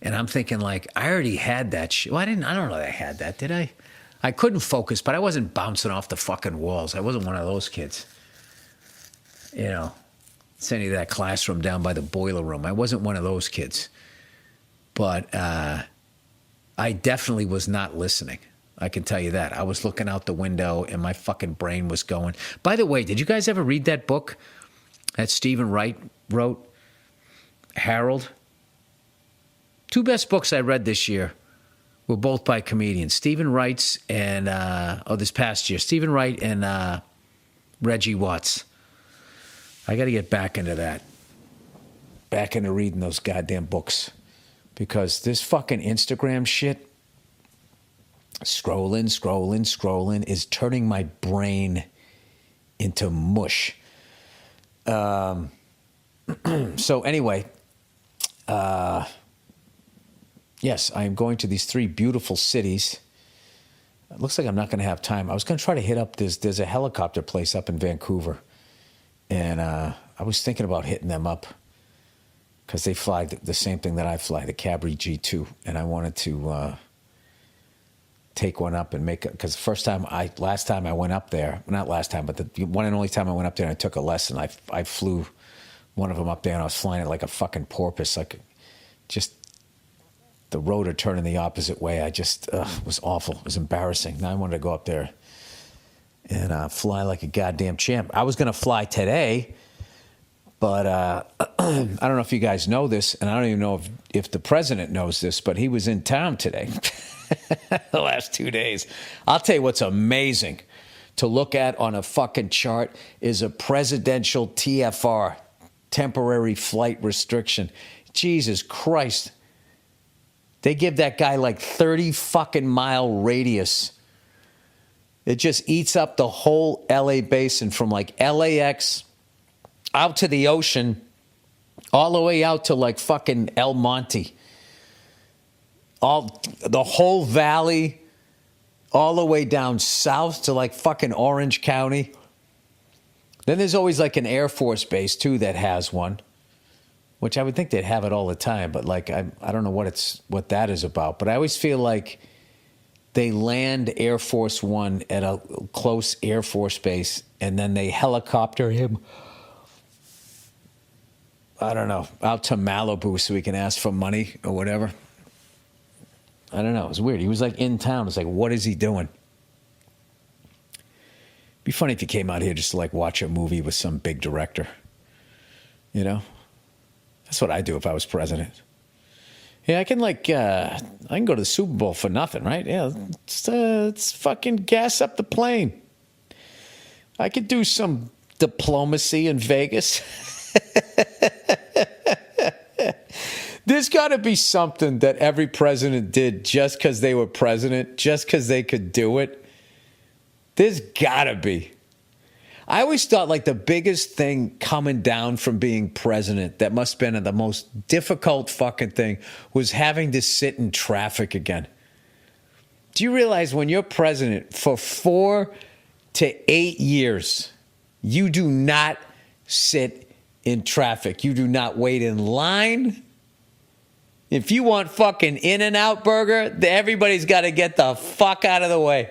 And I'm thinking like, I already had that shit. Well, I don't know that I had that, did I? I couldn't focus, but I wasn't bouncing off the fucking walls. I wasn't one of those kids. You know, sending to that classroom down by the boiler room. I wasn't one of those kids. But I definitely was not listening. I can tell you that. I was looking out the window and my fucking brain was going. By the way, did you guys ever read that book that Stephen Wright wrote? Harold? Two best books I read this year were both by comedians. Stephen Wright's and, this past year, Stephen Wright and Reggie Watts. I got to get back into that. Back into reading those goddamn books. Because this fucking Instagram shit, scrolling, is turning my brain into mush. So anyway, yes, I am going to these 3 beautiful cities. It looks like I'm not going to have time. I was going to try to hit up there's a helicopter place up in Vancouver. And I was thinking about hitting them up because they fly the same thing that I fly, the Cabri G2. And I wanted to take one up and make it. Because last time I went up there, not last time, but the one and only time I went up there and I took a lesson, I flew one of them up there and I was flying it like a fucking porpoise, like just the rotor turning the opposite way. I just, it was awful. It was embarrassing. Now I wanted to go up there and fly like a goddamn champ. I was going to fly today, but I don't know if you guys know this, and I don't even know if the president knows this, but he was in town today, the last 2 days. I'll tell you what's amazing to look at on a fucking chart is a presidential TFR, temporary flight restriction. Jesus Christ. They give that guy like 30 fucking mile radius. It just eats up the whole LA basin from like LAX out to the ocean, all the way out to like fucking El Monte. The whole valley, all the way down south to like fucking Orange County. Then there's always like an Air Force base too that has one, which I would think they'd have it all the time, but like I don't know what that is about. But I always feel like they land Air Force One at a close Air Force base, and then they helicopter him I don't know, out to Malibu so he can ask for money or whatever. I don't know. It was weird. He was like in town. It's like, what is he doing? Be funny if he came out here just to like watch a movie with some big director. You know? That's what I'd do if I was president. Yeah, I can I can go to the Super Bowl for nothing, right? Yeah, let's fucking gas up the plane. I could do some diplomacy in Vegas. There's got to be something that every president did just because they were president, just because they could do it. There's got to be. I always thought like the biggest thing coming down from being president that must have been the most difficult fucking thing was having to sit in traffic again. Do you realize when you're president for 4 to 8 years, you do not sit in traffic. You do not wait in line. If you want fucking In-N-Out burger, everybody's got to get the fuck out of the way.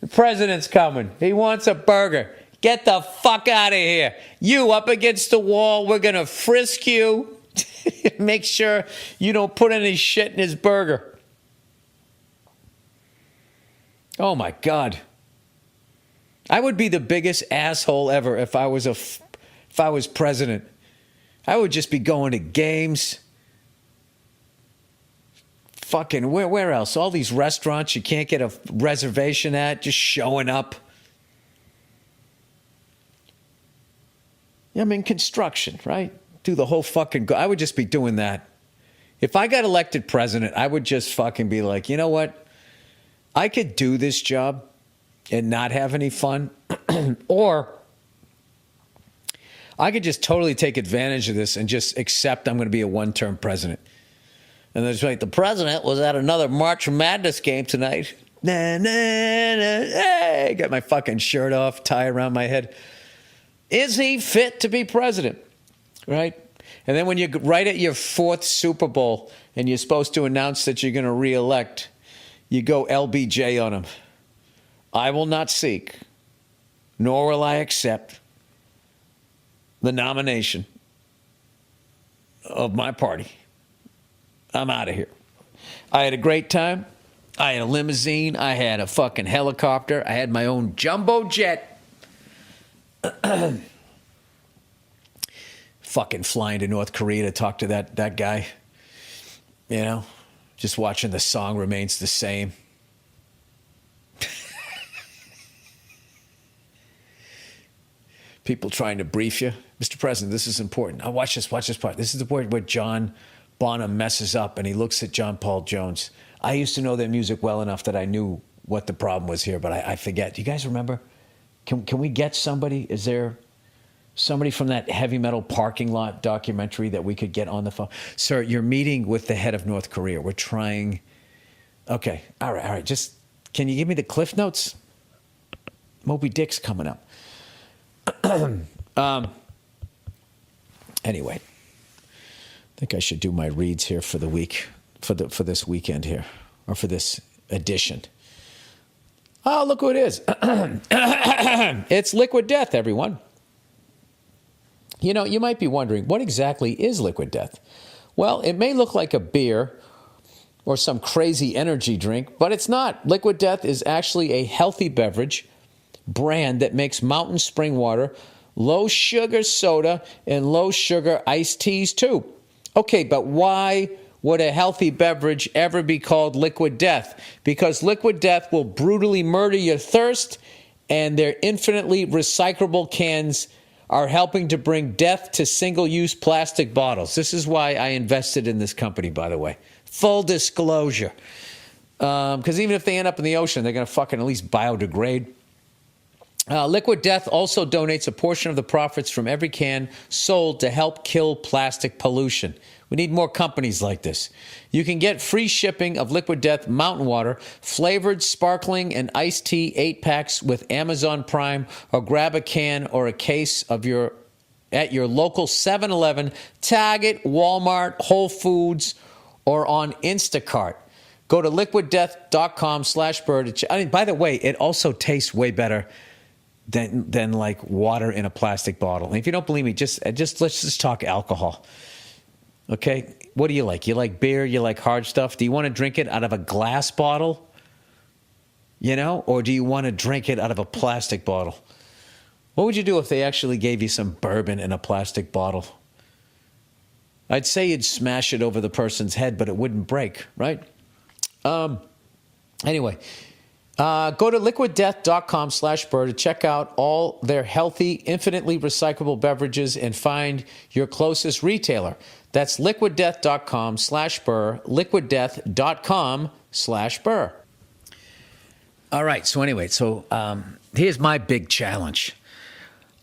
The president's coming. He wants a burger. Get the fuck out of here. You up against the wall. We're going to frisk you. Make sure you don't put any shit in his burger. Oh my God. I would be the biggest asshole ever if I was president. I would just be going to games. Fucking where else? All these restaurants you can't get a reservation at, just showing up. I'm in construction, right? Do the whole fucking... I would just be doing that. If I got elected president, I would just fucking be like, you know what? I could do this job and not have any fun. Or I could just totally take advantage of this and just accept I'm going to be a one-term president. And there's like, the president was at another March Madness game tonight. Nah, nah, nah, hey, got my fucking shirt off, tie around my head. Is he fit to be president? Right? And then when you're right at your 4th Super Bowl and you're supposed to announce that you're going to re-elect, you go LBJ on him. I will not seek, nor will I accept the nomination of my party. I'm out of here. I had a great time. I had a limousine. I had a fucking helicopter. I had my own jumbo jet. Fucking flying to North Korea to talk to that guy. You know, just watching the song Remains the Same. People trying to brief you. Mr. President, this is important. Now watch this part. This is the part where John Bonham messes up and he looks at John Paul Jones. I used to know their music well enough that I knew what the problem was here, but I forget. Do you guys remember? Can we get somebody? Is there somebody from that heavy metal parking lot documentary that we could get on the phone? Sir, you're meeting with the head of North Korea. We're trying. Okay. All right. Just, can you give me the Cliff Notes? Moby Dick's coming up. Anyway, I think I should do my reads here for the week, for this weekend here, or for this edition. Oh, look who it is. It's Liquid Death, everyone. You know, you might be wondering, what exactly is Liquid Death? Well, it may look like a beer or some crazy energy drink, but it's not. Liquid Death is actually a healthy beverage brand that makes mountain spring water, low sugar soda, and low sugar iced teas too. Okay, but why would a healthy beverage ever be called Liquid Death? Because Liquid Death will brutally murder your thirst, and their infinitely recyclable cans are helping to bring death to single-use plastic bottles. This is why I invested in this company, by the way. Full disclosure. Because even if they end up in the ocean, they're going to fucking at least biodegrade. Liquid Death also donates a portion of the profits from every can sold to help kill plastic pollution. We need more companies like this. You can get free shipping of Liquid Death mountain water, flavored, sparkling, and iced tea 8-packs with Amazon Prime, or grab a can or a case of at your local 7-Eleven, Target, Walmart, Whole Foods, or on Instacart. Go to liquiddeath.com/bird. I mean, by the way, it also tastes way better than like water in a plastic bottle. And if you don't believe me, just let's just talk alcohol. Okay? What do you like? You like beer? You like hard stuff? Do you want to drink it out of a glass bottle? Or do you want to drink it out of a plastic bottle? What would you do if they actually gave you some bourbon in a plastic bottle? I'd say you'd smash it over the person's head, but it wouldn't break, right? Anyway, go to liquiddeath.com/Burr to check out all their healthy, infinitely recyclable beverages and find your closest retailer. That's liquiddeath.com/Burr, liquiddeath.com/Burr. All right, so anyway, here's my big challenge.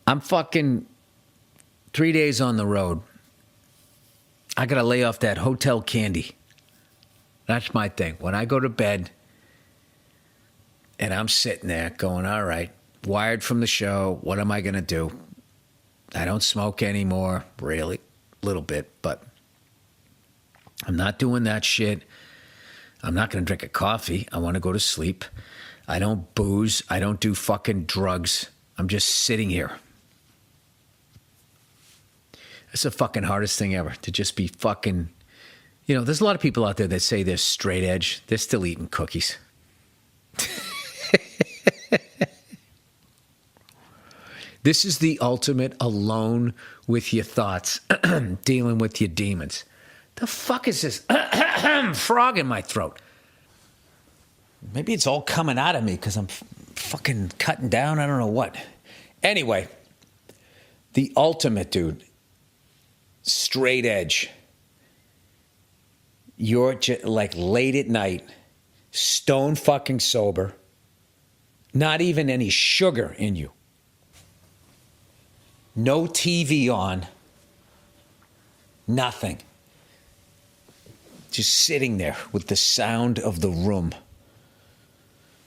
I'm fucking 3 days on the road. I got to lay off that hotel candy. That's my thing. When I go to bed and I'm sitting there going, all right, wired from the show, what am I going to do? I don't smoke anymore, really, a little bit, but I'm not doing that shit. I'm not going to drink a coffee. I want to go to sleep. I don't booze. I don't do fucking drugs. I'm just sitting here. It's the fucking hardest thing ever, to just be fucking, there's a lot of people out there that say they're straight edge. They're still eating cookies. This is the ultimate alone with your thoughts, dealing with your demons. The fuck is this frog in my throat? Maybe it's all coming out of me because I'm fucking cutting down. I don't know what. Anyway, the ultimate, dude. Straight edge. You're like late at night, stone fucking sober, not even any sugar in you. No TV on, nothing. Just sitting there with the sound of the room.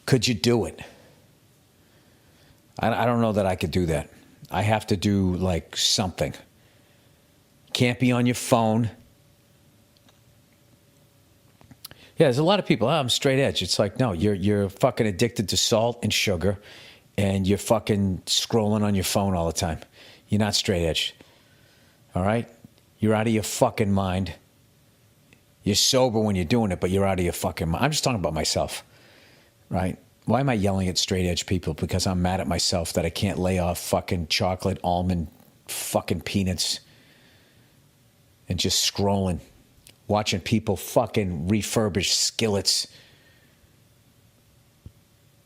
Could you do it? I don't know that I could do that. I have to do like something. Can't be on your phone. Yeah, there's a lot of people, I'm straight edge. It's like, no, you're fucking addicted to salt and sugar, and you're fucking scrolling on your phone all the time. You're not straight edge. All right? You're out of your fucking mind. You're sober when you're doing it, but you're out of your fucking mind. I'm just talking about myself, right? Why am I yelling at straight edge people? Because I'm mad at myself that I can't lay off fucking chocolate, almond, fucking peanuts, and just scrolling, watching people fucking refurbish skillets.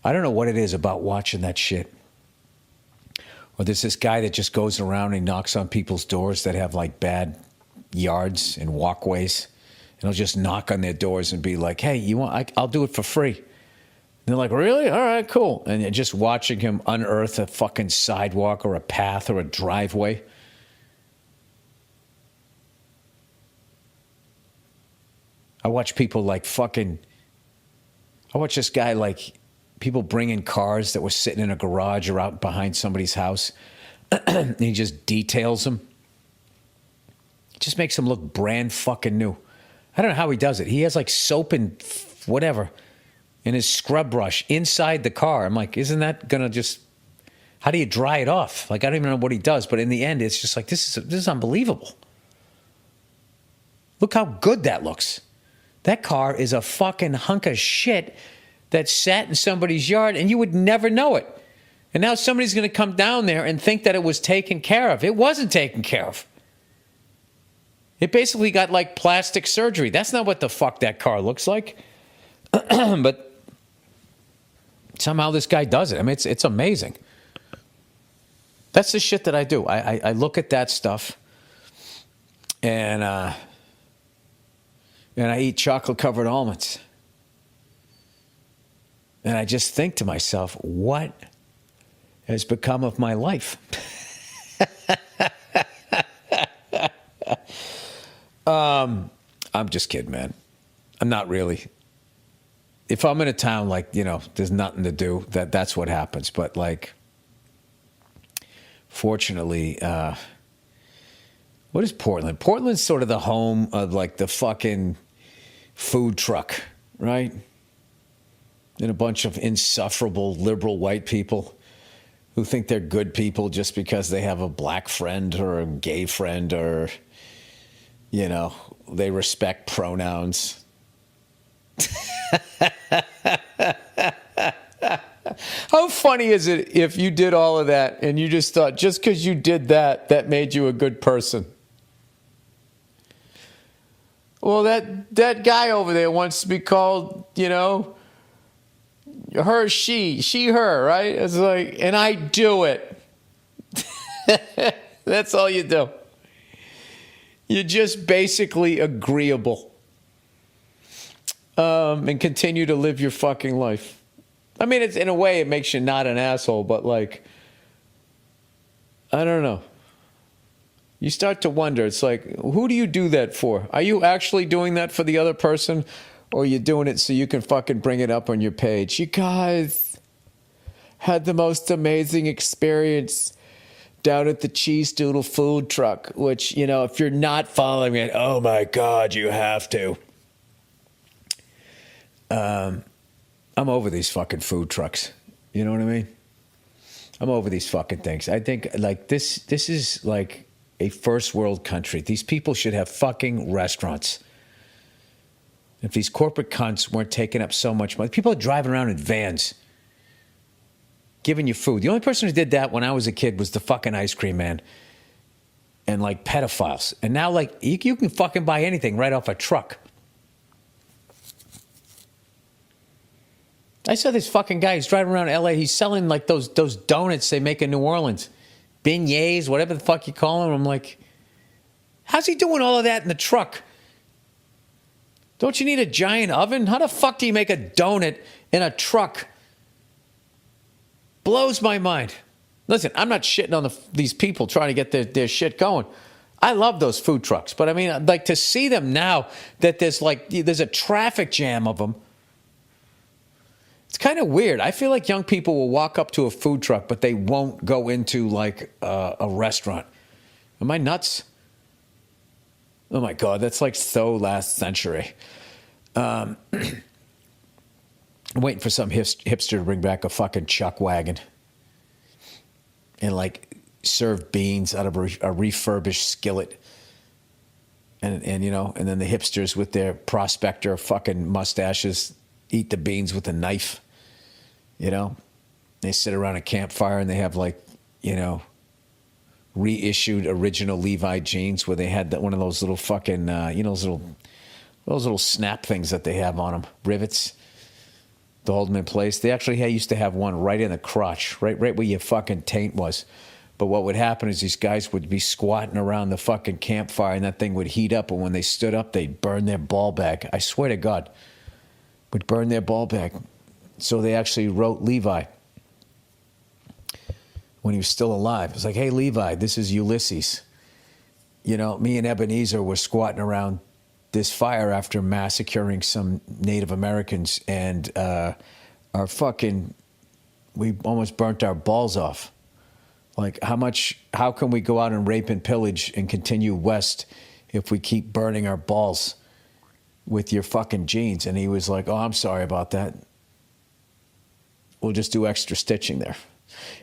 I don't know what it is about watching that shit. Or there's this guy that just goes around and knocks on people's doors that have like bad yards and walkways. And he'll just knock on their doors and be like, hey, I'll do it for free. And they're like, really? All right, cool. And you're just watching him unearth a fucking sidewalk or a path or a driveway. I watch people like fucking, I watch this guy like, people bring in cars that were sitting in a garage or out behind somebody's house. And he just details them. Just makes them look brand fucking new. I don't know how he does it. He has like soap and whatever in his scrub brush inside the car. I'm like, isn't that going to just, how do you dry it off? Like, I don't even know what he does. But in the end, it's just like, this is unbelievable. Look how good that looks. That car is a fucking hunk of shit that sat in somebody's yard and you would never know it. And now somebody's going to come down there and think that it was taken care of. It wasn't taken care of. It basically got like plastic surgery. That's not what the fuck that car looks like. But somehow this guy does it. I mean, it's amazing. That's the shit that I do. I look at that stuff and I eat chocolate-covered almonds. And I just think to myself, what has become of my life? I'm just kidding, man. I'm not really. If I'm in a town like, there's nothing to do, that's what happens. But like, fortunately, what is Portland? Portland's sort of the home of like the fucking food truck, right? And a bunch of insufferable liberal white people who think they're good people just because they have a black friend or a gay friend or, you know, they respect pronouns. How funny is it if you did all of that and you just thought just because you did that, that made you a good person? Well, that guy over there wants to be called, you know, her, she, her, right? It's like, and I do it. That's all you do. You're just basically agreeable. And continue to live your fucking life. I mean, it's in a way, it makes you not an asshole, but like, I don't know. You start to wonder, it's like, who do you do that for? Are you actually doing that for the other person? Or are you doing it so you can fucking bring it up on your page? You guys had the most amazing experience down at the Cheese Doodle food truck, which, you know, if you're not following it, oh my God, you have to. I'm over these fucking food trucks. You know what I mean? I'm over these fucking things. I think like this is like a first world country. These people should have fucking restaurants. If these corporate cunts weren't taking up so much money, people are driving around in vans, giving you food. The only person who did that when I was a kid was the fucking ice cream man and like pedophiles. And now like you can fucking buy anything right off a truck. I saw this fucking guy. He's driving around LA. He's selling like those donuts they make in New Orleans. Beignets, whatever the fuck you call them. I'm like, how's he doing all of that in the truck? Don't you need a giant oven? How the fuck do you make a donut in a truck? Blows my mind. Listen, I'm not shitting on these people trying to get their shit going. I love those food trucks. But I mean, like to see them now that there's a traffic jam of them. It's kind of weird. I feel like young people will walk up to a food truck, but they won't go into like a restaurant. Am I nuts? Oh my God, that's like so last century. I'm waiting for some hipster to bring back a fucking chuck wagon and like serve beans out of a refurbished skillet. And you know, and then the hipsters with their prospector fucking mustaches eat the beans with a knife. You know, they sit around a campfire and they have like, you know, reissued original Levi jeans where they had one of those little fucking, you know, those little snap things that they have on them, rivets to hold them in place. They actually used to have one right in the crotch, right where your fucking taint was. But what would happen is these guys would be squatting around the fucking campfire and that thing would heat up. And when they stood up, they'd burn their ball bag. I swear to God, would burn their ball bag. So they actually wrote Levi when he was still alive. It was like, hey, Levi, this is Ulysses. You know, me and Ebenezer were squatting around this fire after massacring some Native Americans, and we almost burnt our balls off. Like, how can we go out and rape and pillage and continue west if we keep burning our balls with your fucking jeans? And he was like, oh, I'm sorry about that. We'll just do extra stitching there.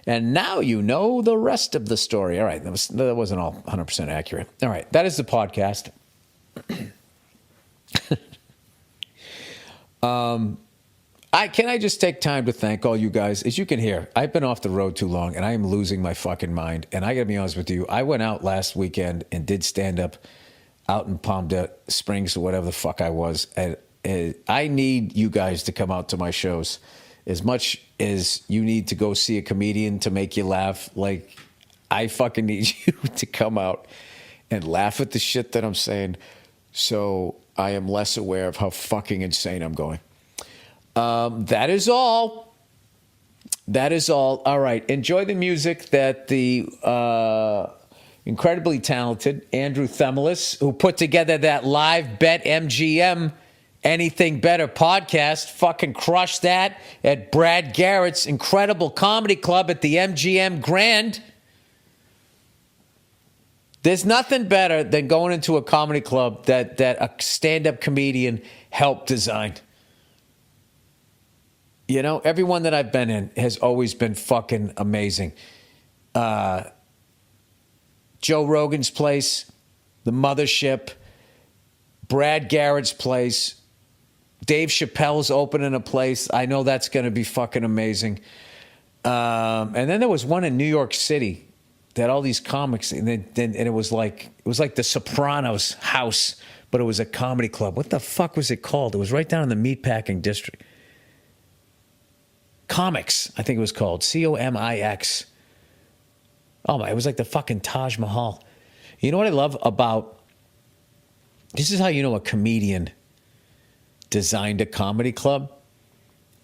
And now you know the rest of the story. All right, that wasn't all 100% accurate. All right, that is the podcast. Can I just take time to thank all you guys? As you can hear, I've been off the road too long, and I am losing my fucking mind. And I got to be honest with you, I went out last weekend and did stand up out in Palm Springs or whatever the fuck I was. And I need you guys to come out to my shows. As much as you need to go see a comedian to make you laugh, like, I fucking need you to come out and laugh at the shit that I'm saying, so I am less aware of how fucking insane I'm going. That is all. That is all. All right. Enjoy the music that the incredibly talented Andrew Themelis, who put together that live Bet MGM Anything Better podcast, fucking crushed that at Brad Garrett's incredible comedy club at the MGM Grand. There's nothing better than going into a comedy club that a stand-up comedian helped design. You know, everyone that I've been in has always been fucking amazing. Joe Rogan's place, the Mothership, Brad Garrett's place, Dave Chappelle's opening a place. I know that's going to be fucking amazing. And then there was one in New York City that had all these comics, and it was like the Sopranos house, but it was a comedy club. What the fuck was it called? It was right down in the meatpacking district. Comics, I think it was called. COMIX. Oh my, it was like the fucking Taj Mahal. You know what I love about, this is how you know a comedian designed a comedy club,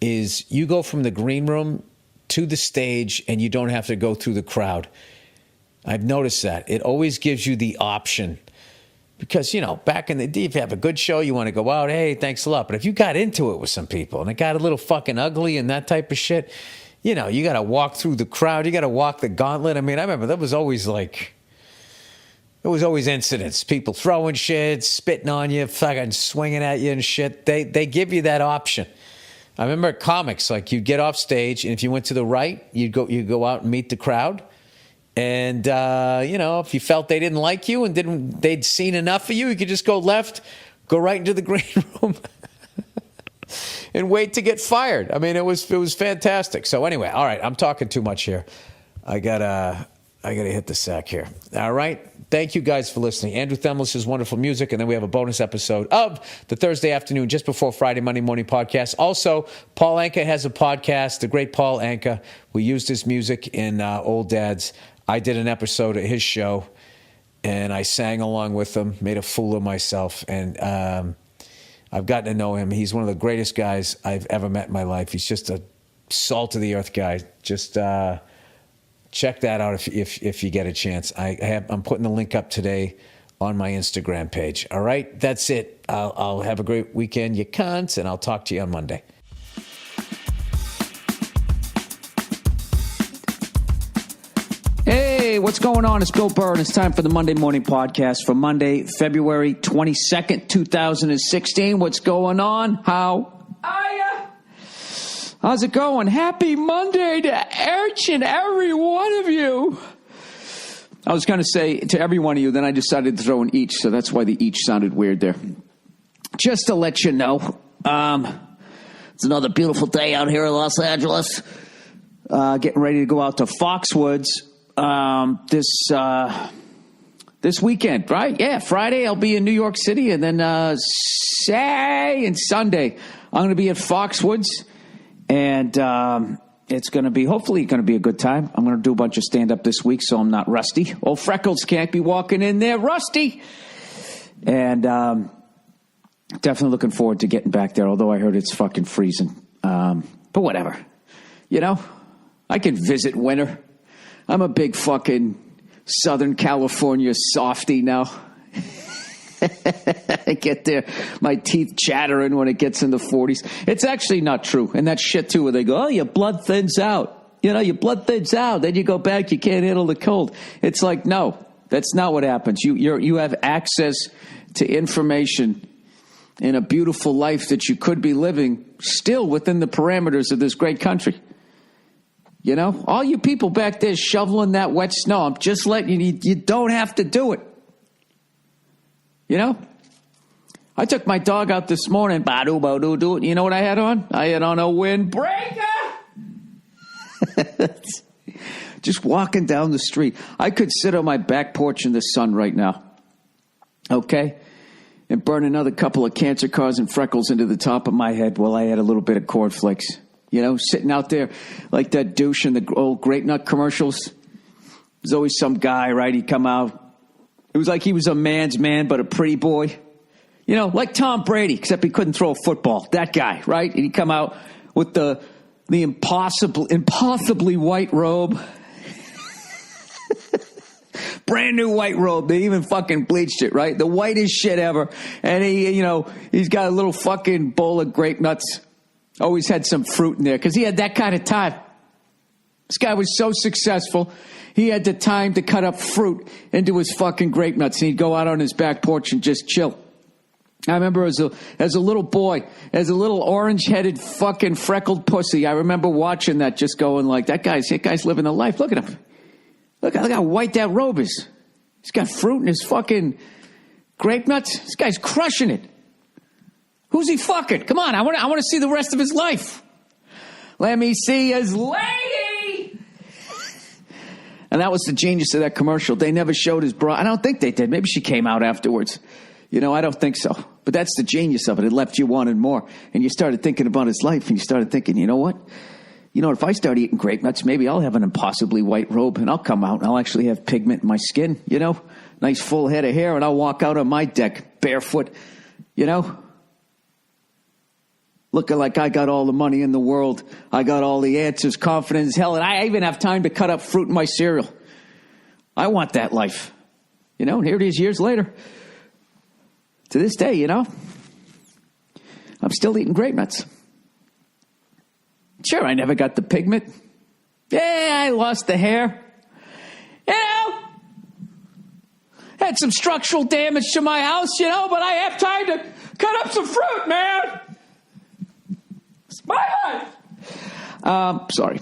is you go from the green room to the stage and you don't have to go through the crowd. I've noticed that. It always gives you the option. Because, you know, back in the day, if you have a good show, you want to go out, hey, thanks a lot. But if you got into it with some people and it got a little fucking ugly and that type of shit, you know, you got to walk through the crowd. You got to walk the gauntlet. I mean, I remember there was always incidents. People throwing shit, spitting on you, fucking swinging at you and shit. They give you that option. I remember at comics, like you'd get off stage and if you went to the right, you'd go out and meet the crowd. And, you know, if you felt they didn't like you and they'd seen enough of you, you could just go left, go right into the green room and wait to get fired. I mean, it was fantastic. So anyway, all right, I'm talking too much here. I gotta hit the sack here. All right. Thank you guys for listening. Andrew Themlis' wonderful music. And then we have a bonus episode of the Thursday afternoon, just before Friday, Monday morning podcast. Also, Paul Anka has a podcast, the great Paul Anka. We used his music in Old Dads. I did an episode of his show, and I sang along with him, made a fool of myself, and I've gotten to know him. He's one of the greatest guys I've ever met in my life. He's just a salt-of-the-earth guy. Just check that out if you get a chance. I'm putting the link up today on my Instagram page. All right? That's it. I'll have a great weekend, you cunts, and I'll talk to you on Monday. Hey, what's going on? It's Bill Burr, and it's time for the Monday Morning Podcast for Monday, February 22nd, 2016. What's going on? How are ya? How's it going? Happy Monday to each and every one of you. I was going to say to every one of you, then I decided to throw in each, so that's why the each sounded weird there. Just to let you know, it's another beautiful day out here in Los Angeles. Getting ready to go out to Foxwoods. This weekend, right? Yeah, Friday I'll be in New York City, and then Saturday and Sunday I'm going to be at Foxwoods, and it's going to be hopefully going to be a good time. I'm going to do a bunch of stand-up this week, so I'm not rusty. Old Freckles can't be walking in there rusty, and definitely looking forward to getting back there. Although I heard it's fucking freezing, but whatever, you know, I can visit winter. I'm a big fucking Southern California softy now. I get there, my teeth chattering when it gets in the 40s. It's actually not true. And that shit, too, where they go, oh, your blood thins out. You know, your blood thins out. Then you go back, you can't handle the cold. It's like, no, that's not what happens. You have access to information in a beautiful life that you could be living still within the parameters of this great country. You know, all you people back there shoveling that wet snow, I'm just letting you don't have to do it. You know, I took my dog out this morning, ba-do. You know what I had on? I had on a windbreaker. Just walking down the street. I could sit on my back porch in the sun right now. Okay? And burn another couple of cancer causing freckles into the top of my head while I had a little bit of cornflakes. You know, sitting out there like that douche in the old Grape Nut commercials. There's always some guy, right? He'd come out. It was like he was a man's man, but a pretty boy. You know, like Tom Brady, except he couldn't throw a football. That guy, right? And he'd come out with the impossibly white robe. Brand new white robe. They even fucking bleached it, right? The whitest shit ever. And he's got a little fucking bowl of grape nuts. Always had some fruit in there because he had that kind of time. This guy was so successful. He had the time to cut up fruit into his fucking grape nuts. And he'd go out on his back porch and just chill. I remember as a little boy, as a little orange-headed fucking freckled pussy, I remember watching that, just going like, that guy's living the life. Look at him. Look how white that robe is. He's got fruit in his fucking grape nuts. This guy's crushing it. Who's he fucking? Come on, I want to see the rest of his life. Let me see his lady. And that was the genius of that commercial. They never showed his bra. I don't think they did. Maybe she came out afterwards. I don't think so. But that's the genius of it. It left you wanting more. And you started thinking about his life, and you started thinking, you know what? If I start eating grape nuts, maybe I'll have an impossibly white robe, and I'll come out, and I'll actually have pigment in my skin, Nice full head of hair, and I'll walk out on my deck barefoot, Looking like I got all the money in the world. I got all the answers, confidence, hell, and I even have time to cut up fruit in my cereal. I want that life. And here it is years later. To this day, I'm still eating grape nuts. Sure, I never got the pigment. Yeah, I lost the hair. Had some structural damage to my house, but I have time to cut up some fruit, man. It's my life. Sorry.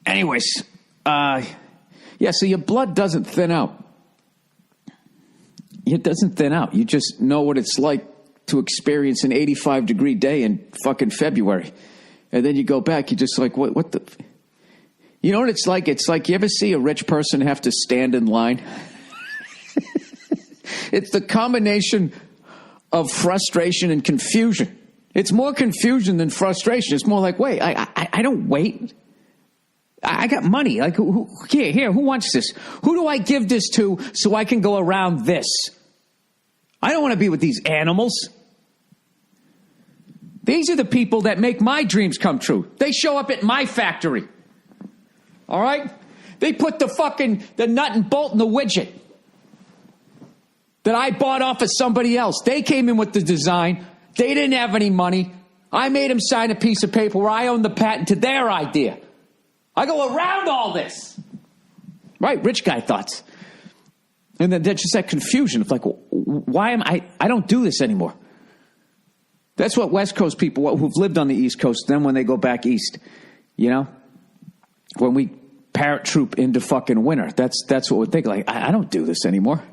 Anyways, so your blood doesn't thin out. It doesn't thin out. You just know what it's like to experience an 85-degree day in fucking February. And then you go back, you're just like, what the... You know what it's like? It's like, you ever see a rich person have to stand in line? It's the combination of frustration and confusion. It's more confusion than frustration. It's more like, wait, I don't wait. I got money. Like, who wants this? Who do I give this to so I can go around this? I don't want to be with these animals. These are the people that make my dreams come true. They show up at my factory. All right? They put the nut and bolt in the widget that I bought off of somebody else. They came in with the design. They didn't have any money. I made them sign a piece of paper where I own the patent to their idea. I go around all this. Right? Rich guy thoughts. And then there's just that confusion of like, why am I don't do this anymore. That's what West Coast people who've lived on the East Coast, then when they go back east, when we parrot troop into fucking winter, that's what we think. Like, I don't do this anymore.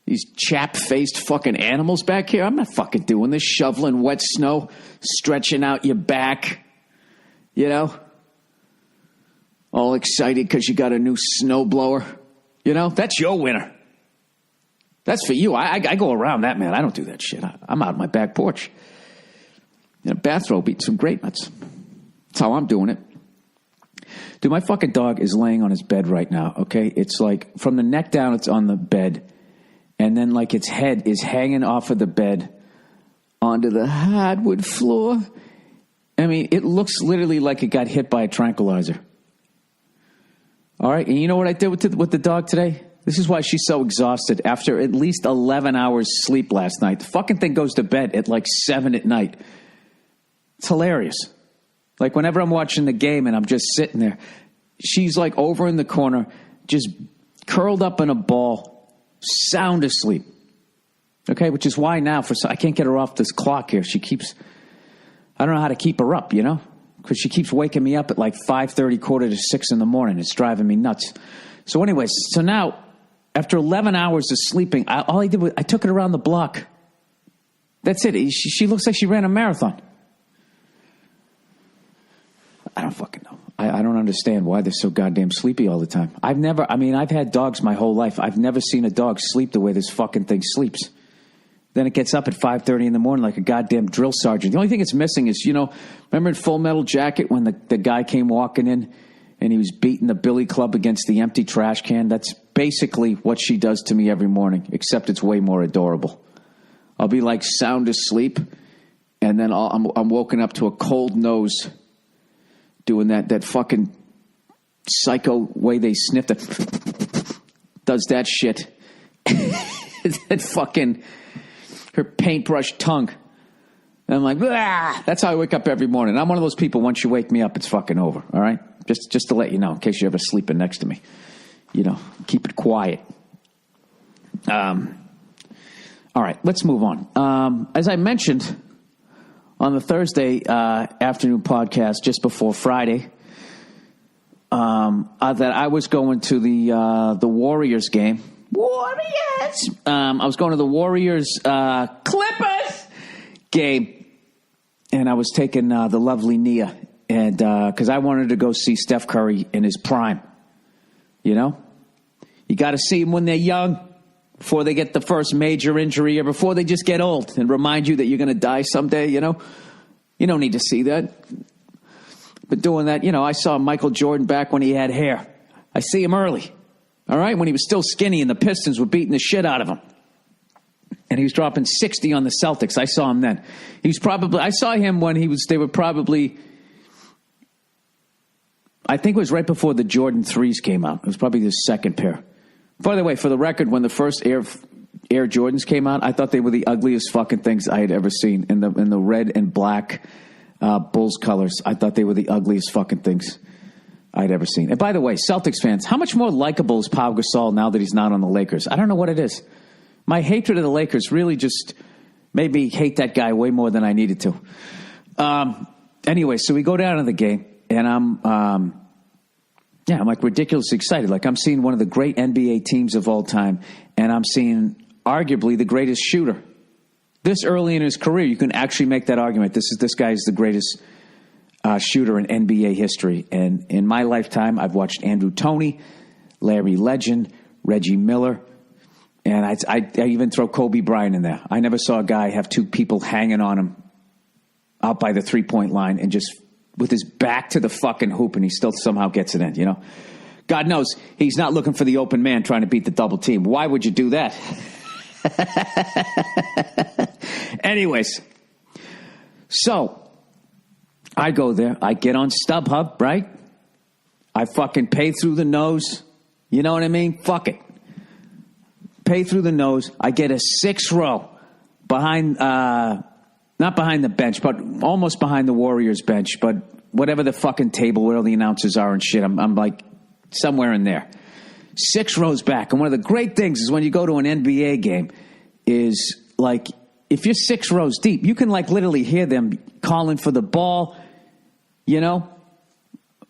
These chap-faced fucking animals back here, I'm not fucking doing this. Shoveling wet snow, stretching out your back, all excited because you got a new snowblower. That's your winter. That's for you. I go around that, man. I don't do that shit. I'm out on my back porch in a bathrobe eating some grape nuts. That's how I'm doing it. Dude, my fucking dog is laying on his bed right now, okay? It's like from the neck down, it's on the bed. And then like its head is hanging off of the bed onto the hardwood floor. I mean, it looks literally like it got hit by a tranquilizer. All right, and you know what I did with the dog today? This is why she's so exhausted. After at least 11 hours sleep last night, the fucking thing goes to bed at like 7 at night. It's hilarious. Like whenever I'm watching the game and I'm just sitting there, she's like over in the corner, just curled up in a ball, sound asleep. Okay, which is why now I can't get her off this clock here. I don't know how to keep her up, because she keeps waking me up at like 5:30, 5:45 in the morning. It's driving me nuts. So anyways, now after 11 hours of sleeping, all I did was I took it around the block. That's it. She looks like she ran a marathon. I don't fucking know. I don't understand why they're so goddamn sleepy all the time. I've had dogs my whole life. I've never seen a dog sleep the way this fucking thing sleeps. Then it gets up at 5:30 in the morning like a goddamn drill sergeant. The only thing it's missing is, remember in Full Metal Jacket when the guy came walking in and he was beating the billy club against the empty trash can? That's basically what she does to me every morning, except it's way more adorable. I'll be like sound asleep, and then I'm woken up to a cold nose doing that fucking psycho way they sniff it. Does that shit. That fucking... her paintbrush tongue. And I'm like, ah! That's how I wake up every morning. I'm one of those people, once you wake me up, it's fucking over, all right? Just to let you know, in case you're ever sleeping next to me. Keep it quiet. All right, let's move on. As I mentioned on the Thursday afternoon podcast just before Friday, that I was going to the Warriors game. Warriors! I was going to the Warriors Clippers game, and I was taking the lovely Nia, and because I wanted to go see Steph Curry in his prime. You know? You got to see them when they're young, before they get the first major injury or before they just get old and remind you that you're going to die someday, you know? You don't need to see that. But doing that, you know, I saw Michael Jordan back when he had hair. I see him early, all right, when he was still skinny and the Pistons were beating the shit out of him. And he was dropping 60 on the Celtics. I saw him then. I saw him when they were probably, I think it was right before the Jordan 3s came out. It was probably the second pair. By the way, for the record, when the first Air Jordans came out, I thought they were the ugliest fucking things I had ever seen in the red and black Bulls colors. I thought they were the ugliest fucking things I'd ever seen. And by the way, Celtics fans, how much more likable is Pau Gasol now that he's not on the Lakers? I don't know what it is. My hatred of the Lakers really just made me hate that guy way more than I needed to. Anyway, so we go down to the game, and I'm like ridiculously excited. Like I'm seeing one of the great NBA teams of all time, and I'm seeing arguably the greatest shooter. This early in his career, you can actually make that argument. This guy is the greatest shooter in NBA history. And in my lifetime, I've watched Andrew Toney, Larry Legend, Reggie Miller, and I even throw Kobe Bryant in there. I never saw a guy have two people hanging on him out by the three-point line and just with his back to the fucking hoop, and he still somehow gets it in, you know? God knows he's not looking for the open man trying to beat the double team. Why would you do that? Anyways, so I go there. I get on StubHub, right? I fucking pay through the nose. You know what I mean? Fuck it. Pay through the nose. I get a 6th row behind, not behind the bench, but almost behind the Warriors bench, but whatever the fucking table where all the announcers are and shit. I'm like somewhere in there. 6 rows back. And one of the great things is when you go to an NBA game is like, if you're 6 rows deep, you can like literally hear them calling for the ball, you know?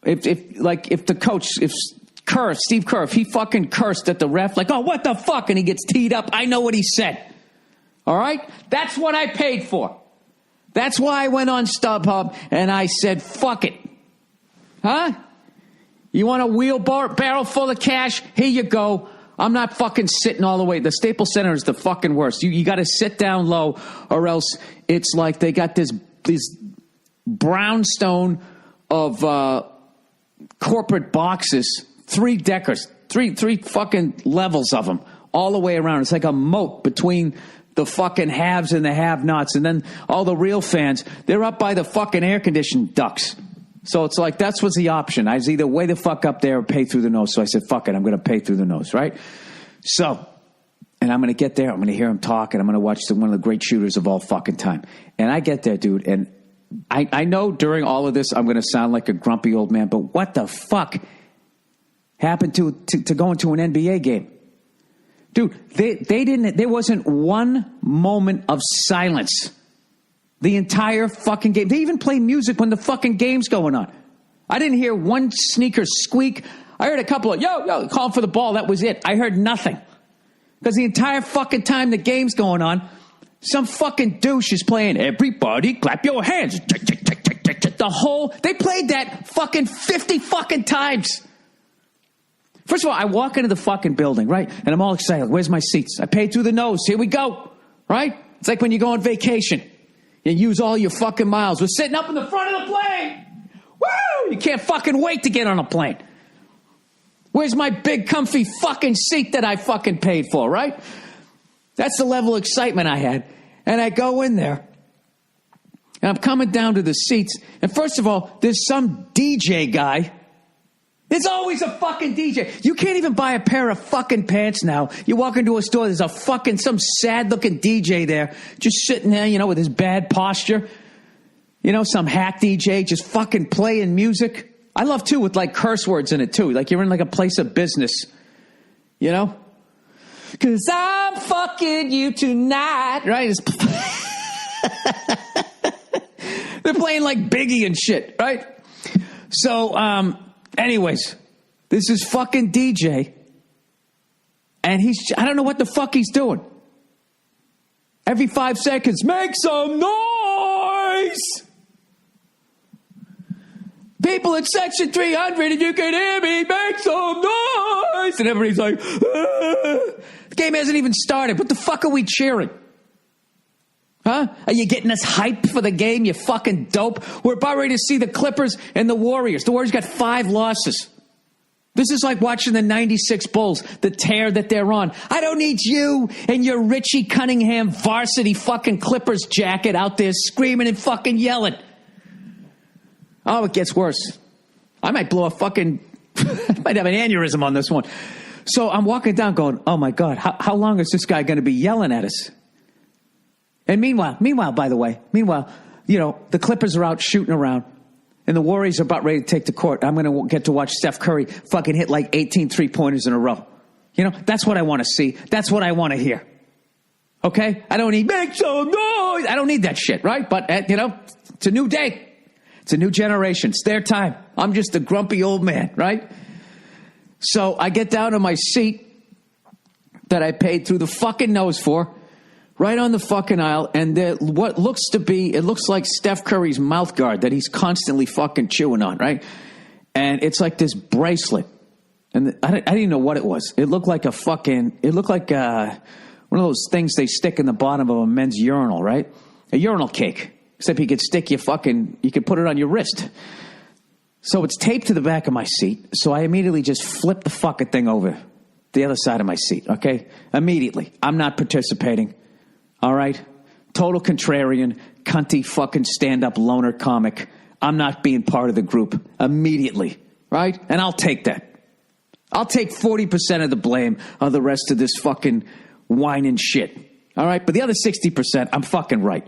If the coach, Steve Kerr, if he fucking cursed at the ref, like, oh, what the fuck? And he gets teed up, I know what he said. All right? That's what I paid for. That's why I went on StubHub and I said, fuck it. Huh? You want a wheelbarrow full of cash? Here you go. I'm not fucking sitting all the way. The Staples Center is the fucking worst. You got to sit down low, or else it's like they got this brownstone of corporate boxes, 3 deckers, three fucking levels of them all the way around. It's like a moat between the fucking haves and the have-nots. And then all the real fans, they're up by the fucking air-conditioned ducts. So it's like, that's what's the option. I was either way the fuck up there or pay through the nose. So I said, fuck it, I'm going to pay through the nose, right? So, and I'm going to get there. I'm going to hear him talk, and I'm going to watch one of the great shooters of all fucking time. And I get there, dude, and I know during all of this I'm going to sound like a grumpy old man, but what the fuck happened to going to an NBA game? Dude, there wasn't one moment of silence the entire fucking game. They even play music when the fucking game's going on. I didn't hear one sneaker squeak. I heard a couple of, yo, calling for the ball. That was it. I heard nothing. Because the entire fucking time the game's going on, some fucking douche is playing, everybody clap your hands. They played that fucking 50 fucking times. First of all, I walk into the fucking building, right? And I'm all excited. Where's my seats? I paid through the nose. Here we go. Right? It's like when you go on vacation. You use all your fucking miles. We're sitting up in the front of the plane. Woo! You can't fucking wait to get on a plane. Where's my big comfy fucking seat that I fucking paid for, right? That's the level of excitement I had. And I go in there. And I'm coming down to the seats. And first of all, there's some DJ guy. There's always a fucking DJ. You can't even buy a pair of fucking pants now. You walk into a store, there's a fucking, some sad-looking DJ there, just sitting there, you know, with his bad posture. You know, some hack DJ just fucking playing music. I love, too, with, like, curse words in it, too. Like, you're in, like, a place of business. You know? 'Cause I'm fucking you tonight. Right? They're playing like Biggie and shit, right? So, anyways, this is fucking DJ. And I don't know what the fuck he's doing. Every 5 seconds, make some noise! People at section 300, if you can hear me, make some noise! And everybody's like, ah. The game hasn't even started. What the fuck are we cheering? Huh? Are you getting us hyped for the game, you fucking dope? We're about ready to see the Clippers and the Warriors. The Warriors got 5 losses. This is like watching the 96 Bulls, the tear that they're on. I don't need you and your Richie Cunningham varsity fucking Clippers jacket out there screaming and fucking yelling. Oh, it gets worse. I might blow a fucking... I might have an aneurysm on this one. So I'm walking down going, oh my God, how long is this guy going to be yelling at us? And meanwhile, by the way, you know, the Clippers are out shooting around. And the Warriors are about ready to take the court. I'm going to get to watch Steph Curry fucking hit like 18 3-pointers in a row. You know, that's what I want to see. That's what I want to hear. Okay? I don't need, make some noise. I don't need that shit, right? But, you know, it's a new day. It's a new generation. It's their time. I'm just a grumpy old man, right? So I get down to my seat that I paid through the fucking nose for. Right on the fucking aisle, and it looks like Steph Curry's mouth guard that he's constantly fucking chewing on, right? And it's like this bracelet, and I didn't even know what it was. It looked like one of those things they stick in the bottom of a men's urinal, right? A urinal cake, except you could you could put it on your wrist. So it's taped to the back of my seat, so I immediately just flip the fucking thing over the other side of my seat, okay? Immediately. I'm not participating. All right? Total contrarian, cunty fucking stand-up loner comic. I'm not being part of the group immediately, right? And I'll take that. I'll take 40% of the blame of the rest of this fucking whining shit. All right? But the other 60%, I'm fucking right.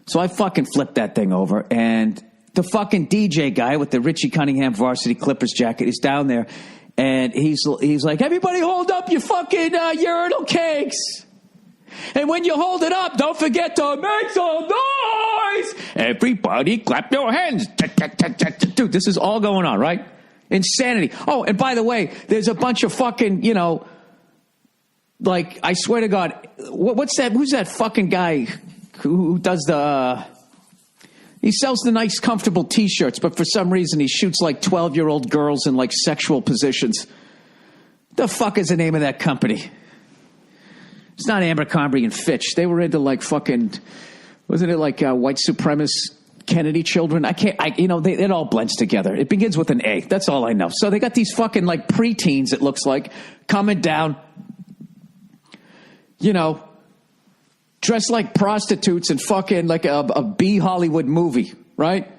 So I fucking flipped that thing over, and the fucking DJ guy with the Richie Cunningham varsity Clippers jacket is down there, and he's like, everybody hold up your fucking urinal cakes. And when you hold it up, don't forget to make some noise. Everybody clap your hands. Dude, this is all going on, right? Insanity. Oh, and by the way, there's a bunch of fucking, you know, like, I swear to God, what's that? Who's that fucking guy who does he sells the nice, comfortable T-shirts, but for some reason he shoots like 12-year-old girls in like sexual positions. The fuck is the name of that company? It's not Abercrombie and Fitch. They were into like fucking, wasn't it like white supremacist Kennedy children? It all blends together. It begins with an A. That's all I know. So they got these fucking like preteens, it looks like, coming down, you know, dressed like prostitutes and fucking like a B Hollywood movie, right?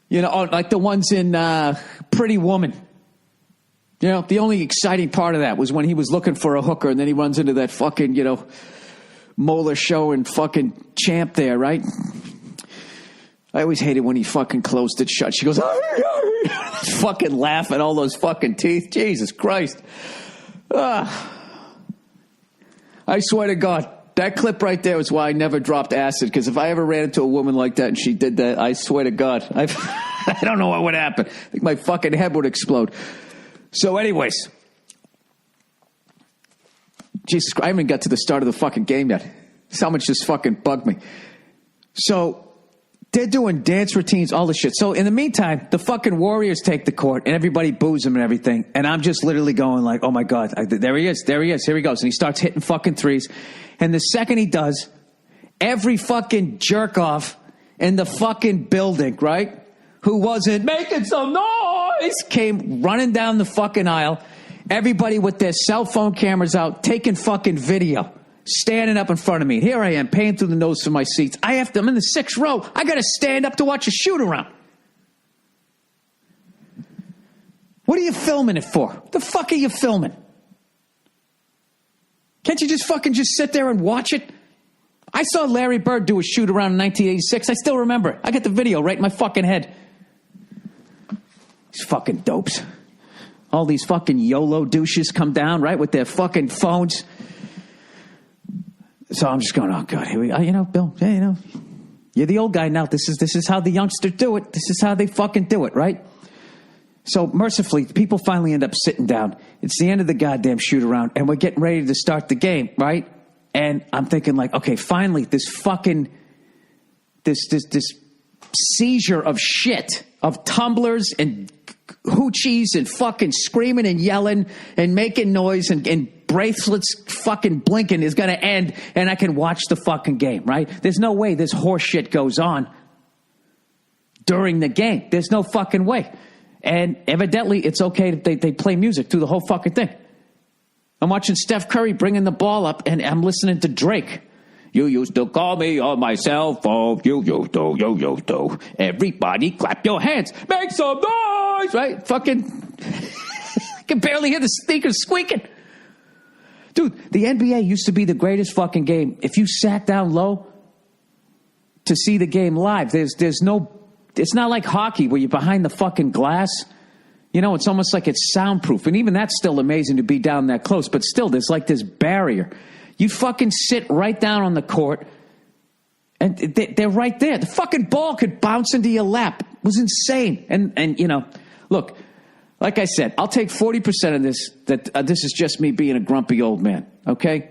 You know, like the ones in Pretty Woman. You know, the only exciting part of that was when he was looking for a hooker and then he runs into that fucking, you know, Moeller show and fucking Champ there, right? I always hated when he fucking closed it shut. She goes, fucking laugh at all those fucking teeth. Jesus Christ. I swear to God, that clip right there is why I never dropped acid, because if I ever ran into a woman like that and she did that, I swear to God, I don't know what would happen. I think my fucking head would explode. So anyways, Jesus, I haven't got to the start of the fucking game yet. So much just fucking bugged me. So they're doing dance routines, all this shit. So in the meantime, the fucking Warriors take the court and everybody boos him and everything. And I'm just literally going like, oh my God, there he is, here he goes. And he starts hitting fucking threes. And the second he does, every fucking jerk off in the fucking building, right, who wasn't making some noise, came running down the fucking aisle. Everybody with their cell phone cameras out, taking fucking video, standing up in front of me. Here I am, paying through the nose for my seats. I'm in the 6th row. I got to stand up to watch a shoot around. What are you filming it for? What the fuck are you filming? Can't you just fucking sit there and watch it? I saw Larry Bird do a shoot around in 1986. I still remember it. I got the video right in my fucking head. These fucking dopes. All these fucking YOLO douches come down, right, with their fucking phones. So I'm just going, oh, God, here we go. Bill, you're the old guy now. This is how the youngsters do it. This is how they fucking do it, right? So mercifully, people finally end up sitting down. It's the end of the goddamn shoot around, and we're getting ready to start the game, right? And I'm thinking like, okay, finally, this seizure of shit, of tumblers and hoochies and fucking screaming and yelling and making noise and bracelets fucking blinking is going to end, and I can watch the fucking game, right? There's no way this horse shit goes on during the game. There's no fucking way. And evidently, it's okay that they play music through the whole fucking thing. I'm watching Steph Curry bringing the ball up, and I'm listening to Drake. You used to call me on my cell phone. You used to. Everybody clap your hands. Make some noise, right? Fucking, I can barely hear the sneakers squeaking. Dude, the NBA used to be the greatest fucking game. If you sat down low to see the game live, there's no... It's not like hockey where you're behind the fucking glass. It's almost like it's soundproof. And even that's still amazing to be down that close. But still, there's like this barrier. You fucking sit right down on the court, and they're right there. The fucking ball could bounce into your lap. It was insane. And look, like I said, I'll take 40% of this, that this is just me being a grumpy old man, okay?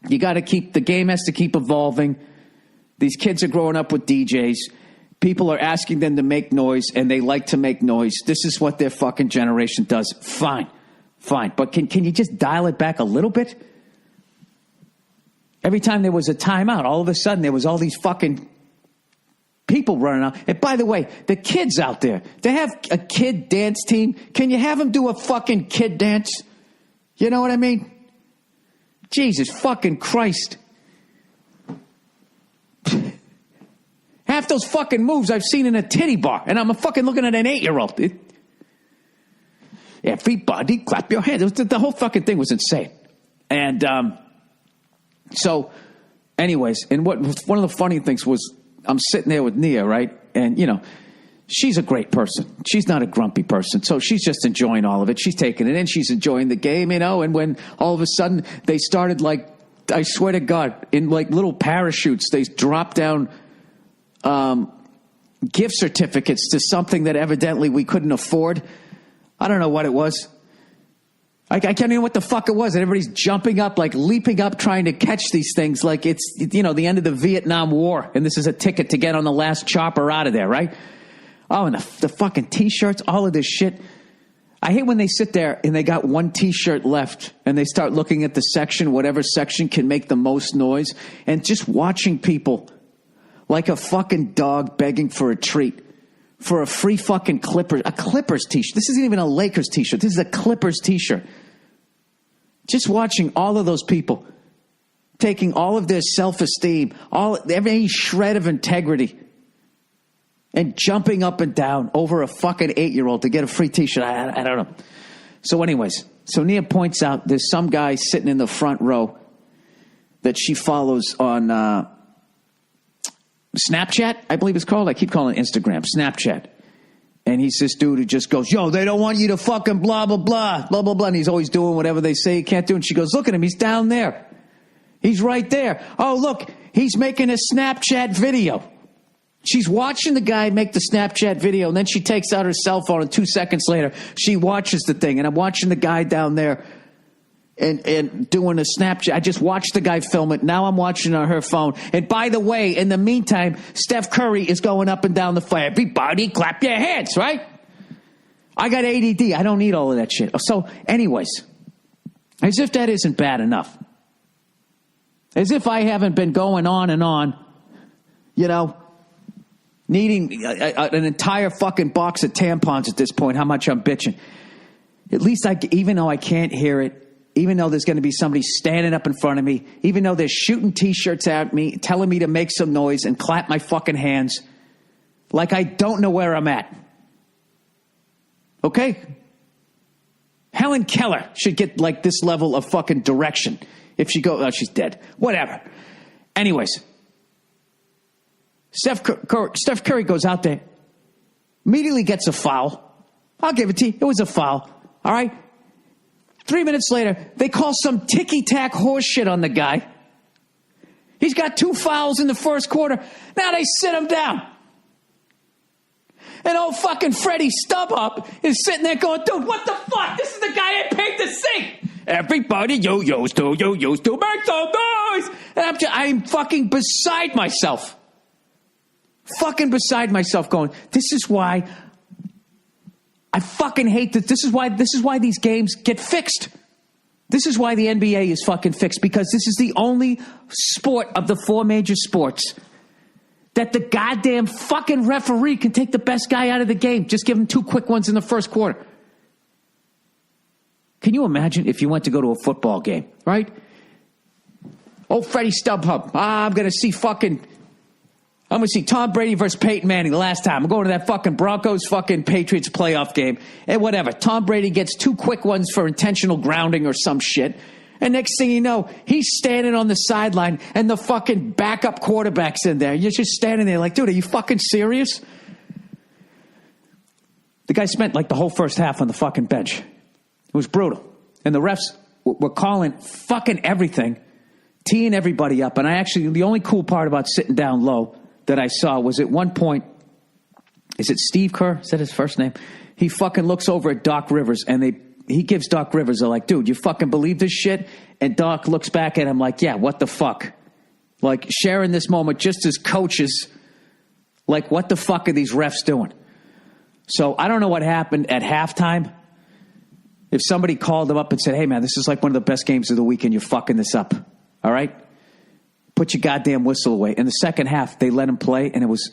You got to the game has to keep evolving. These kids are growing up with DJs. People are asking them to make noise, and they like to make noise. This is what their fucking generation does. Fine. But can you just dial it back a little bit? Every time there was a timeout, all of a sudden there was all these fucking people running out. And by the way, the kids out there, they have a kid dance team. Can you have them do a fucking kid dance? You know what I mean? Jesus fucking Christ. Half those fucking moves I've seen in a titty bar, and I'm fucking looking at an 8-year-old. Everybody clap your hands. The whole fucking thing was insane. And so, anyways, and one of the funny things was I'm sitting there with Nia, right? And, she's a great person. She's not a grumpy person. So she's just enjoying all of it. She's taking it in. She's enjoying the game, And when all of a sudden they started, like, I swear to God, in like little parachutes, they dropped down gift certificates to something that evidently we couldn't afford. I don't know what it was. I can't even know what the fuck it was. And everybody's jumping up, like leaping up, trying to catch these things like it's, the end of the Vietnam War. And this is a ticket to get on the last chopper out of there, right? Oh, and the fucking T-shirts, all of this shit. I hate when they sit there and they got one T-shirt left and they start looking at the section, whatever section can make the most noise, and just watching people like a fucking dog begging for a treat, for a free fucking Clippers T-shirt. This isn't even a Lakers T-shirt. This is a Clippers T-shirt. Just watching all of those people taking all of their self-esteem, every shred of integrity, and jumping up and down over a fucking 8-year-old to get a free T-shirt. I don't know. So anyways, Nia points out there's some guy sitting in the front row that she follows on Snapchat, I believe it's called. I keep calling it Instagram. Snapchat. And he's this dude who just goes, yo, they don't want you to fucking blah, blah, blah, blah, blah, blah. And he's always doing whatever they say he can't do. And she goes, look at him. He's down there. He's right there. Oh, look, he's making a Snapchat video. She's watching the guy make the Snapchat video. And then she takes out her cell phone. And 2 seconds later, she watches the thing. And I'm watching the guy down there and doing a Snapchat. I just watched the guy film it. Now I'm watching on her phone. And by the way, in the meantime, Steph Curry is going up and down the floor. Everybody clap your hands, right? I got ADD. I don't need all of that shit. So anyways, as if that isn't bad enough. As if I haven't been going on and on, needing an entire fucking box of tampons at this point, how much I'm bitching. At least even though I can't hear it, even though there's going to be somebody standing up in front of me, even though they're shooting T-shirts at me, telling me to make some noise and clap my fucking hands, like I don't know where I'm at. Okay? Helen Keller should get like this level of fucking direction. If she goes, she's dead. Whatever. Anyways, Steph Curry goes out there, immediately gets a foul. I'll give it to you. It was a foul. All right? 3 minutes later, they call some ticky-tack horse shit on the guy. He's got 2 fouls in the first quarter. Now they sit him down. And old fucking Freddie Stubhub is sitting there going, dude, what the fuck? This is the guy I paid to sing. Everybody yo-yos to make some noise. And I'm fucking beside myself. Fucking beside myself going, this is why I fucking hate that. This is why these games get fixed. This is why the NBA is fucking fixed, because this is the only sport of the 4 major sports that the goddamn fucking referee can take the best guy out of the game. Just give him 2 quick ones in the first quarter. Can you imagine if you went to go to a football game, right? Oh, Freddie Stubhub. I'm going to see Tom Brady versus Peyton Manning the last time. I'm going to that fucking Broncos fucking Patriots playoff game. And whatever. Tom Brady gets 2 quick ones for intentional grounding or some shit. And next thing you know, he's standing on the sideline and the fucking backup quarterback's in there. You're just standing there like, dude, are you fucking serious? The guy spent like the whole first half on the fucking bench. It was brutal. And the refs were calling fucking everything, teeing everybody up. And the only cool part about sitting down low that I saw was at one point, is it Steve Kerr? Is that his first name? He fucking looks over at Doc Rivers and he gives Doc Rivers, they're like, dude, you fucking believe this shit? And Doc looks back at him like, yeah, what the fuck? Like, sharing this moment just as coaches, like, what the fuck are these refs doing? So I don't know what happened at halftime. If somebody called them up and said, hey, man, this is like one of the best games of the week and you're fucking this up, all right? Put your goddamn whistle away. In the second half, they let him play, and it was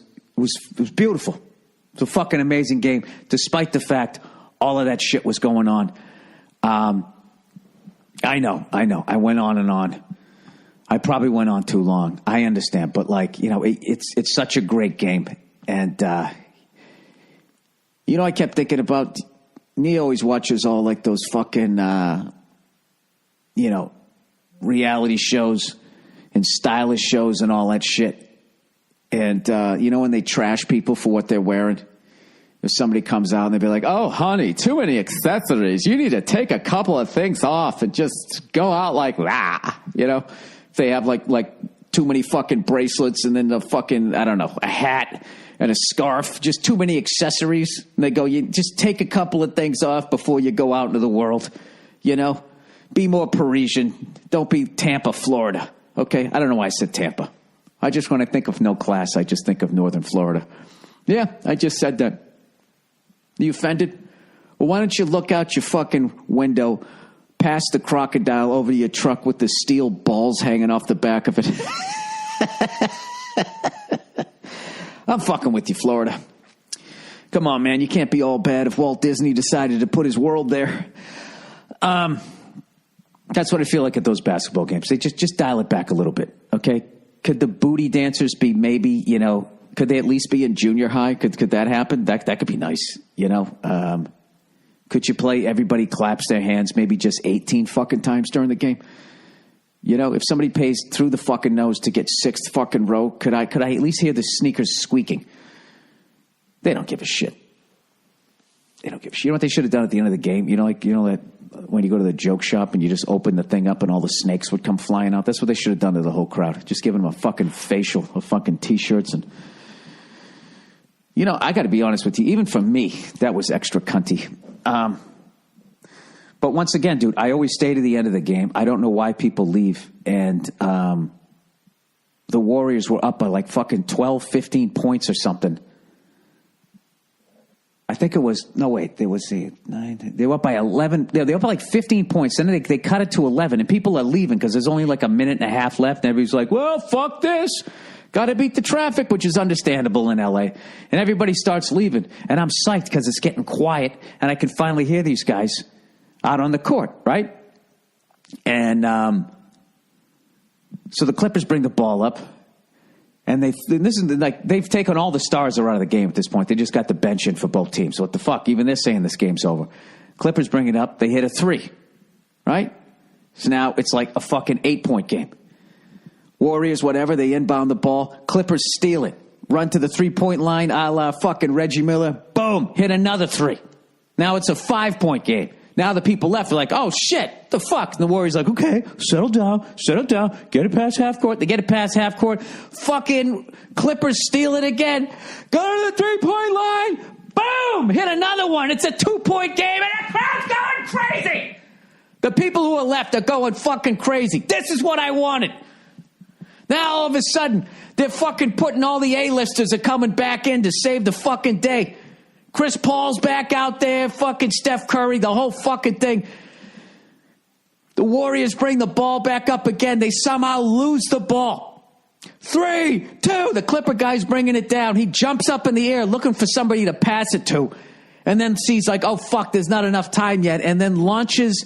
beautiful. It was a fucking amazing game, despite the fact all of that shit was going on. I know. I went on and on. I probably went on too long. I understand. But, like, you know, it's such a great game. And, you know, I kept thinking about, Nia always watches all, like, those fucking, you know, reality shows and stylish shows and all that shit. And, you know, when they trash people for what they're wearing, if somebody comes out and they'll be like, oh, honey, too many accessories. You need to take a couple of things off and just go out like that. You know, if they have like too many fucking bracelets and then the fucking, I don't know, a hat and a scarf, just too many accessories. And they go, you just take a couple of things off before you go out into the world. You know, be more Parisian. Don't be Tampa, Florida. Okay. I don't know why I said Tampa. I just, when I think of no class, I just think of Northern Florida. Yeah, I just said that. Are you offended? Well, why don't you look out your fucking window past the crocodile over to your truck with the steel balls hanging off the back of it? I'm fucking with you, Florida. Come on, man. You can't be all bad if Walt Disney decided to put his world there. That's what I feel like at those basketball games. They just dial it back a little bit, okay? Could the booty dancers be maybe, you know, could they at least be in junior high? Could that happen? That could be nice, you know? Could you play everybody claps their hands maybe just 18 fucking times during the game? You know, if somebody pays through the fucking nose to get 6th fucking row, could I at least hear the sneakers squeaking? They don't give a shit. They don't give a shit. You know what they should have done at the end of the game? You know that when you go to the joke shop and you just open the thing up and all the snakes would come flying out? That's what they should have done to the whole crowd. Just giving them a fucking facial, a fucking T-shirts. And, you know, I got to be honest with you. Even for me, that was extra cunty. But once again, dude, I always stay to the end of the game. I don't know why people leave. And the Warriors were up by like fucking 12, 15 points or something. I think it was, no, wait, there was the 9, they were up by 11. They were up by like 15 points. Then they cut it to 11, and people are leaving because there's only like a minute and a half left. And everybody's like, well, fuck this. Got to beat the traffic, which is understandable in LA. And everybody starts leaving. And I'm psyched because it's getting quiet, and I can finally hear these guys out on the court, right? And so the Clippers bring the ball up. And they've taken all the stars out of the game at this point. They just got the bench in for both teams. So what the fuck? Even they're saying this game's over. Clippers bring it up. They hit a 3, right? So now it's like a fucking 8-point game. Warriors, whatever, they inbound the ball. Clippers steal it. Run to the 3-point line, a la fucking Reggie Miller. Boom, hit another 3. Now it's a 5-point game. Now the people left are like, oh, shit, the fuck? And the Warriors like, okay, settle down, get it past half court. They get it past half court. Fucking Clippers steal it again. Go to the three-point line. Boom! Hit another one. It's a 2-point game, and the crowd's going crazy. The people who are left are going fucking crazy. This is what I wanted. Now, all of a sudden, they're fucking putting all the A-listers are coming back in to save the fucking day. Chris Paul's back out there, fucking Steph Curry, the whole fucking thing. The Warriors bring the ball back up again. They somehow lose the ball. 3, 2, the Clipper guy's bringing it down. He jumps up in the air looking for somebody to pass it to. And then sees like, oh, fuck, there's not enough time yet. And then launches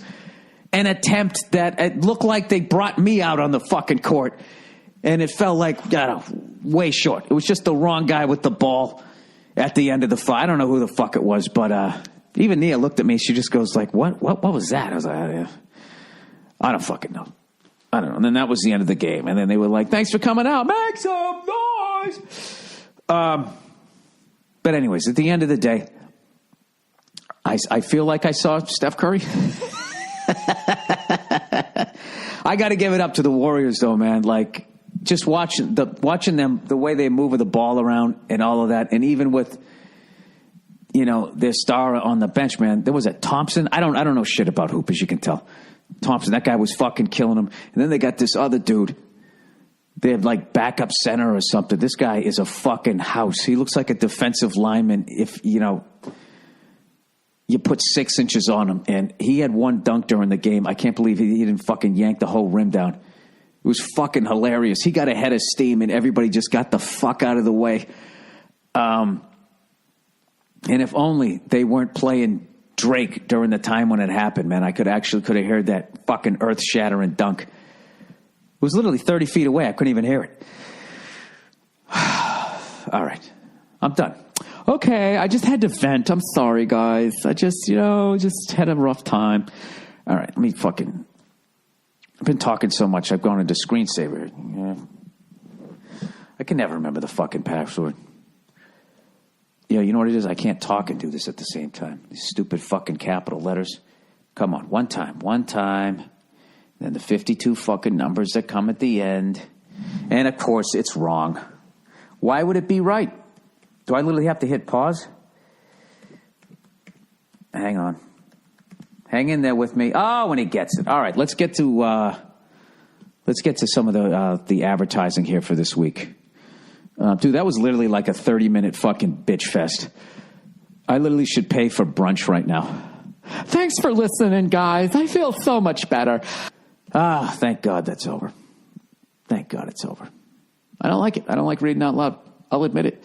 an attempt that it looked like they brought me out on the fucking court. And it felt like, way short. It was just the wrong guy with the ball at the end of the fight. I don't know who the fuck it was, but even Nia looked at me. She just goes like, what was that? I was like, I don't fucking know. I don't know. And then that was the end of the game. And then they were like, thanks for coming out. Make some noise. But anyways, at the end of the day, I feel like I saw Steph Curry. I got to give it up to the Warriors, though, man. Like, just watching them, the way they move the ball around and all of that. And even with, their star on the bench, man, there was a Thompson. I don't know shit about hoop, as you can tell. Thompson, that guy was fucking killing him. And then they got this other dude. They had like backup center or something. This guy is a fucking house. He looks like a defensive lineman if, you put 6 inches on him. And he had one dunk during the game. I can't believe he didn't fucking yank the whole rim down. It was fucking hilarious. He got ahead of steam and everybody just got the fuck out of the way. And if only they weren't playing Drake during the time when it happened, man, I could have heard that fucking earth-shattering dunk. It was literally 30 feet away. I couldn't even hear it. All right. I'm done. Okay, I just had to vent. I'm sorry, guys. I just had a rough time. All right, I've been talking so much, I've gone into screensaver. Yeah. I can never remember the fucking password. Yeah, you know what it is? I can't talk and do this at the same time. These stupid fucking capital letters. Come on, one time. Then the 52 fucking numbers that come at the end. And, of course, it's wrong. Why would it be right? Do I literally have to hit pause? Hang on. Hang in there with me. Oh, when he gets it. All right, let's get to some of the advertising here for this week. Dude, that was literally like a 30-minute fucking bitch fest. I literally should pay for brunch right now. Thanks for listening, guys. I feel so much better. Thank God that's over. Thank God it's over. I don't like it. I don't like reading out loud. I'll admit it.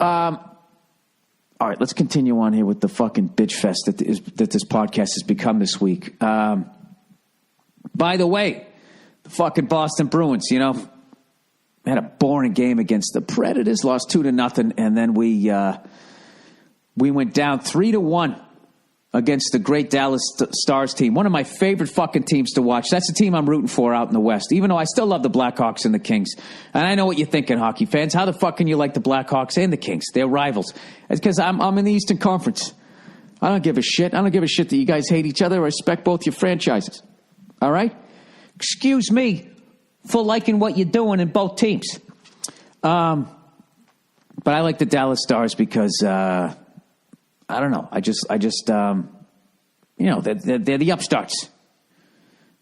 All right, let's continue on here with the fucking bitch fest that this podcast has become this week. By the way, the fucking Boston Bruins, had a boring game against the Predators, lost 2-0, and then we went down 3-1 against the great Dallas Stars team. One of my favorite fucking teams to watch. That's the team I'm rooting for out in the West, even though I still love the Blackhawks and the Kings. And I know what you're thinking, hockey fans. How the fuck can you like the Blackhawks and the Kings? They're rivals. It's because I'm in the Eastern Conference. I don't give a shit. I don't give a shit that you guys hate each other. I respect both your franchises. All right? Excuse me for liking what you're doing in both teams. But I like the Dallas Stars because, I don't know. I just they're the upstarts.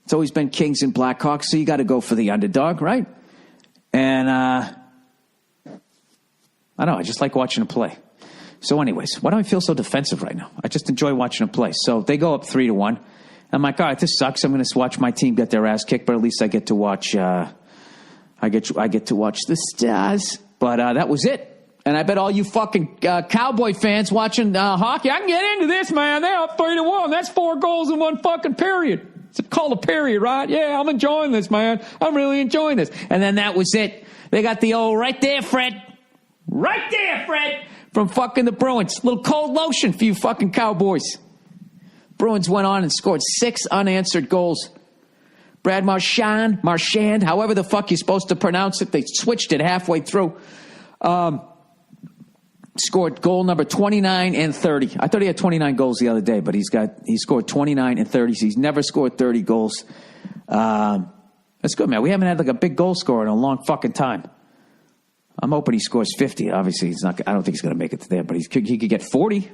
It's always been Kings and Blackhawks, so you got to go for the underdog, right? And, I don't know. I just like watching them play. So anyways, why do I feel so defensive right now? I just enjoy watching them play. So they go up 3-1. I'm like, all right, this sucks. I'm going to watch my team get their ass kicked, but at least I get to watch. I get to watch the Stars. But that was it. And I bet all you fucking Cowboy fans watching hockey, I can get into this, man. They're up 3-1. That's 4 goals in one fucking period. It's called a period, right? Yeah, I'm enjoying this, man. I'm really enjoying this. And then that was it. They got the old right there, Fred. Right there, Fred. From fucking the Bruins. Little cold lotion for you fucking Cowboys. Bruins went on and scored 6 unanswered goals. Brad Marchand, however the fuck you're supposed to pronounce it. They switched it halfway through. scored goal number 29 and 30. I thought he had 29 goals the other day, but he scored 29 and 30. So he's never scored 30 goals. That's good, man. We haven't had like a big goal scorer in a long fucking time. I'm hoping he scores 50. Obviously, he's not. I don't think he's going to make it to there, but he could get 40.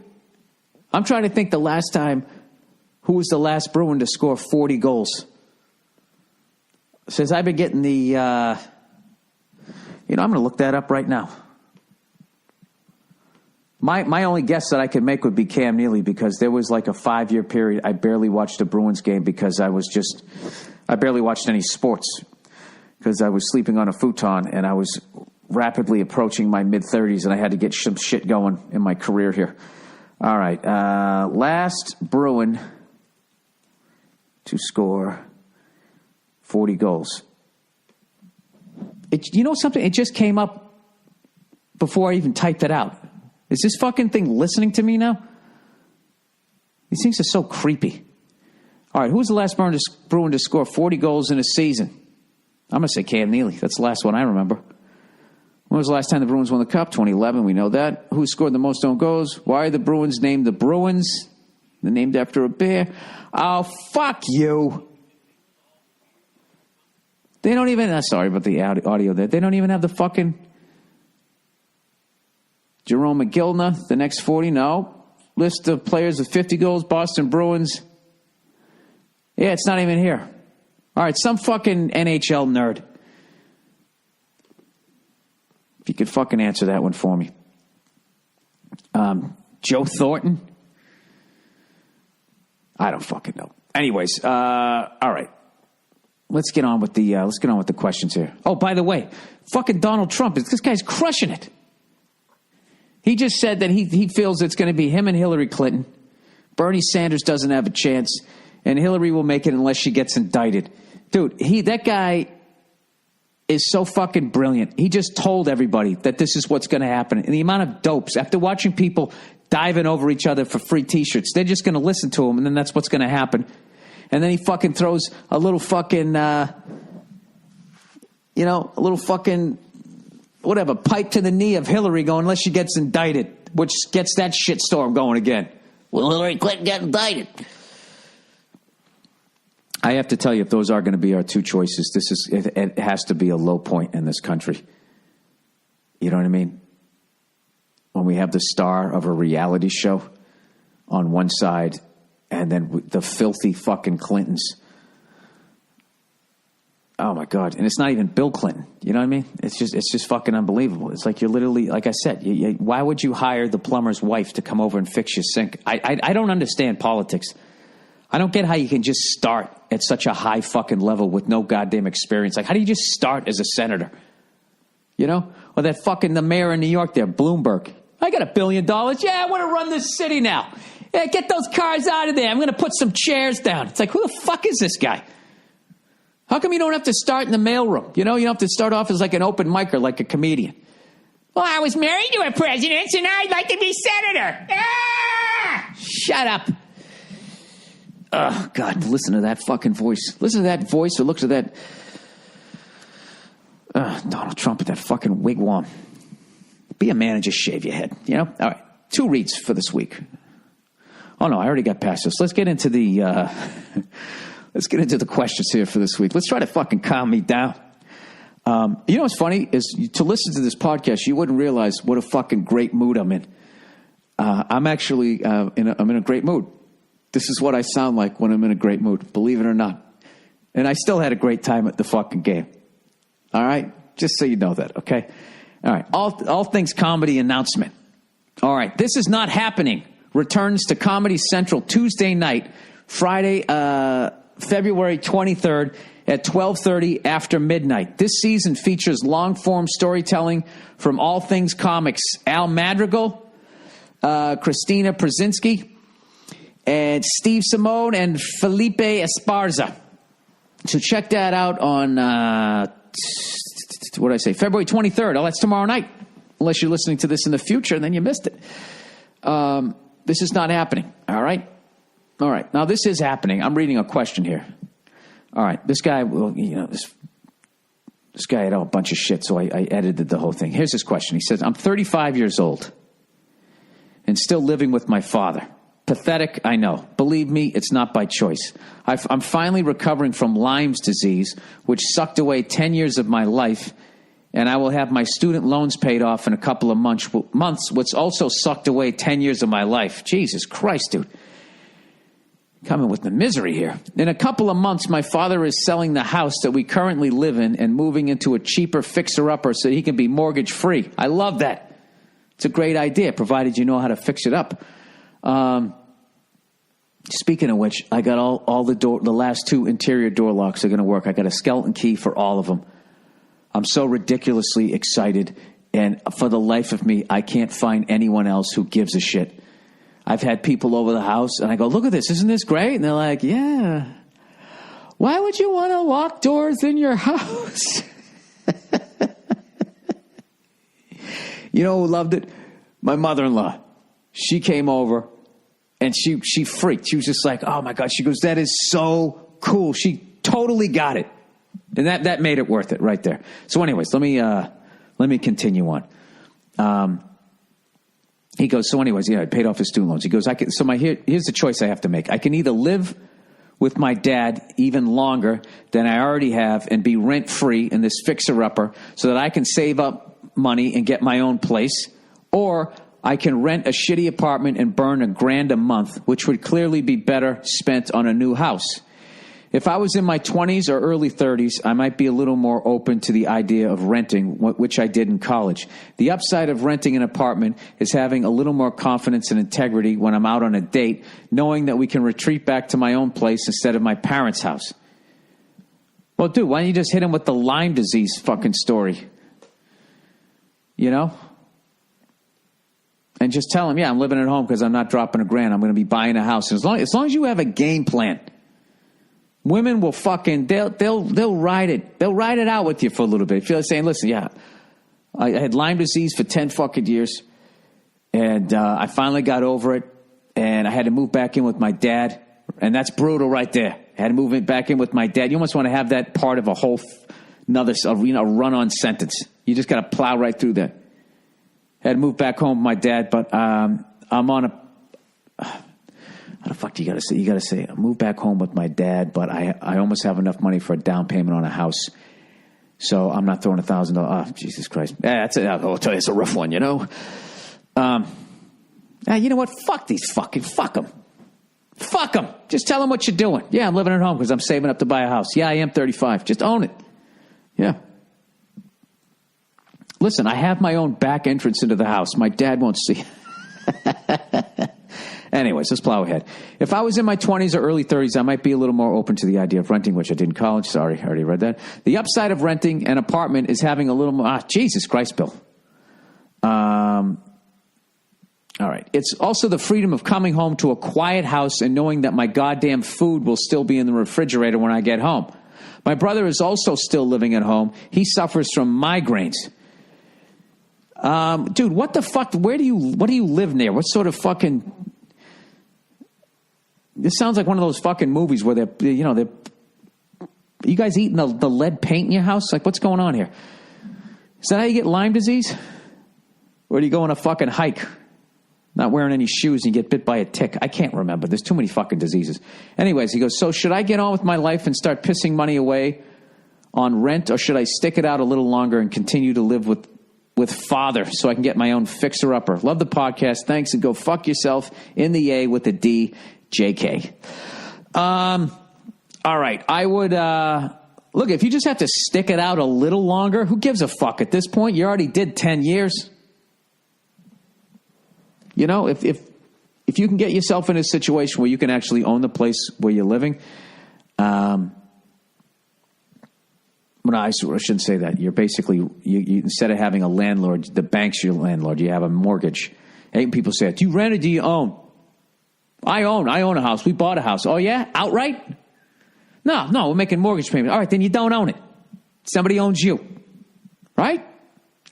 I'm trying to think the last time. Who was the last Bruin to score 40 goals? Since I've been getting the, I'm going to look that up right now. My only guess that I could make would be Cam Neely, because there was like a 5-year period I barely watched a Bruins game because I barely watched any sports because I was sleeping on a futon and I was rapidly approaching my mid-30s and I had to get some shit going in my career here. All right. Last Bruin to score 40 goals. You know something? It just came up before I even typed it out. Is this fucking thing listening to me now? These things are so creepy. All right, who was the last Bruin to score 40 goals in a season? I'm going to say Cam Neely. That's the last one I remember. When was the last time the Bruins won the Cup? 2011, we know that. Who scored the most own goals? Why are the Bruins named the Bruins? They're named after a bear. Oh, fuck you. They don't even... sorry about the audio there. They don't even have the fucking... Jerome McGillna, the next 40, no. List of players with 50 goals, Boston Bruins. Yeah, it's not even here. All right, some fucking NHL nerd. If you could fucking answer that one for me. Joe Thornton? I don't fucking know. Anyways, all right. Let's get on with the questions here. Oh, by the way, fucking Donald Trump, this guy's crushing it. He just said that he feels it's going to be him and Hillary Clinton. Bernie Sanders doesn't have a chance, and Hillary will make it unless she gets indicted. Dude, that guy is so fucking brilliant. He just told everybody that this is what's going to happen. And the amount of dopes, after watching people diving over each other for free T-shirts, they're just going to listen to him, and then that's what's going to happen. And then he fucking throws a little fucking, a little fucking... whatever, pipe to the knee of Hillary going, unless she gets indicted, which gets that shitstorm going again. Will Hillary Clinton get indicted? I have to tell you, if those are going to be our two choices, it has to be a low point in this country. You know what I mean? When we have the star of a reality show on one side and then the filthy fucking Clintons. Oh my God. And it's not even Bill Clinton. You know what I mean? It's just fucking unbelievable. It's like you're literally, like I said, why would you hire the plumber's wife to come over and fix your sink? I don't understand politics. I don't get how you can just start at such a high fucking level with no goddamn experience. Like, how do you just start as a senator? You know? Or that fucking, the mayor in New York there, Bloomberg. I got $1 billion. Yeah, I want to run this city now. Yeah, get those cars out of there. I'm going to put some chairs down. It's like, who the fuck is this guy? How come you don't have to start in the mailroom? You know, you don't have to start off as like an open micer, like a comedian. Well, I was married to a president, so now I'd like to be senator. Ah! Shut up. Oh, God, listen to that fucking voice. Listen to that voice or look to that Donald Trump at that fucking wigwam. Be a man and just shave your head, you know? All right, 2 reads for this week. Oh, no, I already got past this. Let's get into the... Let's get into the questions here for this week. Let's try to fucking calm me down. You know what's funny is to listen to this podcast, you wouldn't realize what a fucking great mood I'm in. I'm actually I'm in a great mood. This is what I sound like when I'm in a great mood, believe it or not. And I still had a great time at the fucking game. All right? Just so you know that, okay? All right. All things comedy announcement. All right. This Is Not Happening returns to Comedy Central Tuesday night, Friday, February 23rd at 12:30 after midnight. This season features long-form storytelling from All Things Comics, Al Madrigal, Christina Przinski, and Steve Simone and Felipe Esparza. So check that out on, what did I say, February 23rd. Oh, that's tomorrow night. Unless you're listening to this in the future, then you missed it. This is not happening, all right? All right, now this is happening. I'm reading a question here. All right, this guy, well, you know, this guy had a bunch of shit, so I edited the whole thing. Here's his question. He says, I'm 35 years old. and still living with my father. Pathetic, I know. Believe me, it's not by choice. I'm finally recovering from Lyme's disease, which sucked away 10 years of my life, and I will have my student loans paid off in a couple of months, which also sucked away 10 years of my life. Jesus Christ, dude. Coming with the misery here. In a couple of months, my father is selling the house that we currently live in and moving into a cheaper fixer-upper so he can be mortgage-free. I love that. It's a great idea, provided you know how to fix it up. Speaking of which, I got all the last 2 interior door locks are going to work. I got a skeleton key for all of them. I'm so ridiculously excited, and for the life of me, I can't find anyone else who gives a shit. I've had people over the house, and I go, look at this. Isn't this great? And they're like, yeah. Why would you want to lock doors in your house? You know who loved it? My mother-in-law. She came over, and she freaked. She was just like, oh, my God. She goes, that is so cool. She totally got it. And that made it worth it right there. So anyways, let me continue on. He goes, so anyways, I paid off his student loans. He goes, here's the choice I have to make. I can either live with my dad even longer than I already have and be rent-free in this fixer-upper so that I can save up money and get my own place, or I can rent a shitty apartment and burn $1,000 a month, which would clearly be better spent on a new house. If I was in my 20s or early 30s, I might be a little more open to the idea of renting, which I did in college. The upside of renting an apartment is having a little more confidence and integrity when I'm out on a date, knowing that we can retreat back to my own place instead of my parents' house. Well, dude, why don't you just hit him with the Lyme disease fucking story? You know? And just tell him, I'm living at home because I'm not dropping $1,000. I'm going to be buying a house. As long as you have a game plan. Women will fucking, they'll ride it. They'll ride it out with you for a little bit. If you're saying, listen, I had Lyme disease for 10 fucking years, and I finally got over it, and I had to move back in with my dad, and that's brutal right there. I had to move back in with my dad. You almost want to have that part of a whole another run-on sentence. You just got to plow right through that. I had to move back home with my dad, but I'm on a... How the fuck do you got to say? You got to say, I moved back home with my dad, but I almost have enough money for a down payment on a house. So I'm not throwing $1,000. Oh, Jesus Christ. I'll tell you, it's a rough one, you know? You know what? Fuck them. Fuck them. Just tell them what you're doing. Yeah, I'm living at home because I'm saving up to buy a house. Yeah, I am 35. Just own it. Yeah. Listen, I have my own back entrance into the house. My dad won't see. Anyways, let's plow ahead. If I was in my 20s or early 30s, I might be a little more open to the idea of renting, which I did in college. Sorry, I already read that. The upside of renting an apartment is having a little more... Jesus Christ, Bill. All right. It's also the freedom of coming home to a quiet house and knowing that my goddamn food will still be in the refrigerator when I get home. My brother is also still living at home. He suffers from migraines. Dude, what the fuck? What do you live near? What sort of fucking... This sounds like one of those fucking movies where you guys eating the lead paint in your house? Like, what's going on here? Is that how you get Lyme disease? Or do you go on a fucking hike, not wearing any shoes, and you get bit by a tick? I can't remember. There's too many fucking diseases. Anyways, he goes, so should I get on with my life and start pissing money away on rent, or should I stick it out a little longer and continue to live with father so I can get my own fixer-upper? Love the podcast. Thanks, and go fuck yourself in the A with a D. JK. All right. I would, look, if you just have to stick it out a little longer, who gives a fuck at this point? You already did 10 years. You know, if you can get yourself in a situation where you can actually own the place where you're living, well, no, I shouldn't say that. You're basically, you instead of having a landlord, the bank's your landlord. You have a mortgage. And people say, do you rent or do you own? I own a house. We bought a house. Oh, yeah? Outright? No, we're making mortgage payments. All right, then you don't own it. Somebody owns you. Right?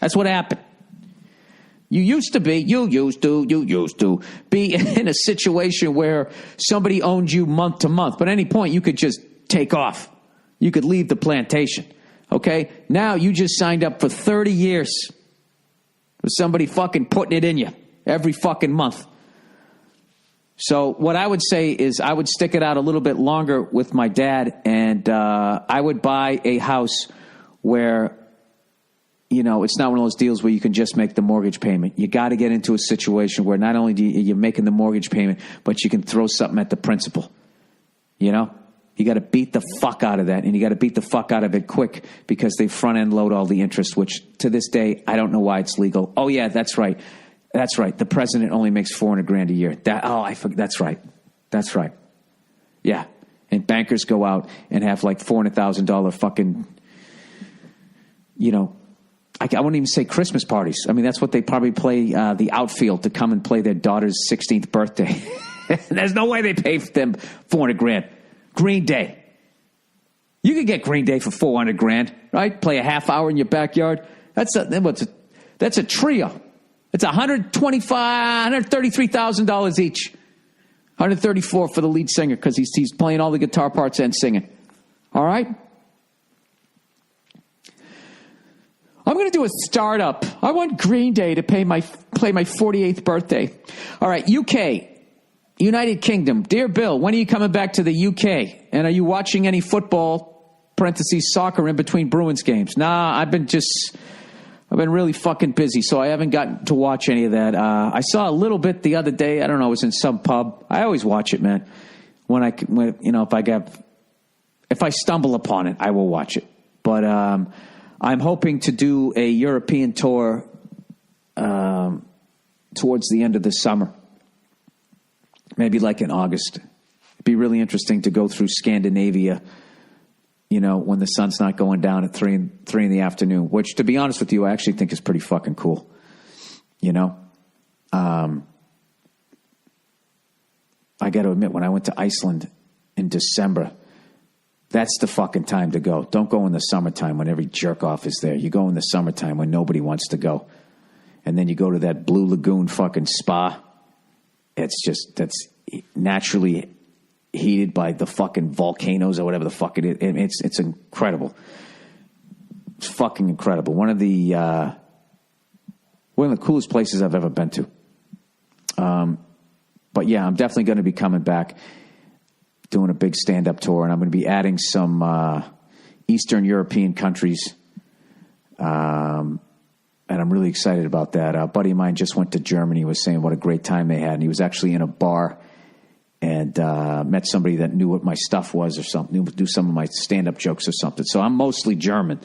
That's what happened. You used to be be in a situation where somebody owned you month to month. But at any point, you could just take off. You could leave the plantation. Okay? Now you just signed up for 30 years with somebody fucking putting it in you. every fucking month. So what I would say is I would stick it out a little bit longer with my dad, and I would buy a house where, you know, it's not one of those deals where you can just make the mortgage payment. You got to get into a situation where not only you're making the mortgage payment, but you can throw something at the principal. You know? You got to beat the fuck out of that, and you got to beat the fuck out of it quick because they front-end load all the interest, which to this day, I don't know why it's legal. Oh, yeah, that's right. That's right. The president only makes $400,000 a year. That's right. That's right. Yeah. And bankers go out and have like $400,000 fucking, you know, I wouldn't even say Christmas parties. I mean, that's what they probably play the outfield to come and play their daughter's 16th birthday. There's no way they pay them $400,000. Green Day. You could get Green Day for $400,000, right? Play a half hour in your backyard. That's a trio. It's $133,000 each. $134 for the lead singer because he's playing all the guitar parts and singing. All right? I'm going to do a startup. I want Green Day to play my 48th birthday. All right, UK, United Kingdom. Dear Bill, when are you coming back to the UK? And are you watching any football, parentheses, soccer in between Bruins games? Nah, I've been really fucking busy, so I haven't gotten to watch any of that. I saw a little bit the other day. I don't know. It was in some pub. I always watch it, man. If I stumble upon it, I will watch it. But I'm hoping to do a European tour towards the end of the summer, maybe like in August. It'd be really interesting to go through Scandinavia, you know, when the sun's not going down at 3 in the afternoon, which, to be honest with you, I actually think is pretty fucking cool. You know? I got to admit, when I went to Iceland in December, that's the fucking time to go. Don't go in the summertime when every jerk off is there. You go in the summertime when nobody wants to go. And then you go to that Blue Lagoon fucking spa. That's naturally heated by the fucking volcanoes or whatever the fuck it is. It's incredible. It's fucking incredible. One of the coolest places I've ever been to. But yeah, I'm definitely going to be coming back, doing a big stand-up tour, and I'm going to be adding some Eastern European countries. And I'm really excited about that. A buddy of mine just went to Germany, was saying what a great time they had, and he was actually in a bar and met somebody that knew what my stuff was or something, do some of my stand-up jokes or something. So I'm mostly German.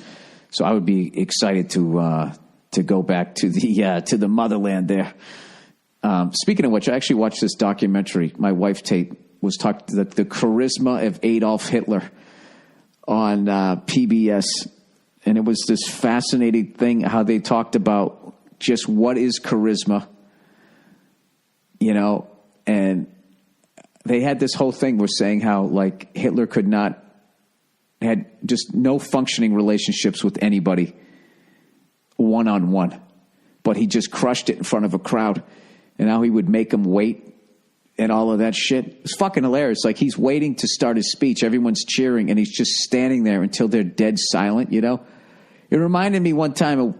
So I would be excited to go back to the motherland there. Speaking of which, I actually watched this documentary. My wife, Tate, was talking the charisma of Adolf Hitler on PBS. And it was this fascinating thing how they talked about just what is charisma, you know, and they had this whole thing where saying how, like, Hitler had just no functioning relationships with anybody one-on-one, but he just crushed it in front of a crowd, and how he would make them wait and all of that shit. It was fucking hilarious. Like, he's waiting to start his speech. Everyone's cheering, and he's just standing there until they're dead silent, you know? It reminded me one time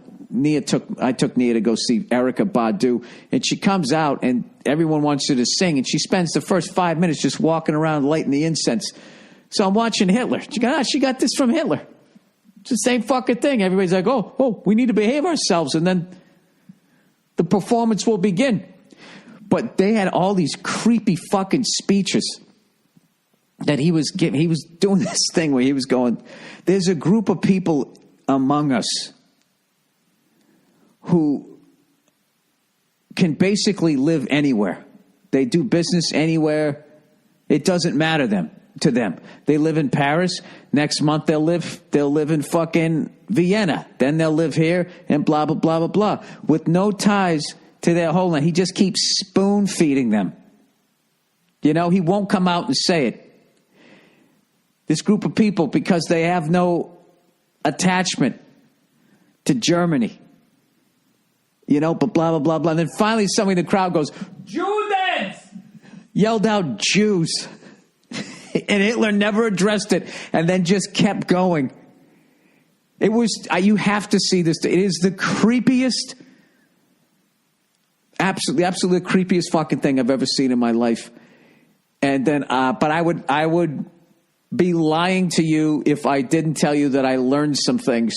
I took Nia to go see Erykah Badu, and she comes out and everyone wants her to sing, and she spends the first 5 minutes just walking around lighting the incense. So I'm watching Hitler. She got this from Hitler. It's the same fucking thing. Everybody's like, oh, we need to behave ourselves, and then the performance will begin. But they had all these creepy fucking speeches that he was giving. He was doing this thing where he was going, there's a group of people among us who can basically live anywhere. They do business anywhere. It doesn't matter to them. They live in Paris. Next month they'll live in fucking Vienna. Then they'll live here and blah, blah, blah, blah, blah. With no ties to their homeland. He just keeps spoon feeding them. You know, he won't come out and say it. This group of people, because they have no attachment to Germany. You know, but blah, blah, blah, blah. And then finally somebody in the crowd goes, Jews! Yelled out Jews. And Hitler never addressed it and then just kept going. It was, you have to see this. It is the creepiest, absolutely creepiest fucking thing I've ever seen in my life. And then, but I would be lying to you if I didn't tell you that I learned some things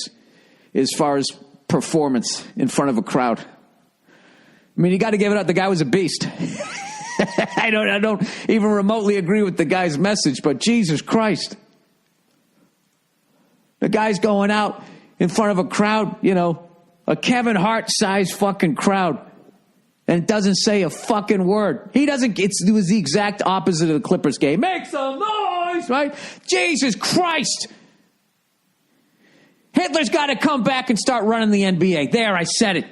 as far as performance in front of a crowd. I mean, you got to give it up. The guy was a beast. I don't even remotely agree with the guy's message, but Jesus Christ. The guy's going out in front of a crowd, you know, a Kevin Hart-sized fucking crowd, and doesn't say a fucking word. It was the exact opposite of the Clippers game. Make some noise, right? Jesus Christ. Hitler's got to come back and start running the NBA. There, I said it.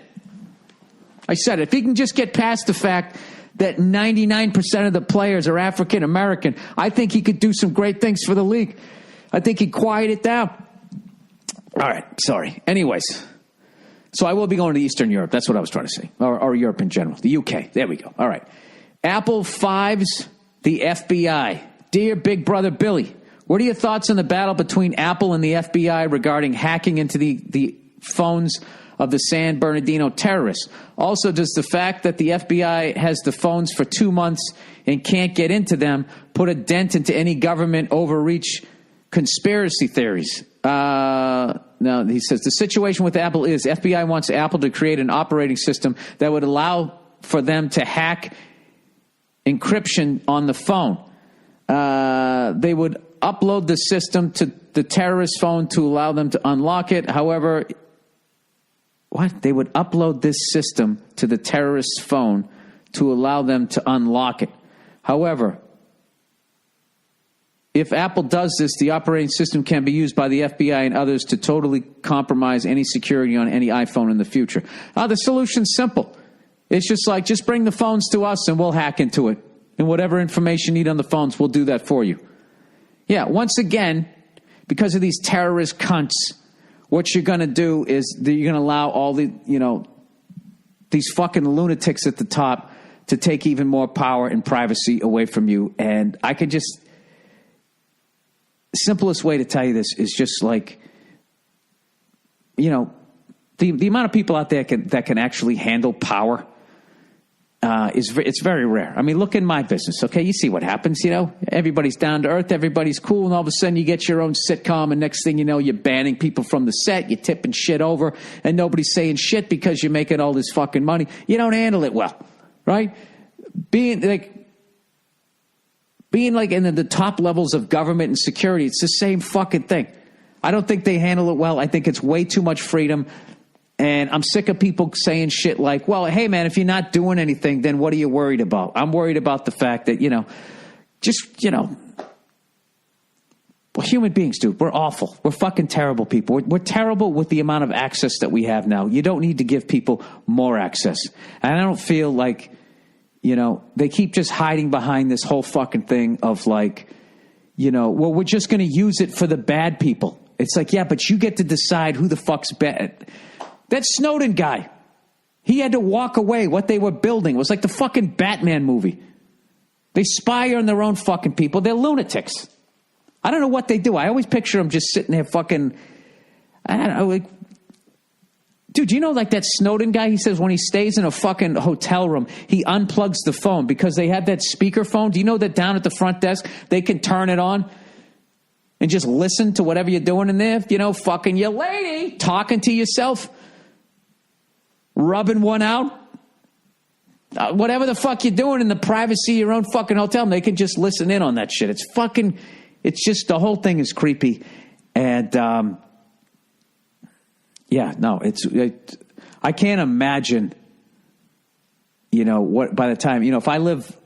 If he can just get past the fact that 99% of the players are African American, I think he could do some great things for the league. I think he'd quiet it down. All right, sorry. Anyways, so I will be going to Eastern Europe. That's what I was trying to say. Or Europe in general. The UK. There we go. All right. Apple fives the FBI. Dear Big Brother Billy, what are your thoughts on the battle between Apple and the FBI regarding hacking into the phones of the San Bernardino terrorists? Also, does the fact that the FBI has the phones for 2 months and can't get into them put a dent into any government overreach conspiracy theories? Now, he says the situation with Apple is FBI wants Apple to create an operating system that would allow for them to hack encryption on the phone. They would upload the system to the terrorist phone to allow them to unlock it. However, they would upload this system to the terrorist's phone to allow them to unlock it. However, if Apple does this, the operating system can be used by the FBI and others to totally compromise any security on any iPhone in the future. The solution's simple. It's just bring the phones to us and we'll hack into it. And whatever information you need on the phones, we'll do that for you. Yeah, once again, because of these terrorist cunts, what you're going to do is you're going to allow all the, these fucking lunatics at the top to take even more power and privacy away from you. And I could just... simplest way to tell you this is just like, the amount of people out there that can actually handle power it's very rare. I mean, look in my business, okay? You see what happens, Everybody's down to earth, everybody's cool, and all of a sudden you get your own sitcom, and next thing you know, you're banning people from the set, you're tipping shit over, and nobody's saying shit because you're making all this fucking money. You don't handle it well, right? Being like in the top levels of government and security, it's the same fucking thing. I don't think they handle it well. I think it's way too much freedom. And I'm sick of people saying shit like, well, hey, man, if you're not doing anything, then what are you worried about? I'm worried about the fact that, well, human beings, dude, we're awful. We're fucking terrible people. We're terrible with the amount of access that we have now. You don't need to give people more access. And I don't feel like, they keep just hiding behind this whole fucking thing of like, well, we're just going to use it for the bad people. It's like, yeah, but you get to decide who the fuck's bad. That Snowden guy, he had to walk away. What they were building was like the fucking Batman movie. They spy on their own fucking people. They're lunatics. I don't know what they do. I always picture them just sitting there fucking, I don't know, like, dude, like that Snowden guy? He says when he stays in a fucking hotel room, he unplugs the phone because they have that speaker phone. Do you know that down at the front desk, they can turn it on and just listen to whatever you're doing in there? Fucking your lady, talking to yourself, rubbing one out. Whatever the fuck you're doing in the privacy of your own fucking hotel, they can just listen in on that shit. It's just, the whole thing is creepy. And, yeah, no, I can't imagine, what, by the time, if I live,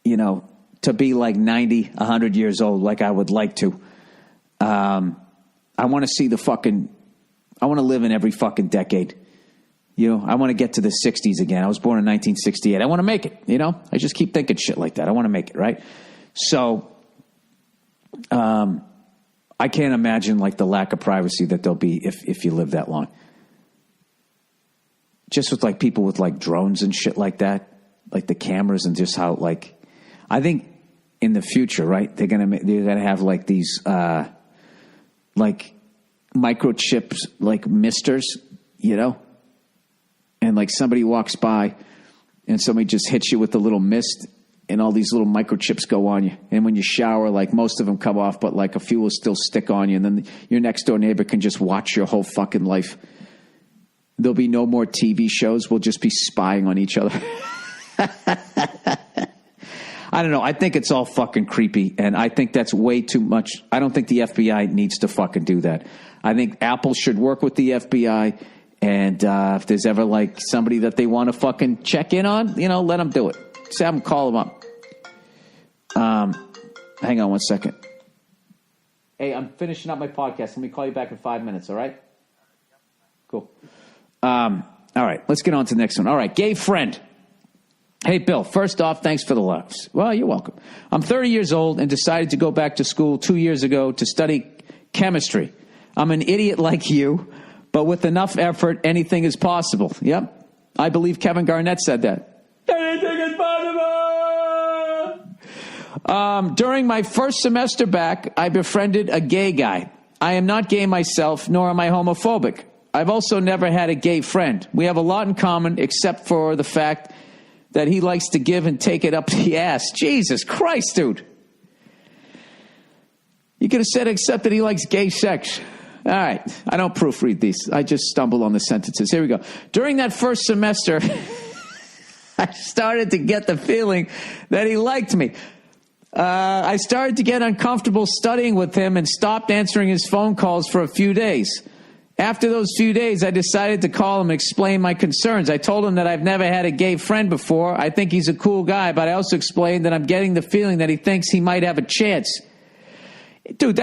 to be like 90, 100 years old, like I would like to, I want to see I want to live in every fucking decade. I want to get to the 60s again. I was born in 1968. I want to make it, I just keep thinking shit like that. I want to make it, right? So, I can't imagine like the lack of privacy that there'll be if you live that long. Just with like people with like drones and shit like that, like the cameras and just how like, I think in the future, right? They're gonna have like these like microchips, like misters, and like somebody walks by and somebody just hits you with a little mist, and all these little microchips go on you. And when you shower, like most of them come off, but like a few will still stick on you. And then your next door neighbor can just watch your whole fucking life. There'll be no more TV shows. We'll just be spying on each other. I don't know. I think it's all fucking creepy. And I think that's way too much. I don't think the FBI needs to fucking do that. I think Apple should work with the FBI. And if there's ever like somebody that they want to fucking check in on, let them do it. Just have them call them up. Hang on one second. Hey, I'm finishing up my podcast. Let me call you back in 5 minutes, all right? Cool. All right, let's get on to the next one. All right, gay friend. Hey, Bill, first off, thanks for the laughs. Well, you're welcome. I'm 30 years old and decided to go back to school 2 years ago to study chemistry. I'm an idiot like you, but with enough effort, anything is possible. Yep. I believe Kevin Garnett said that. Anything is possible! During my first semester back, I befriended a gay guy. I am not gay myself, nor am I homophobic. I've also never had a gay friend. We have a lot in common, except for the fact that he likes to give and take it up the ass. Jesus Christ, dude. You could have said except that he likes gay sex. All right. I don't proofread these. I just stumble on the sentences. Here we go. During that first semester, I started to get the feeling that he liked me. I started to get uncomfortable studying with him and stopped answering his phone calls for a few days. After those few days, I decided to call him and explain my concerns. I told him that I've never had a gay friend before. I think he's a cool guy, but I also explained that I'm getting the feeling that he thinks he might have a chance. Dude,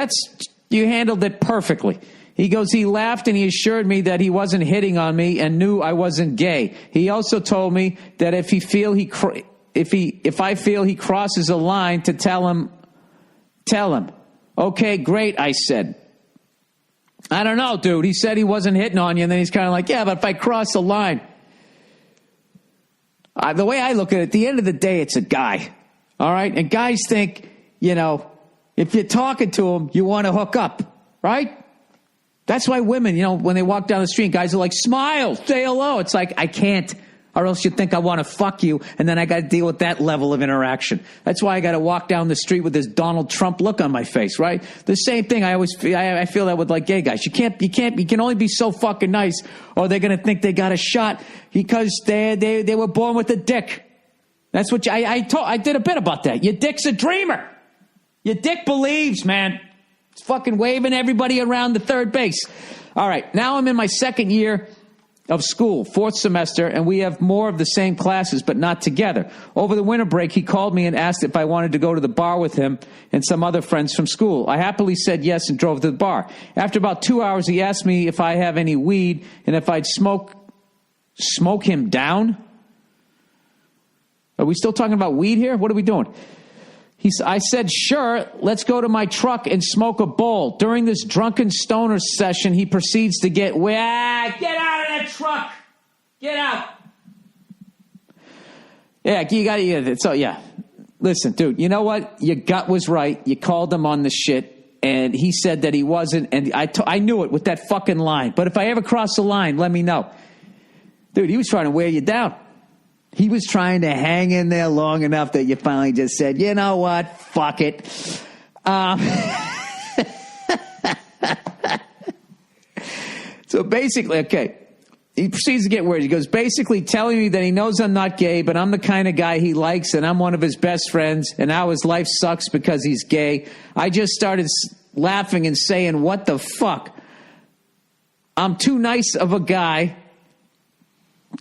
you handled it perfectly. He goes, he laughed and he assured me that he wasn't hitting on me and knew I wasn't gay. He also told me that if I feel he crosses a line to tell him. Okay, great, I said. I don't know, dude. He said he wasn't hitting on you, and then he's kind of like, yeah, but if I cross the line. The way I look at it, at the end of the day, it's a guy. All right? And guys think, if you're talking to them, you want to hook up, right? That's why women, when they walk down the street, guys are like, smile, say hello. It's like, I can't, or else you think I want to fuck you, and then I got to deal with that level of interaction. That's why I got to walk down the street with this Donald Trump look on my face, right? The same thing. I feel that with like gay guys. You can only be so fucking nice, or they're going to think they got a shot because they were born with a dick. That's what I did a bit about that. Your dick's a dreamer. Your dick believes, man. It's fucking waving everybody around the third base. All right. Now I'm in my second year of school, fourth semester, and we have more of the same classes, but not together. Over the winter break, he called me and asked if I wanted to go to the bar with him and some other friends from school. I happily said yes and drove to the bar. After about 2 hours, he asked me if I have any weed and if I'd smoke him down. Are we still talking about weed here? What are we doing? I said, sure, let's go to my truck and smoke a bowl. During this drunken stoner session, he proceeds to get out of that truck. Get out. Yeah, you got to, so yeah. Listen, dude, you know what? Your gut was right. You called him on the shit, and he said that he wasn't, and I knew it with that fucking line. But if I ever cross the line, let me know. Dude, he was trying to wear you down. He was trying to hang in there long enough that you finally just said, you know what, fuck it. So basically, okay, he proceeds to get worse. He goes, basically telling me that he knows I'm not gay, but I'm the kind of guy he likes, and I'm one of his best friends, and now his life sucks because he's gay. I just started laughing and saying, what the fuck? I'm too nice of a guy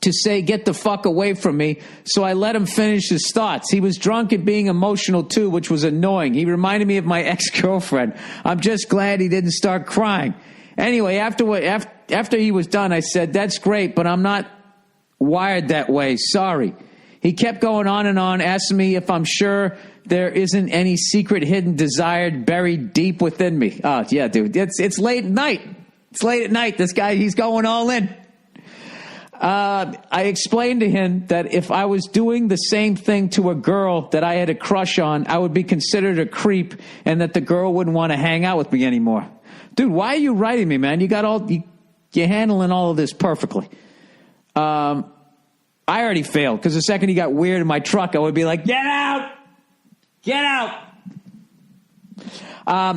to say, get the fuck away from me. So I let him finish his thoughts. He was drunk and being emotional too, which was annoying. He reminded me of my ex-girlfriend. I'm just glad he didn't start crying. Anyway, after he was done, I said, that's great, but I'm not wired that way. Sorry. He kept going on and on, asking me if I'm sure there isn't any secret hidden desire buried deep within me. Oh, yeah, dude. It's late at night. It's late at night. This guy, he's going all in. I explained to him that if I was doing the same thing to a girl that I had a crush on, I would be considered a creep and that the girl wouldn't want to hang out with me anymore. Dude, why are you writing me, man? You're handling all of this perfectly. I already failed because the second he got weird in my truck, I would be like, get out! Get out!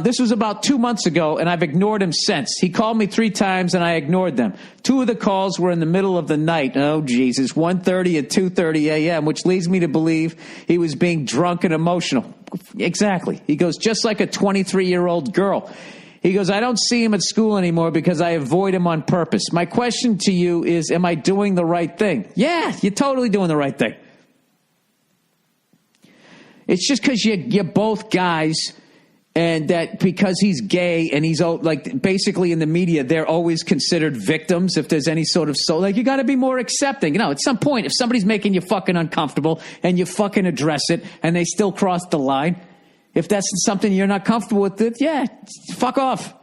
This was about 2 months ago, and I've ignored him since. He called me 3 times, and I ignored them. 2 of the calls were in the middle of the night. Oh, Jesus. 1:30 and 2:30 a.m., which leads me to believe he was being drunk and emotional. Exactly. He goes, just like a 23-year-old girl. He goes, I don't see him at school anymore because I avoid him on purpose. My question to you is, am I doing the right thing? Yeah, you're totally doing the right thing. It's just because you're both guys, and that because he's gay and he's like basically in the media, they're always considered victims if there's any sort of like you got to be more accepting. You know, at some point, if somebody's making you fucking uncomfortable and you fucking address it and they still cross the line, if that's something you're not comfortable with, yeah, fuck off.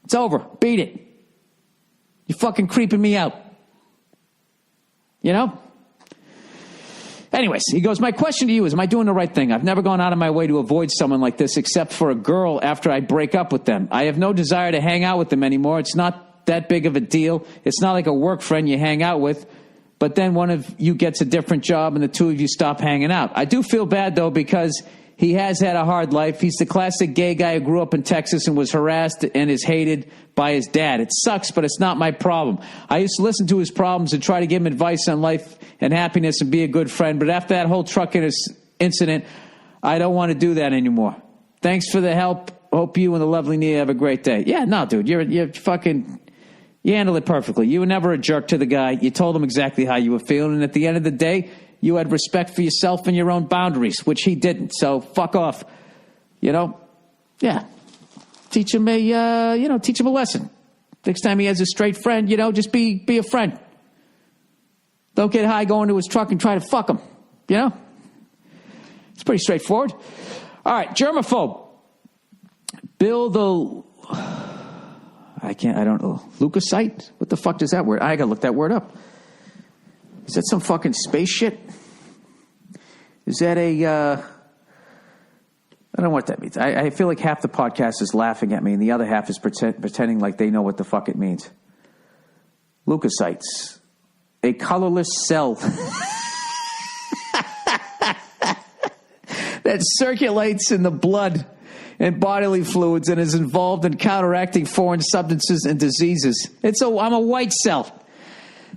It's over. Beat it. You're fucking creeping me out. You know? Anyways, he goes, my question to you is, am I doing the right thing? I've never gone out of my way to avoid someone like this except for a girl after I break up with them. I have no desire to hang out with them anymore. It's not that big of a deal. It's not like a work friend you hang out with, but then one of you gets a different job and the two of you stop hanging out. I do feel bad, though, because he has had a hard life. He's the classic gay guy who grew up in Texas and was harassed and is hated by his dad. It sucks, but it's not my problem. I used to listen to his problems and try to give him advice on life and happiness and be a good friend. But after that whole truck incident, I don't want to do that anymore. Thanks for the help. Hope you and the lovely Nia have a great day. Yeah, no, dude, you're fucking, you handled it perfectly. You were never a jerk to the guy. You told him exactly how you were feeling. And at the end of the day, you had respect for yourself and your own boundaries, which he didn't. So fuck off. You know? Yeah. Teach him a lesson. Next time he has a straight friend, just be a friend. Don't get high, go into his truck and try to fuck him. You know? It's pretty straightforward. All right, germaphobe. Bill I don't know. Leukocyte? What the fuck does that word? I gotta look that word up. Is that some fucking space shit? Is that I don't know what that means. I feel like half the podcast is laughing at me and the other half is pretending like they know what the fuck it means. Leukocytes. A colorless cell that circulates in the blood and bodily fluids and is involved in counteracting foreign substances and diseases. I'm a white cell.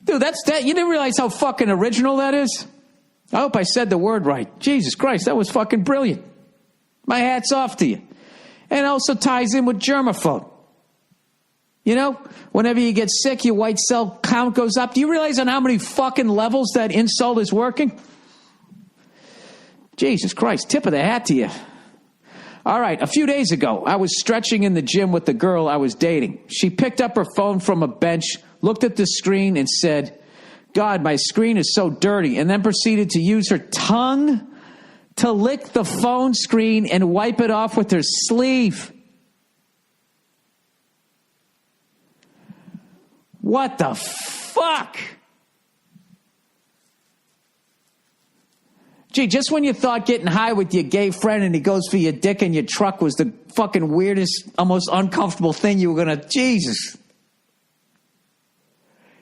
Dude, that. You didn't realize how fucking original that is? I hope I said the word right. Jesus Christ, that was fucking brilliant. My hat's off to you. And it also ties in with germaphobe. You know, whenever you get sick, your white cell count goes up. Do you realize on how many fucking levels that insult is working? Jesus Christ, tip of the hat to you. All right, a few days ago, I was stretching in the gym with the girl I was dating. She picked up her phone from a bench, looked at the screen and said, God, my screen is so dirty, and then proceeded to use her tongue to lick the phone screen and wipe it off with her sleeve. What the fuck? Gee, just when you thought getting high with your gay friend and he goes for your dick in your truck was the fucking weirdest, almost uncomfortable thing you were going to... Jesus.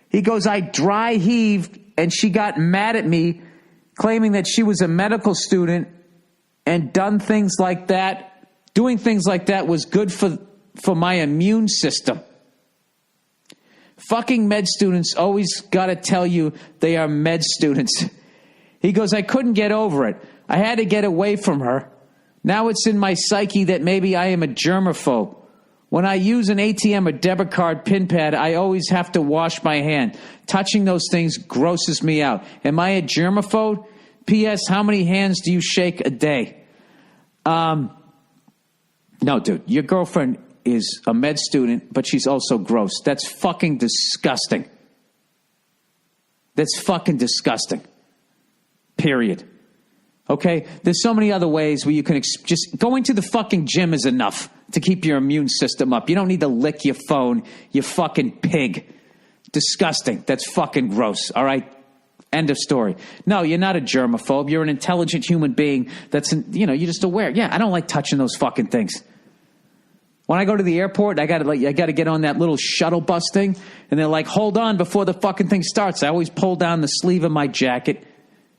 He goes, I dry heaved and she got mad at me, claiming that she was a medical student and doing things like that was good for my immune system. Fucking med students always got to tell you they are med students. He goes, I couldn't get over it. I had to get away from her. Now it's in my psyche that maybe I am a germaphobe. When I use an ATM or debit card PIN pad, I always have to wash my hand. Touching those things grosses me out. Am I a germaphobe? P.S. How many hands do you shake a day? No, dude. Your girlfriend is a med student, but she's also gross. That's fucking disgusting. That's fucking disgusting. Period. Okay? There's so many other ways where you can just going to the fucking gym is enough to keep your immune system up. You don't need to lick your phone, you fucking pig. Disgusting. That's fucking gross. All right? End of story. No, you're not a germaphobe. You're an intelligent human being you're just aware. Yeah, I don't like touching those fucking things. When I go to the airport, I got to get on that little shuttle bus thing, and they're like, hold on before the fucking thing starts. I always pull down the sleeve of my jacket,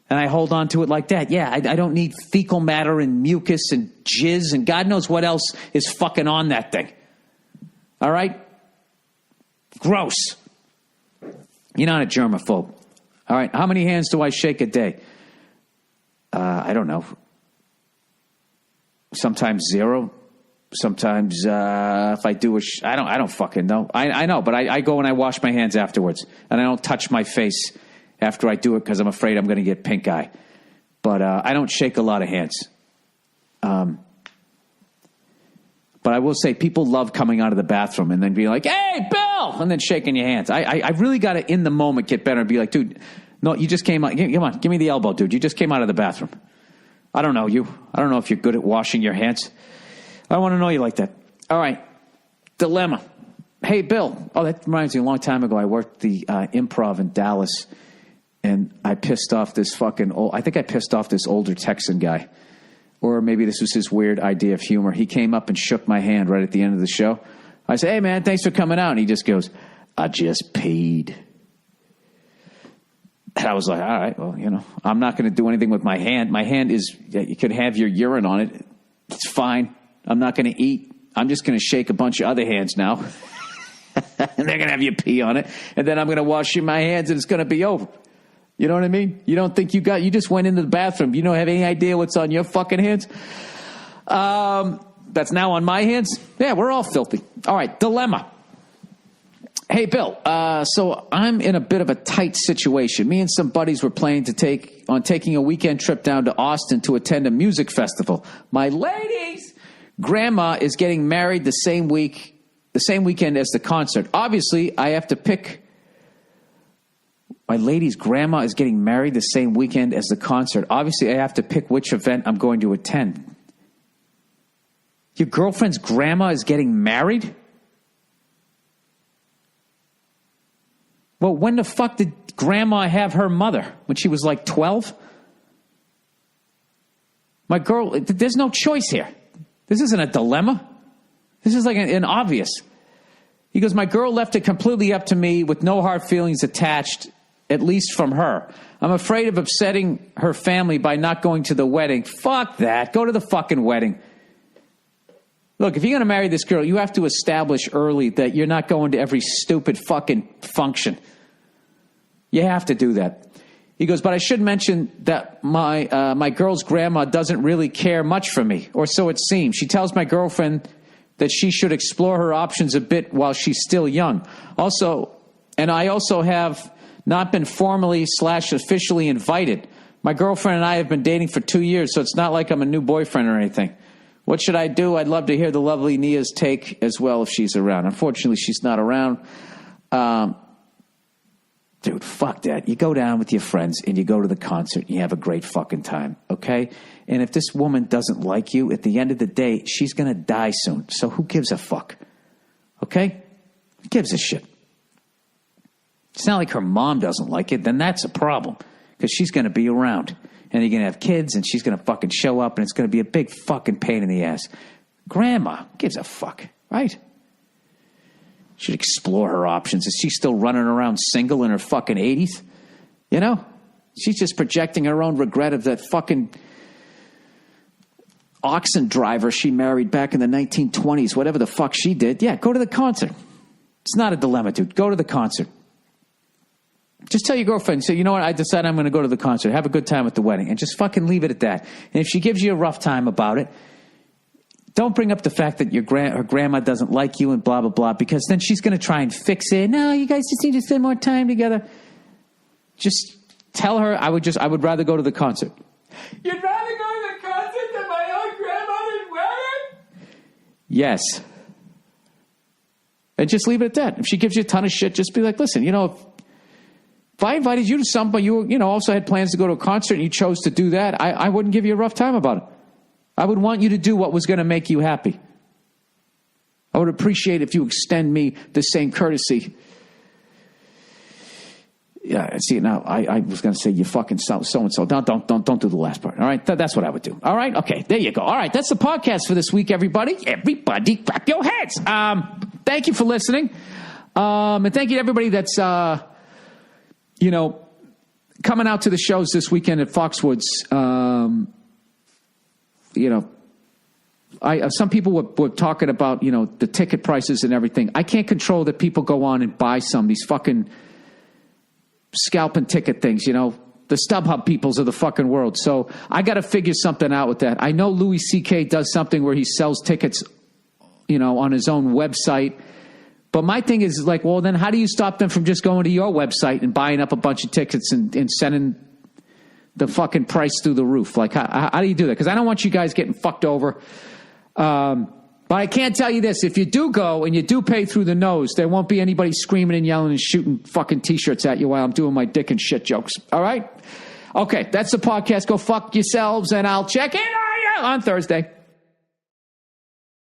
and I hold on to it like that. Yeah, I don't need fecal matter and mucus and jizz and God knows what else is fucking on that thing. All right? Gross. You're not a germaphobe. All right, how many hands do I shake a day? I don't know. Sometimes 0. Sometimes if I do I don't fucking know. I know, but I go and I wash my hands afterwards, and I don't touch my face after I do it because I'm afraid I'm going to get pink eye. But I don't shake a lot of hands. But I will say people love coming out of the bathroom and then being like, "Hey, Bill," and then shaking your hands. I really got to in the moment get better and be like, "Dude, no, you just came out. Come on, give me the elbow, dude. You just came out of the bathroom. I don't know you. I don't know if you're good at washing your hands. I want to know you like that." All right. Dilemma. Hey, Bill. Oh, that reminds me. A long time ago, I worked the Improv in Dallas, and I pissed off this I think I pissed off this older Texan guy. Or maybe this was his weird idea of humor. He came up and shook my hand right at the end of the show. I said, "Hey, man, thanks for coming out." And he just goes, "I just peed." And I was like, all right, well, I'm not going to do anything with my hand. My hand you could have your urine on it. It's fine. I'm not going to eat. I'm just going to shake a bunch of other hands now. And they're going to have you pee on it. And then I'm going to wash my hands and it's going to be over. You know what I mean? You don't think you just went into the bathroom. You don't have any idea what's on your fucking hands? That's now on my hands? Yeah, we're all filthy. All right, dilemma. Hey, Bill, so I'm in a bit of a tight situation. Me and some buddies were planning taking a weekend trip down to Austin to attend a music festival. My lady's grandma is getting married the same weekend as the concert. Obviously, I have to pick. My lady's grandma is getting married the same weekend as the concert. Obviously, I have to pick which event I'm going to attend. Your girlfriend's grandma is getting married? Well, when the fuck did grandma have her mother? When she was like 12? My girl, there's no choice here. This isn't a dilemma. This is like an obvious. He goes, my girl left it completely up to me with no hard feelings attached, at least from her. I'm afraid of upsetting her family by not going to the wedding. Fuck that. Go to the fucking wedding. Look, if you're going to marry this girl, you have to establish early that you're not going to every stupid fucking function. You have to do that. He goes, but I should mention that my girl's grandma doesn't really care much for me, or so it seems. She tells my girlfriend that she should explore her options a bit while she's still young. I also have not been formally/officially invited. My girlfriend and I have been dating for 2 years, so it's not like I'm a new boyfriend or anything. What should I do? I'd love to hear the lovely Nia's take as well if she's around. Unfortunately, she's not around. Dude, fuck that. You go down with your friends and you go to the concert and you have a great fucking time, okay? And if this woman doesn't like you, at the end of the day, she's going to die soon. So who gives a fuck? Okay? Who gives a shit? It's not like her mom doesn't like it. Then that's a problem because she's going to be around. And you're going to have kids, and she's going to fucking show up, and it's going to be a big fucking pain in the ass. Grandma gives a fuck, right? Should explore her options. Is she still running around single in her fucking 80s? You know? She's just projecting her own regret of that fucking oxen driver she married back in the 1920s, whatever the fuck she did. Yeah, go to the concert. It's not a dilemma, dude. Go to the concert. Just tell your girlfriend, say, you know what, I decided I'm going to go to the concert, have a good time at the wedding, and just fucking leave it at that. And if she gives you a rough time about it, don't bring up the fact that her grandma doesn't like you and blah, blah, blah, because then she's going to try and fix it. No, you guys just need to spend more time together. Just tell her I would rather go to the concert. You'd rather go to the concert than my own grandmother's wedding? Yes. And just leave it at that. If she gives you a ton of shit, just be like, listen, if I invited you to something, you also had plans to go to a concert and you chose to do that, I wouldn't give you a rough time about it. I would want you to do what was going to make you happy. I would appreciate if you extend me the same courtesy. Yeah, see, now I was going to say you fucking so-and-so. Don't do the last part. All right, that's what I would do. All right, okay, there you go. All right, that's the podcast for this week, everybody. Everybody clap your hands. Thank you for listening. And thank you to everybody that's, coming out to the shows this weekend at Foxwoods. Some people were talking about, the ticket prices and everything. I can't control that people go on and buy these fucking scalping ticket things, the StubHub peoples of the fucking world. So I got to figure something out with that. I know Louis C.K. does something where he sells tickets, on his own website. But my thing is like, well, then how do you stop them from just going to your website and buying up a bunch of tickets and sending the fucking price through the roof? Like, how do you do that? Because I don't want you guys getting fucked over. But I can't tell you this. If you do go and you do pay through the nose, there won't be anybody screaming and yelling and shooting fucking T-shirts at you while I'm doing my dick and shit jokes. All right? Okay, that's the podcast. Go fuck yourselves, and I'll check in on you on Thursday.